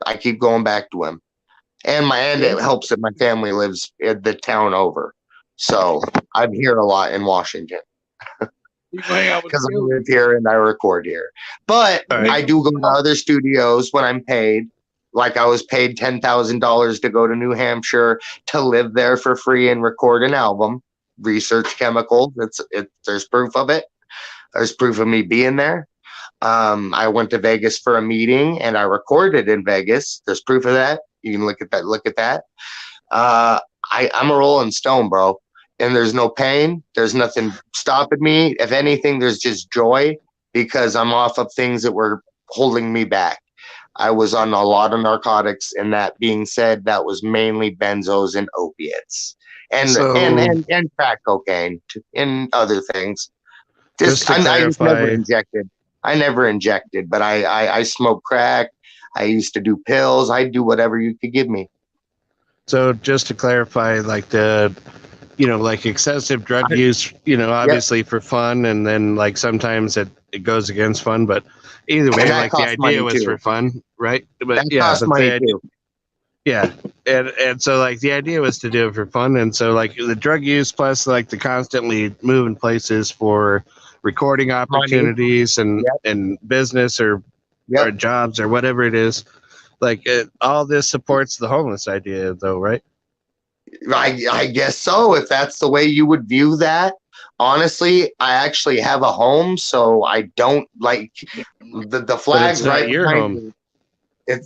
I keep going back to him. And it helps that my family lives in the town over. So I'm here a lot in Washington. Because I live here and I record here. But I do go to other studios when I'm paid. Like I was paid $10,000 to go to New Hampshire to live there for free and record an album. Research Chemicals. There's proof of it. There's proof of me being there. I went to Vegas for a meeting and I recorded in Vegas. There's proof of that. You can look at that. I'm a Rolling Stone, bro. and there's no pain. There's nothing stopping me. If anything, there's just joy because I'm off of things that were holding me back. I was on a lot of narcotics, and that being said, that was mainly benzos and opiates, and crack cocaine and other things. I just never injected. I never injected, but I smoked crack. I used to do pills. I do whatever you could give me. So just to clarify, like like excessive drug use, obviously for fun, and then like sometimes it goes against fun, but either way, like the idea was for fun, right? But that cost money too. Yeah, and so like the idea was to do it for fun, and so like the drug use plus like the constantly moving places for recording opportunities and business or jobs or whatever it is, like all this supports the homeless idea, though, right? I guess so. If that's the way you would view that. Honestly, I actually have a home, so I don't like the flags right your behind home. me.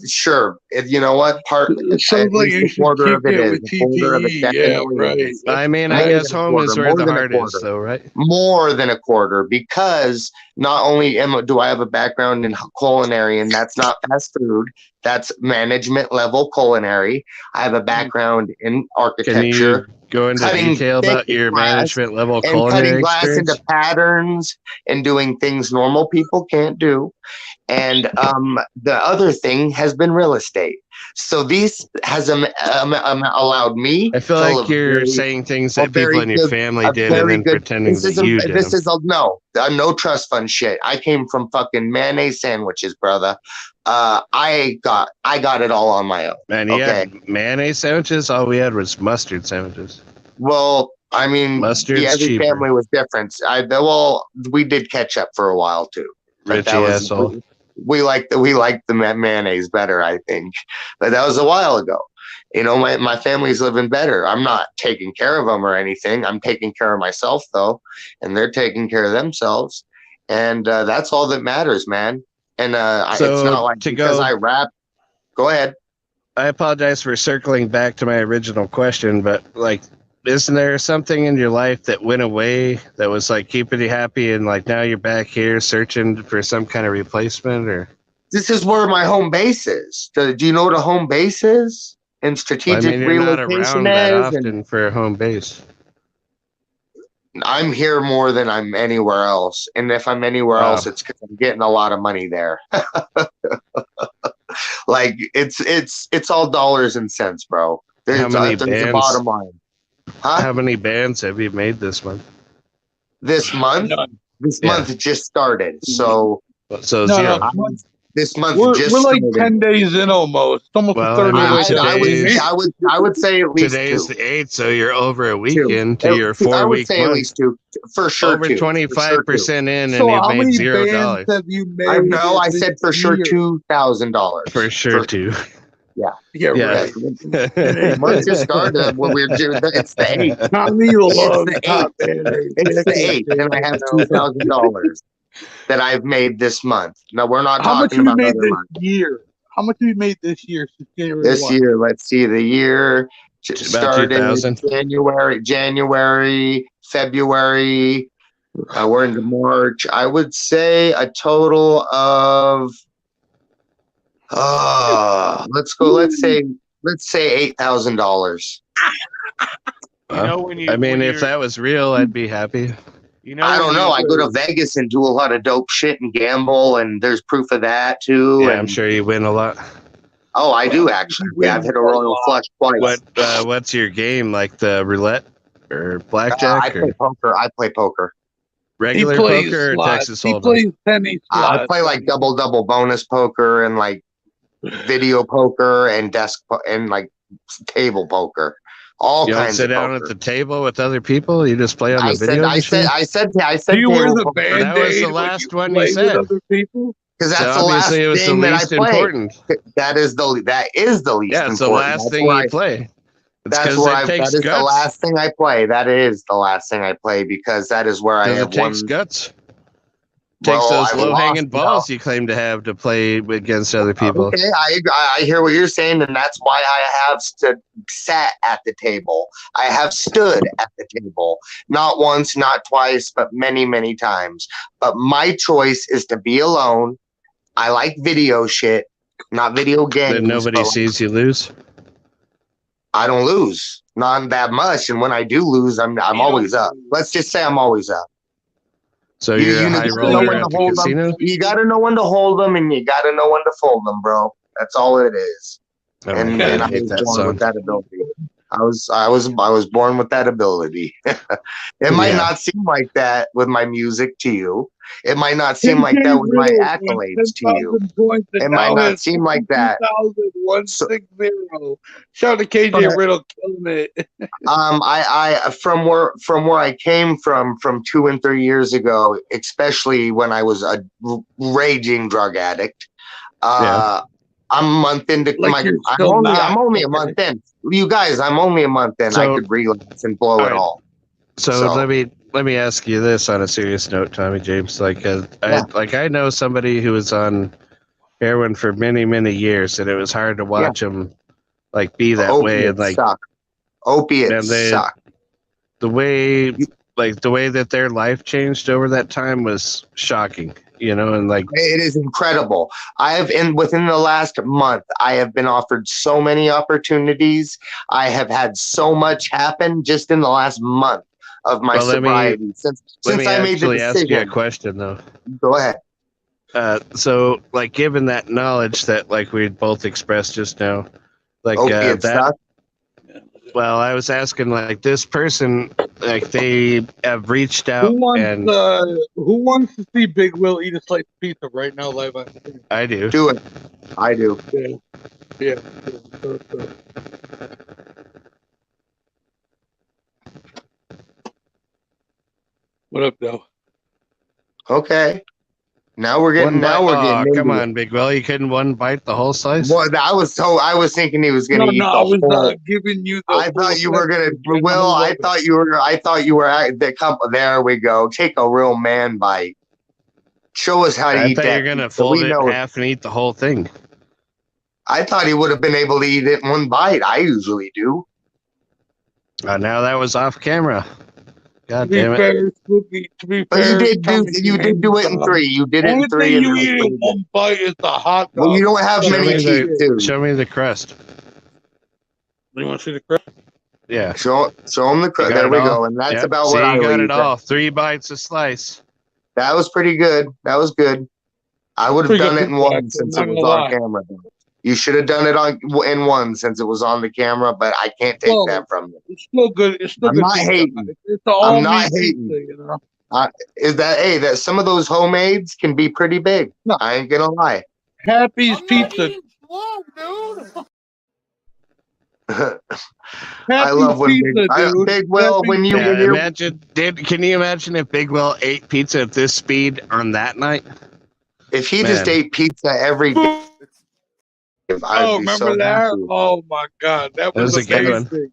Sure. You know what? It sounds like you should quarter of kick it it is. with A quarter of it TPE. definitely Yeah, right. is. I mean, I More guess than a home is quarter, where more the than a heart is, quarter. though, right? More than a quarter, because not only do I have a background in culinary, and that's not fast food, that's management level culinary. I have a background in architecture. Can you go into detail about your management level and culinary cutting glass experience? into patterns and doing things normal people can't do. And the other thing has been real estate. So these has allowed me. I feel like you're saying things that people in your family did and then pretending that you did. This is no trust fund shit. I came from fucking mayonnaise sandwiches, brother. I got it all on my own. Man, you had mayonnaise sandwiches? All we had was mustard sandwiches. Well, I mean, every cheaper. family was different. We did ketchup for a while too. Richie asshole. We liked the mayonnaise better, I think, but that was a while ago. My family's living better. I'm not taking care of them or anything. I'm taking care of myself though, and they're taking care of themselves, and that's all that matters, man. And So it's not like because I rap. Go ahead. I apologize for circling back to my original question, but like, isn't there something in your life that went away that was like keeping you happy, and like now you're back here searching for some kind of replacement? Or this is where my home base is. Do you know what a home base is? And strategic you're not relocation around that is. often for a home base. I'm here more than I'm anywhere else, and if I'm anywhere else, it's because I'm getting a lot of money there. Like it's all dollars and cents, bro. There's a bottom line. Huh? How many bands have you made this month? This month? This month just started. So zero. This month we're like started. 10 days in almost. Almost a third of the I would say at least today's two. the 8th, so you're over a weekend to your 4 week I would say month. at least two. For sure, over 25% in, and so you've how made many $0. bands have you made? I said for sure $2,000. For sure, two. Yeah. Right. Month just started when we're doing. It's the 8th. It's the 8th, and I have $2,000 that I've made this month. Now we're not talking about made this month. year. How much have you made this year since January? This year, let's see. The year started in 2,000. January, February. We're into March. I would say a total of. Let's say $8,000. I mean, if that was real, I'd be happy. I don't know. I go to Vegas and do a lot of dope shit and gamble, and there's proof of that too. Yeah, and I'm sure you win a lot. Oh, I do actually. Yeah, I've hit a royal flush twice. What's your game, like the roulette or blackjack? I play poker. Regular poker or Texas Hold'em? He plays penny slots. I play like double bonus poker and like video poker and and like table poker. All you kinds don't sit of down poker. at the table with other people. You just play on the video. I said. Do you wear the band-aid? That was the last one you said. Other people? Because that's so the last it was thing the that least I play. important. That is the least. Yeah, it's the last thing you play. That is the last thing I play. That is the last thing I play because that is where I have it takes guts. takes Well, those I low hanging lost, balls you claim to have to play against other people. Okay, I hear what you're saying, and that's why I have sat at the table. I have stood at the table, not once, not twice, but many, many times. But my choice is to be alone. I like video shit, not video games. Then nobody sees you lose. I don't lose, not that much, and when I do lose, I'm always up. Let's just say I'm always up. So you're a high roller at the casino? You got to know when to hold them, and you got to know when to fold them, bro. That's all it is. Oh, and I was born with that ability. I was born with that ability. It might not seem like that with my music to you. It might not seem like that with my accolades to you. It might not seem like that. 160. Shout out to KJ Riddle killing it. I from where I came from 2 and 3 years ago, especially when I was a raging drug addict. I'm a month into I'm only a month in. You guys, I'm only a month in. I could relapse and blow it all. So let me ask you this on a serious note, Tommy James. I know somebody who was on heroin for many, many years, and it was hard to watch him be that way. And Opiates suck. The way that their life changed over that time was shocking. And it is incredible. Within the last month, I have been offered so many opportunities. I have had so much happen just in the last month of my sobriety. Since I made the decision. Ask you a question though. Go ahead. So given that knowledge that we both expressed just now, suck. Well, I was asking this person, they have reached out. Who wants to see Big Will eat a slice of pizza right now live on stream? I do. Do it. I do. Yeah. What up, though? Okay. Now we're getting. Come on, Big Will. You couldn't one bite the whole slice. Well, I was thinking he was going to eat the whole. I was giving you. I thought you were going to. Will, I thought you were at the couple. There we go. Take a real man bite. Show us how to eat that. I thought you're going to fold it in half and eat the whole thing. I thought he would have been able to eat it in one bite. I usually do. Now that was off camera. God damn it! But you did do it in 3. You did it in 3. You eat in one bite is the hot dog. Well, you don't have many teeth, too. Show me the crust. You want to see the crust? Yeah. Show him the crust. There we go. And that's about what I got it all. 3 bites a slice. That was pretty good. That was good. I would have done it in 1 since it was on camera. You should have done it in 1 since it was on the camera, but I can't take that from you. It's still good. I'm not hating. I'm not hating. That some of those homemades can be pretty big. No. I ain't gonna lie. Happy's Pizza. I love when Big Will when you can you imagine if Big Will ate pizza at this speed on that night? If he just ate pizza every day. Remember that? Happy. Oh my God, that was a good one.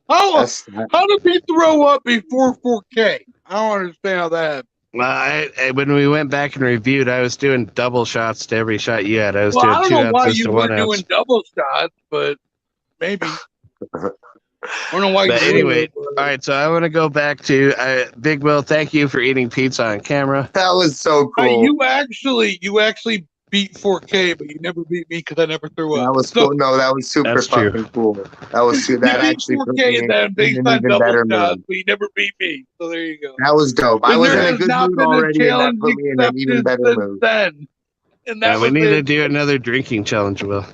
How did he throw up before 4K? I don't understand how that happened. When we went back and reviewed, I was doing double shots to every shot you had. I was doing 2 ounces to 1 ounce. I don't know why you were doing double shots, but maybe. I don't know why. But anyway, all right. So I want to go back to Big Will. Thank you for eating pizza on camera. That was so cool. You actually beat 4K, but you never beat me because I never threw up. That was cool. No, that was super fucking cool. That was that actually 4K and based on double shots, but you never beat me. So there you go. That was dope. I was in a good mood already, and that put me in an even better mood. We need to do another drinking challenge, Will.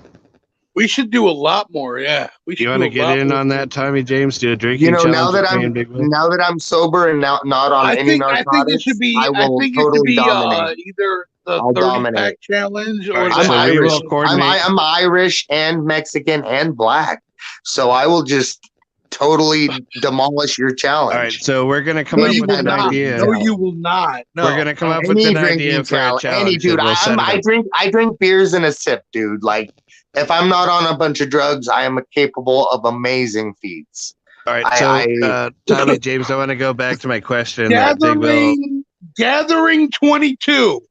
We should do a lot more. Yeah, you want to get in on that, Tommy James? Do a drinking challenge. Now that I'm sober and not on any narcotics, I think it should be. I think it should be either the 30-pack challenge or I'm Irish. I'm Irish and Mexican and black, so I will just totally demolish your challenge. All right, so we're gonna come up with an idea. No, you will not. No. We're gonna come up with an idea for a challenge. Dude, I drink beers in a sip, dude. Like, if I'm not on a bunch of drugs, I am capable of amazing feats. All right, so Tommy James, I want to go back to my question. Gathering Gathering 22.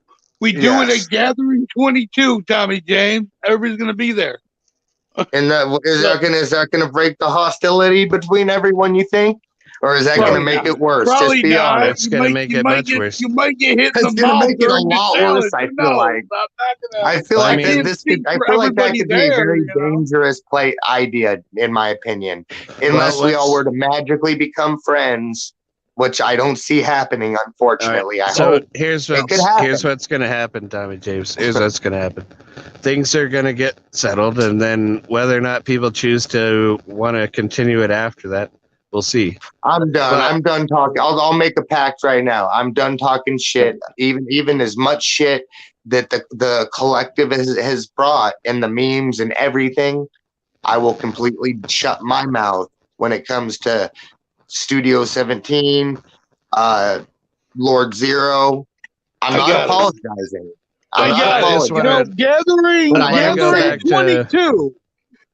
We do it Yes. at Gathering 22, Tommy James. Everybody's gonna be there. And is that gonna break the hostility between everyone? You think, or is that gonna make it worse? Probably Just be not. honest. It's gonna make it much worse. You might get hit in It's the gonna mouth make it a during the lot challenge. worse. I Who feel knows? like. I'm not gonna. I feel like can't this speak could. I for feel like that everybody could be a there, very you know? dangerous idea, in my opinion. Unless we all were to magically become friends, which I don't see happening, unfortunately. I hope here's it could happen. what's gonna happen, Tommy James. Here's what's gonna happen. Things are gonna get settled, and then whether or not people choose to want to continue it after that, we'll see. I'm done. I'm done talking. I'll make a pact right now. I'm done talking shit. Even as much shit that the collective has brought, and the memes and everything, I will completely shut my mouth when it comes to Studio 17, Lord Zero. I'm not apologizing. I'm not apologizing. You know, Gathering 22.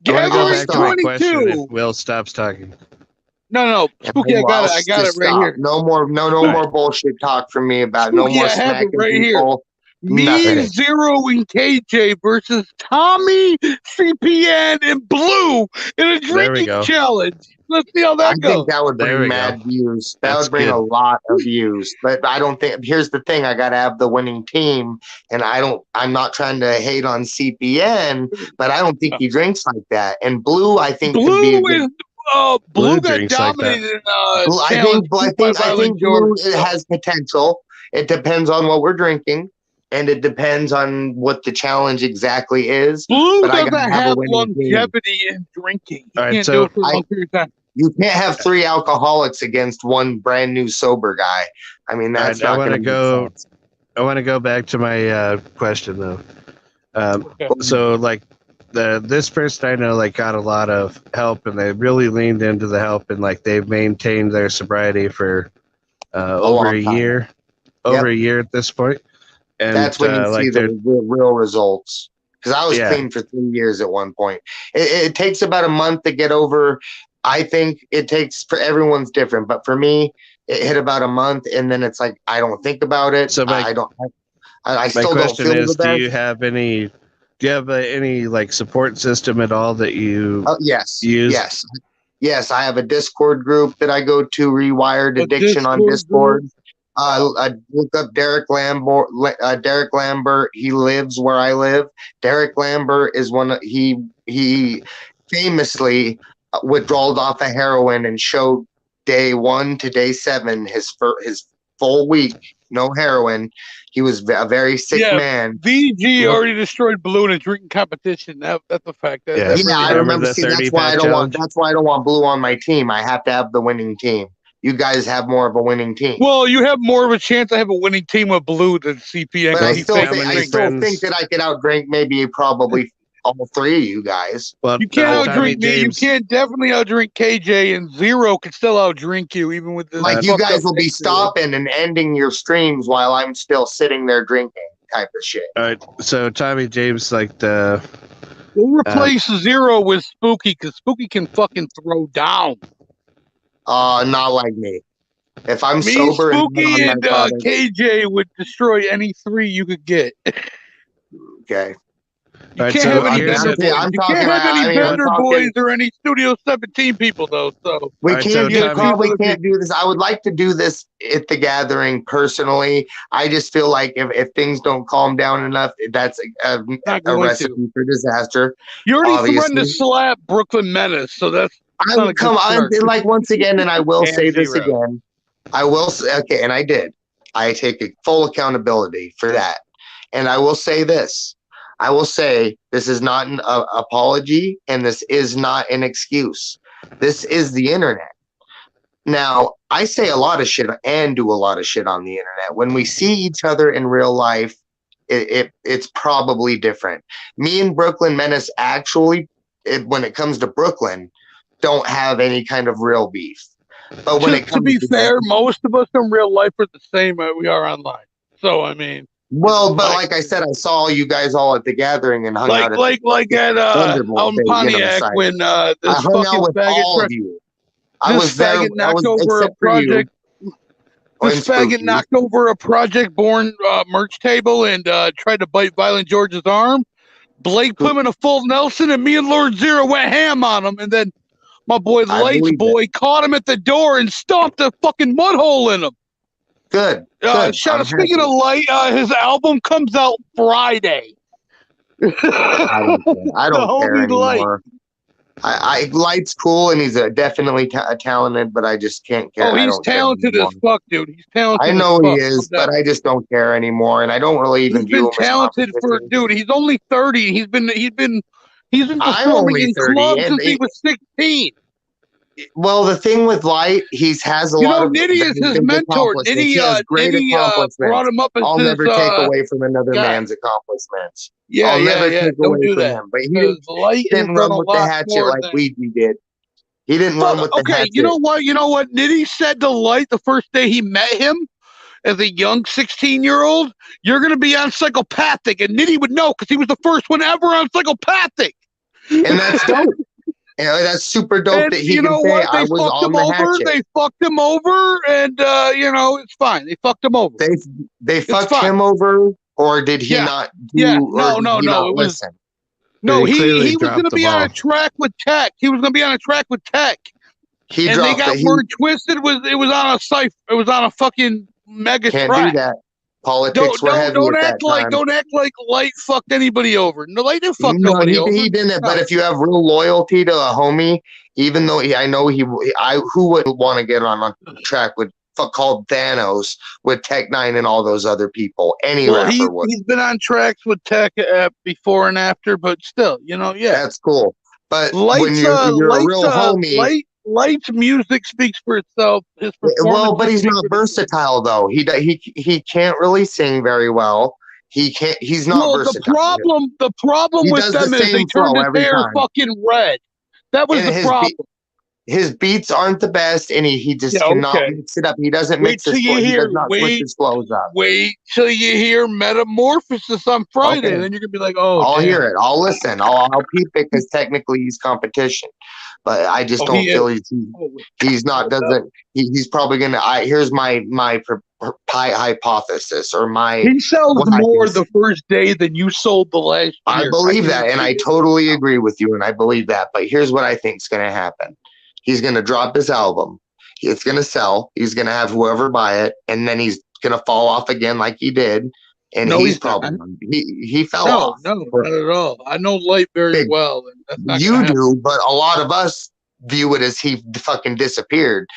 I want to go back to my 22. question if Will stops talking. No, Spooky, I got it right here. No more bullshit talk from me about Spooky, no more I have it smacking right people. Me, Nothing. Zero, and KJ versus Tommy, CPN, and Blue in a drinking challenge. Let's see how that goes. I think that would bring mad views. That would bring a lot of views. But I don't think. Here's the thing: I got to have the winning team, and I'm not trying to hate on CPN, but I don't think he drinks like that. And Blue, I think Blue could be a is. good. Blue got dominated in I think Blue has potential. It depends on what we're drinking, and it depends on what the challenge exactly is. Blue but doesn't have a winning team. longevity in drinking. He All right, can't so do it for a long period of time. You can't have 3 alcoholics against one brand new sober guy. I mean, that's not going to make sense. I want to go back to my question though. So like this person I know like got a lot of help, and they really leaned into the help, and like they've maintained their sobriety for over a year, over a year at this point. And that's when you see the real results. Because I was clean for 3 years at one point. It takes about a month to get over. I think it takes for everyone's different, but for me, it hit about a month, and then it's like I don't think about it. So I still don't feel the best. Do you have any like support system at all that you yes use? Yes, I have a Discord group that I go to, Rewired Addiction on Discord. Look up Derek Lambert. Derek Lambert. He lives where I live. Derek Lambert is he famously withdrawed off of heroin and showed day 1 to day 7 his full week no heroin. He was a very sick man. VG already destroyed Blue in a drinking competition. That's a fact. I remember. See, that's why I don't want. That's why I don't want Blue on my team. I have to have the winning team. You guys have more of a winning team. Well, you have more of a chance to have a winning team with Blue than CPN. But I still think that I could outdrink probably all 3 of you guys. Well, you can't outdrink me. You can't definitely outdrink KJ, and Zero can still outdrink you, even with the. Like you guys will be stopping and ending your streams while I'm still sitting there drinking, type of shit. All right, so Tommy James, like we'll replace Zero with Spooky, because Spooky can fucking throw down. Not like me. If I'm sober, Spooky and KJ would destroy any 3 you could get. Okay. You can't have any Bender boys or any Studio 17 people though. So we can't do this. I would like to do this at the gathering personally. I just feel like if things don't calm down enough, that's a recipe for disaster. You already threatened to slap Brooklyn Menace, so that's. I would come on, like once again, and I will say this again. I will say, okay, and I did. I take full accountability for that, and I will say this. I will say this is not an apology, and this is not an excuse. This is the internet. Now, I say a lot of shit and do a lot of shit on the internet. When we see each other in real life, it's probably different. Me and Brooklyn Menace actually, when it comes to Brooklyn, don't have any kind of real beef. But when it comes to be fair, most of us in real life are the same as we are online. So I mean. Well, but like I said, I saw you guys all at the gathering and hung out. Like at out in Pontiac when this I hung out with all of you. I was there. Knocked over a project. This faggot knocked over a Project Born merch table and tried to bite Violent George's arm. Blake put him in a full Nelson, and me and Lord Zero went ham on him. And then my boy Lights Boy caught him at the door and stomped a fucking mud hole in him. Good. Speaking of Light, his album comes out Friday. I don't care anymore. Light's cool, and he's definitely talented, but I just can't care. Oh, he's talented as fuck, dude. He's talented. I know as he fuck. is, but I just don't care anymore, and I don't really even view him as talented for dude. He's only 30. He's been performing in clubs since he was 16. Well, the thing with Light, he has a lot of. Nitty is his mentor. Nitty brought him up as I'll never take away from another man's accomplishments. I'll never take away from him. But he didn't run with the hatchet like Ouija did. He didn't run with the hatchet. You know what? Nitty said to Light the first day he met him as a young 16-year-old, "You're going to be on Psychopathic," and Nitty would know because he was the first one ever on Psychopathic. And that's dope. That's super dope that he can say I was on the hatchet. They fucked him over, and it's fine. They fucked him over. They fucked him over, or did he not? No. It was no. He was going to be on a track with Tech. He was going to be on a track with Tech. They got word twisted. It was on a cipher. It was on a fucking mega track. Can't do that. Politics were heavy at that time. Don't act like Light fucked anybody over. No, Light didn't fuck nobody over. He didn't. But if you have real loyalty to a homie, even though who wouldn't want to get on a track with called Thanos with Tech 9 and all those other people? Any rapper would. He's been on tracks with Tech before and after, but still, that's cool. But when you're a real homie. Light's music speaks for itself. His but he's not versatile though. He can't really sing very well. He's not versatile. The problem with them is they turned his hair fucking red. That was the problem. His beats aren't the best, and he just cannot mix it up. He doesn't mix his flows. He does not switch his flows up. Wait till you hear Metamorphosis on Friday, then you're gonna be like, "Oh, I'll hear it. I'll listen. I'll peep it because technically he's competition." But I just don't feel he's not doesn't he's probably gonna. Here's my hypothesis or my. He sells more the first day than you sold the last year. I believe that, and I totally agree with you, and I believe that. But here's what I think is gonna happen. He's gonna drop his album. It's gonna sell. He's gonna have whoever buy it, and then he's gonna fall off again like he did. And he fell off. No, not at all. I know Light very well. And you do, but a lot of us view it as he fucking disappeared.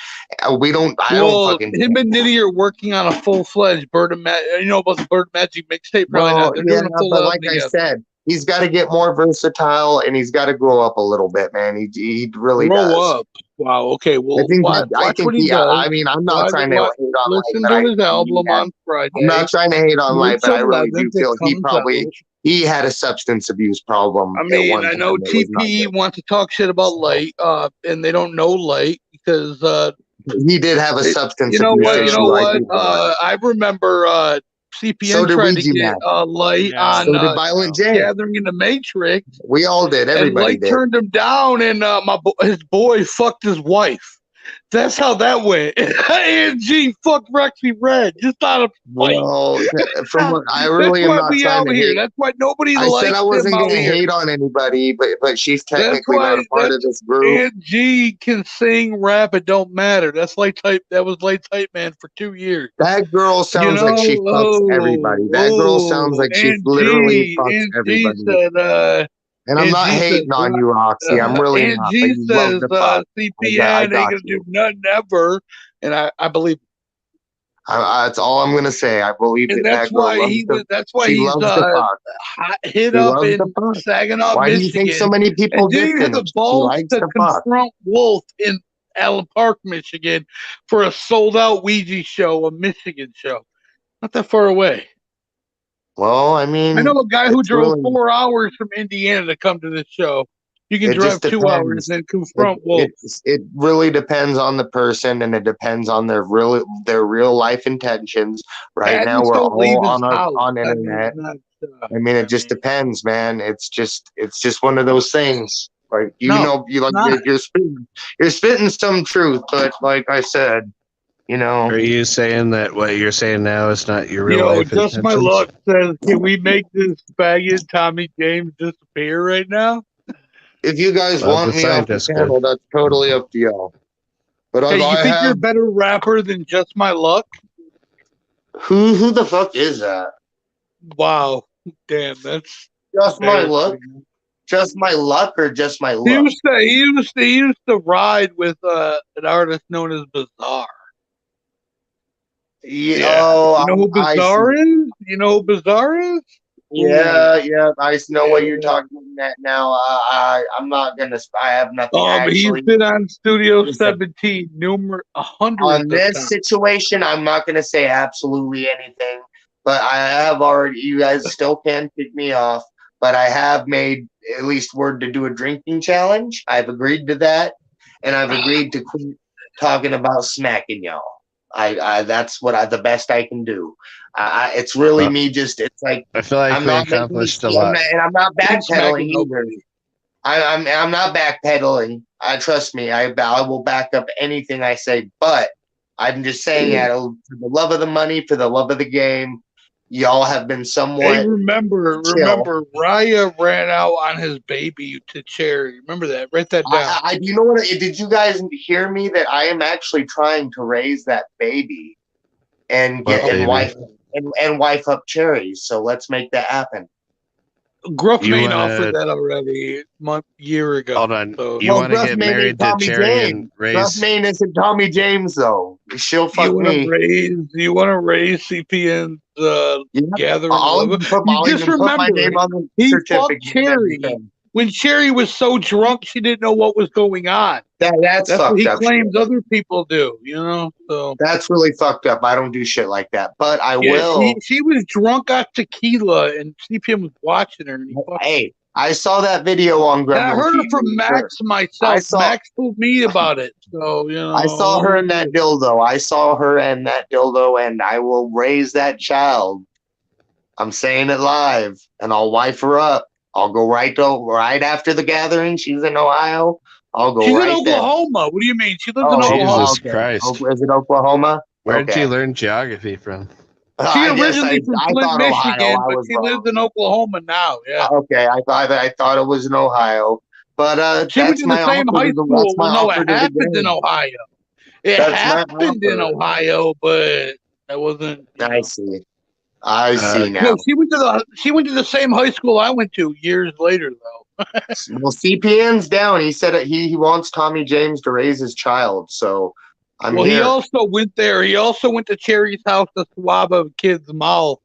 We don't. I don't fucking. Him and Nitty are working on a full-fledged Bird of Magic. You know about the Bird Magic mixtape? Probably not. But like I said, he's got to get more versatile, and he's got to grow up a little bit, man. He really does. Grow up. Wow. Okay. Well, I think I mean, I'm not trying to hate on Light. Listen to his album on Friday. I'm not trying to hate on Light, but I really do feel he had a substance abuse problem. I mean, I know TPE wants to talk shit about Light, and they don't know Light because he did have a substance abuse. You know what? I remember CPN tried to get Light on Violent J. Gathering in the Matrix. We all did. Everybody did. Turned him down, and his boy fucked his wife. That's how that went. ANG fucked Rexy Red just out of fight. Well, from what I really am not trying to hate. That's why nobody I likes said I wasn't going to hate on anybody, but she's technically not a part of this group. ANG can sing, rap, it don't matter. That's Light Type. That was Light Type Man for 2 years. That girl sounds like she fucks everybody. That girl sounds like she literally fucks everybody. Said, and I'm not hating on you, Roxy. I'm really not. He says CPN ain't gonna do nothing ever, and I believe. That's all I'm gonna say. I believe and it. That's why he's hit up in Saginaw, Why Michigan. do you think so many people did have the balls to confront Wolf in Allen Park, Michigan, for a sold-out Ouija show, a Michigan show, not that far away. Well, I mean, I know a guy who drove 4 hours from Indiana to come to this show. You can drive 2 hours and confront Wolf. It really depends on the person, and it depends on their real life intentions. Right now, we're all on internet. I mean, it just depends, man. It's just one of those things. Like you're spitting some truth, but like I said, You know. Are you saying that what you're saying now is not your real Yo, life just my intentions? luck says, can we make this faggot Tommy James disappear right now? If you guys Well, want the me off the scientist channel, could. that's totally up to y'all. But Hey, you I think you're a have better rapper than Just My Luck? who the fuck is that? Wow, damn, that's Just my embarrassing. luck. Just my luck or just my He look? used to ride with an artist known as Bizarre. Yeah. Oh, you know who I Bizarre see. is? You know who Bizarre is? Yeah, yeah. I know what you're talking about now. I'm not gonna. I have nothing He's actually. been on Studio Listen, 17 hundreds on of this times. situation, I'm not gonna say absolutely anything. But I have already. You guys still can kick me off. But I have made at least word to do a drinking challenge. I've agreed to that, and I've agreed to quit talking about smacking y'all. I that's the best I can do. It's really me. Just it's like I feel like I'm we not making accomplished a I'm lot. not, and I'm not Ain't smacking backpedaling either. nobody. I'm not backpedaling. Trust me. I will back up anything I say. But I'm just saying that for the love of the money, for the love of the game, y'all have been somewhat. Hey, remember, Raya ran out on his baby to Cherry. Remember that? Write that down. You know what? Did you guys hear me that I am actually trying to raise that baby and get and wife up Cherry? So let's make that happen. Gruff Main offered that already a year ago. Hold on. So. You want to get married to Cherry and raise? Gruff Main isn't Tommy James though. She'll fuck me. You want to raise CPN's gathering? I'll even put my name on the he certificate. Fucked Cherry when Cherry was so drunk she didn't know what was going on. That's what he fucked up claims shit. Other people do. You know, so that's really fucked up. I don't do shit like that, but I will. She was drunk on tequila, and CPN was watching her. And hey, I saw that video on Gremlin. I heard it from Max myself. Max told me about it. So, you know. I saw her in that dildo. And I will raise that child. I'm saying it live, and I'll wife her up. I'll go right after the gathering. She's in Ohio. I'll go She's right in Oklahoma. There. What do you mean? She lives in Oklahoma. Jesus Christ. Is it Oklahoma? Where'd you learn geography from? She originally from Flint, Michigan, but she lives in Oklahoma now. Yeah. Okay, I thought it was in Ohio, but she went to the same high school. Well, no, it happened in Ohio. It happened in Ohio, but that wasn't. I see. I see now. No, she went to the same high school I went to years later, though. Well, CPN's down. He said he wants Tommy James to raise his child, so. He also went there. He also went to Cherry's house to swab a kid's mouth.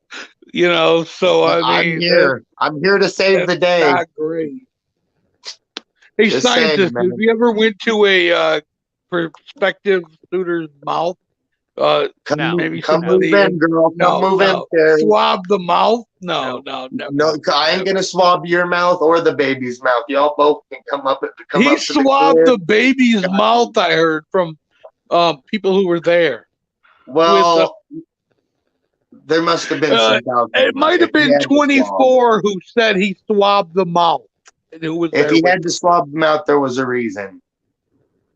You know, so I mean, I'm here to save the day. Not great. Hey, scientist, have you ever went to a prospective suitor's mouth? Maybe somebody. Move in, girl. Move in, Terry. Swab the mouth? No, never. No, I ain't gonna swab your mouth or the baby's mouth. Y'all both can come up. He swabbed the baby's mouth. I heard from. People who were there. Well, there must have been some doubt. It might have been 24 who said he swabbed the mouth. And who was if he had to swab the mouth, there was a reason.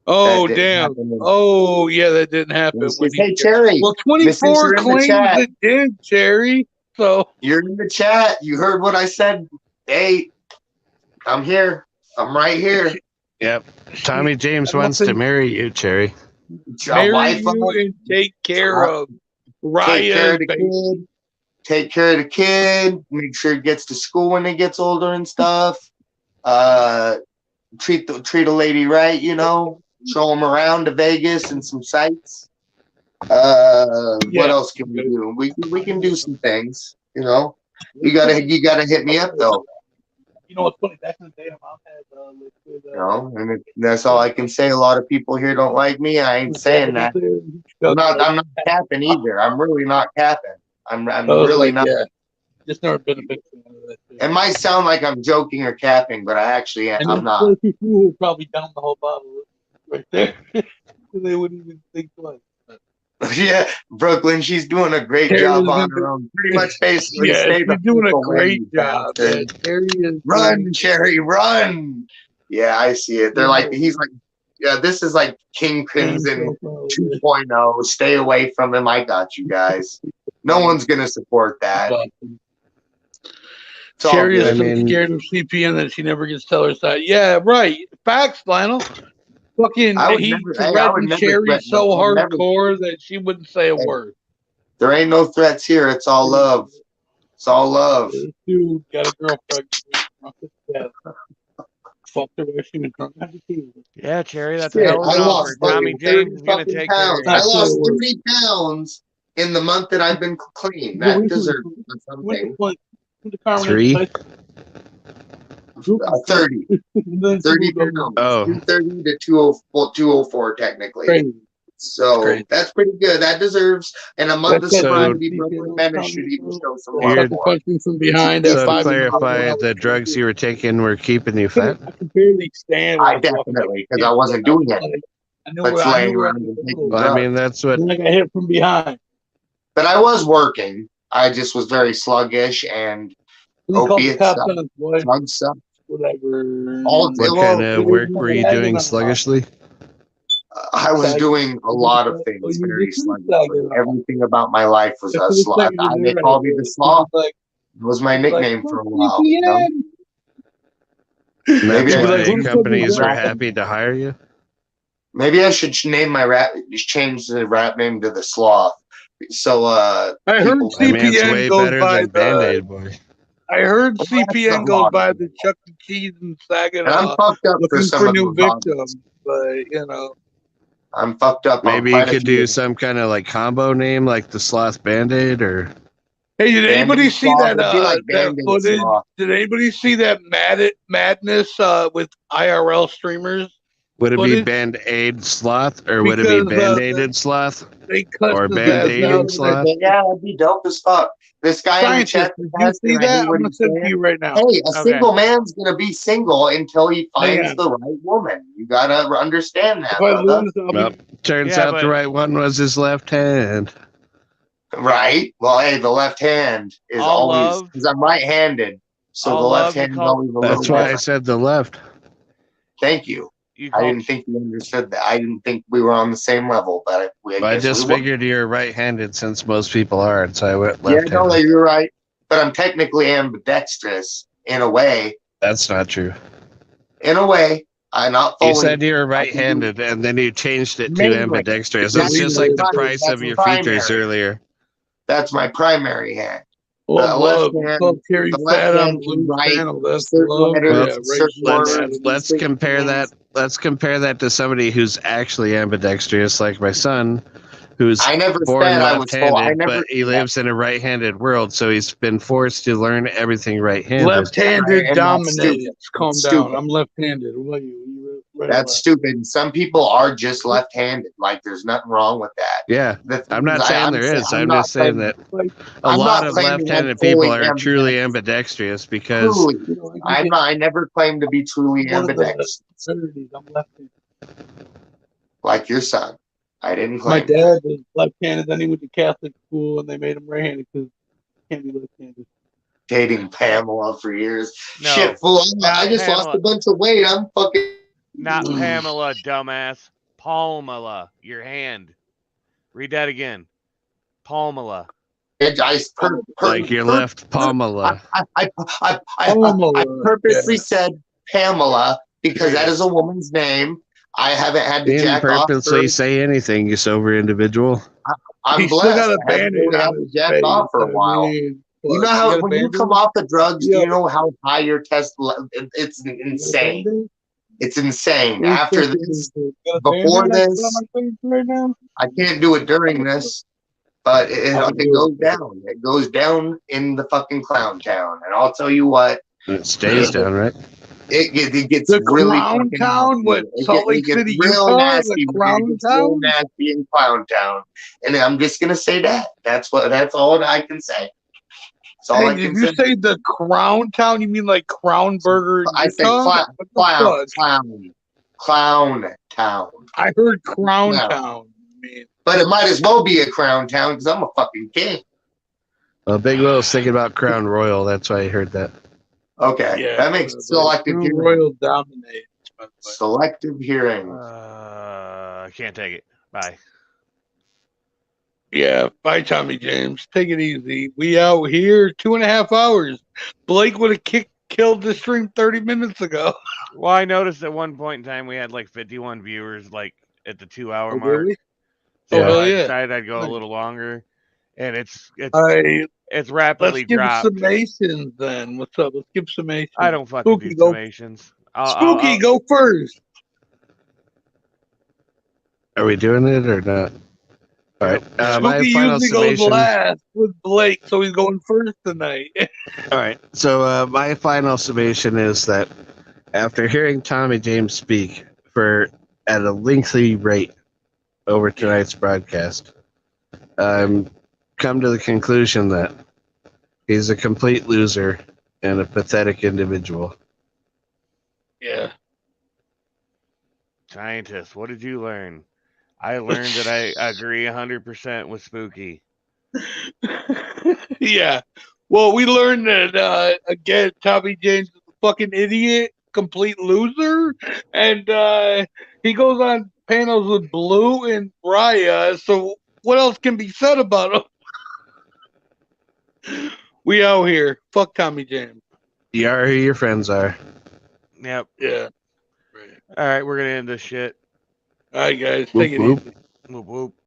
Oh, damn. Oh, yeah, that didn't happen. Hey, Cherry. Well, 24 claims it did, Cherry. So you're in the chat. You heard what I said. Hey, I'm here. I'm right here. Yep. Tommy James wants to marry you, Cherry. Marry you and take care of Raya. Take care of the kid. Make sure he gets to school when he gets older and stuff. Treat a lady right, you know. Show him around to Vegas and some sights. What else can we do? We can do some things, you know. You gotta hit me up though. You know what's funny? Back in the day, Mom had and that's all I can say. A lot of people here don't like me. I ain't saying that. I'm not capping either. I'm really not capping. I'm really not. Yeah. Just never been a big fan of that. It might sound like I'm joking or capping, but I actually am. I'm not. People who probably down the whole bottle right there. They wouldn't even think twice. Yeah, Brooklyn, she's doing a great job on her own. Pretty much basically. Yeah, she's doing a great job. Run, Cherry, run. Yeah, I see it. They're like, he's like, Yeah, this is like King Crimson 2.0. Stay away from him. I got you guys. No one's gonna support that. It's all Sherry is good. so scared of CPN that she never gets to tell her side. Yeah, right. Facts, Lionel. Fucking, he threatened Sherry so hardcore that she wouldn't say a word. There ain't no threats here. It's all love. It's all love. Dude got a girlfriend. Fucked her while she was drunk. Yeah, Cherry, that's Shit, a hell of I an lost offer. Tommy fucking James 30 is going to fucking take care of pounds. you. I lost 30 pounds in the month that I've been clean. That deserves something. 3? 30. 30 pounds. Oh. 230 to 204 technically. Crazy. So that's pretty good. That deserves, and a month of sobriety, Brooklyn Menace should even show some love for. From behind So to clarify, the drugs you were taking were keeping you fat? I could barely stand. I definitely, because I wasn't doing it. But laying around and taking Well, I mean, that's what. I got hit from behind. But I was working. I just was very sluggish, and opiates suck. Drugs suck. Whatever. What kind of work were you doing sluggishly? I was doing a lot of things very sluggishly. Everything about my life was a slug. They called me the sloth. It was my nickname for a while. You know? Maybe companies are happy to hire you. Maybe I should change the rap name to the Sloth. So I heard CPN goes by the Band-Aid boy. I heard CPN goes by the Chuck E. Cheese and Saginaw. And I'm fucked up for some of new the victims, but you know. I'm fucked up. Maybe you could do some kind of like combo name, like the Sloth Band-Aid, or. Hey, did anybody see that? That footage? Did anybody see that madness with IRL streamers? Would it be Band-Aid Sloth, or would it be Band-Aided Sloth, or Band-Aided Sloth? Yeah, that'd be dope as fuck. This guy in the chat, did you see that? I'm gonna send to you right now. Hey, a single man's gonna be single until he finds the right woman. You gotta understand that, brother. Well, turns out the right one was his left hand. Right. Well, hey, the left hand is always because I'm right-handed, so the left hand is always a little. That's why I said the left. Thank you. I didn't think you understood that. I didn't think we were on the same level, but I just figured you're right-handed since most people are, and so I went left-handed. Yeah, no, you're right. But I'm technically ambidextrous in a way. That's not true. In a way, I'm not fully. You said you were right-handed, and then you changed it to ambidextrous. It's just like the price of your features eeeeers. That's my primary hand. Let's compare that. Let's compare that to somebody who's actually ambidextrous, like my son, who's born left-handed, but he lives in a right-handed world, so he's been forced to learn everything right-handed. Left-handed dominated. Calm down. I'm left-handed. What are you? That's stupid. Some people are just left-handed. Like, there's nothing wrong with that. Yeah, I'm not saying there is. I'm just saying that a lot of left-handed people are truly ambidextrous because I never claimed to be truly ambidextrous. Like your son. I didn't claim. My dad was left-handed, then he went to Catholic school, and they made him right-handed because he can't be left-handed. Dating Pamela for years. No, shit, fool. I just lost a bunch of weight. I'm fucking. Not Pamela, dumbass. Palmela, your hand. Read that again. Palmela. Like your left Palmela. I purposely said Pamela because that is a woman's name. I haven't had to jack off. Purposely say anything, you sober individual. I'm blessed. I haven't jacked off for a while. You know how when you come off the drugs, do you know how high your test? It's insane. It's insane. After this, before this, I can't do it during this, but it goes down. It goes down in the fucking clown town, and I'll tell you what. It stays down, right? It gets the really Clown Town with Salt Lake City, Utah. Nasty. The Clown Town, real nasty in Clown Town, and I'm just gonna say that. That's all I can say. Hey, did you say the Crown Town? You mean like Crown Burger? I said Clown Town. I heard Crown Town. Man. But it might as well be a Crown Town because I'm a fucking king. Well, Big Will's thinking about Crown Royal. That's why I heard that. Okay, that makes selective. Royal dominates. Selective hearing. I can't take it. Bye. Yeah, bye, Tommy James. Take it easy. We out here 2.5 hours. Blake would have killed the stream 30 minutes ago. Well, I noticed at one point in time we had like 51 viewers, like at the 2-hour mark. Really? So Oh, hell I yeah. decided I'd go a little longer, and it's Let's rapidly give dropped. summations then. What's up? Let's give summations. I don't fucking do summations. Spooky, go first. Are we doing it or not? All right. My Spooky final usually goes summation. last with Blake, so he's going first tonight. All right. So my final summation is that after hearing Tommy James speak at a lengthy rate over tonight's broadcast, I'm come to the conclusion that he's a complete loser and a pathetic individual. Yeah. Scientist, what did you learn? I learned that I agree 100% with Spooky. Yeah. Well, we learned that, again, Tommy James is a fucking idiot, complete loser, and he goes on panels with Blue and Raya, so what else can be said about him? We out here. Fuck Tommy James. You are who your friends are. Yep. Yeah. All right, we're going to end this shit. All right, guys. Take it easy. Whoop, whoop.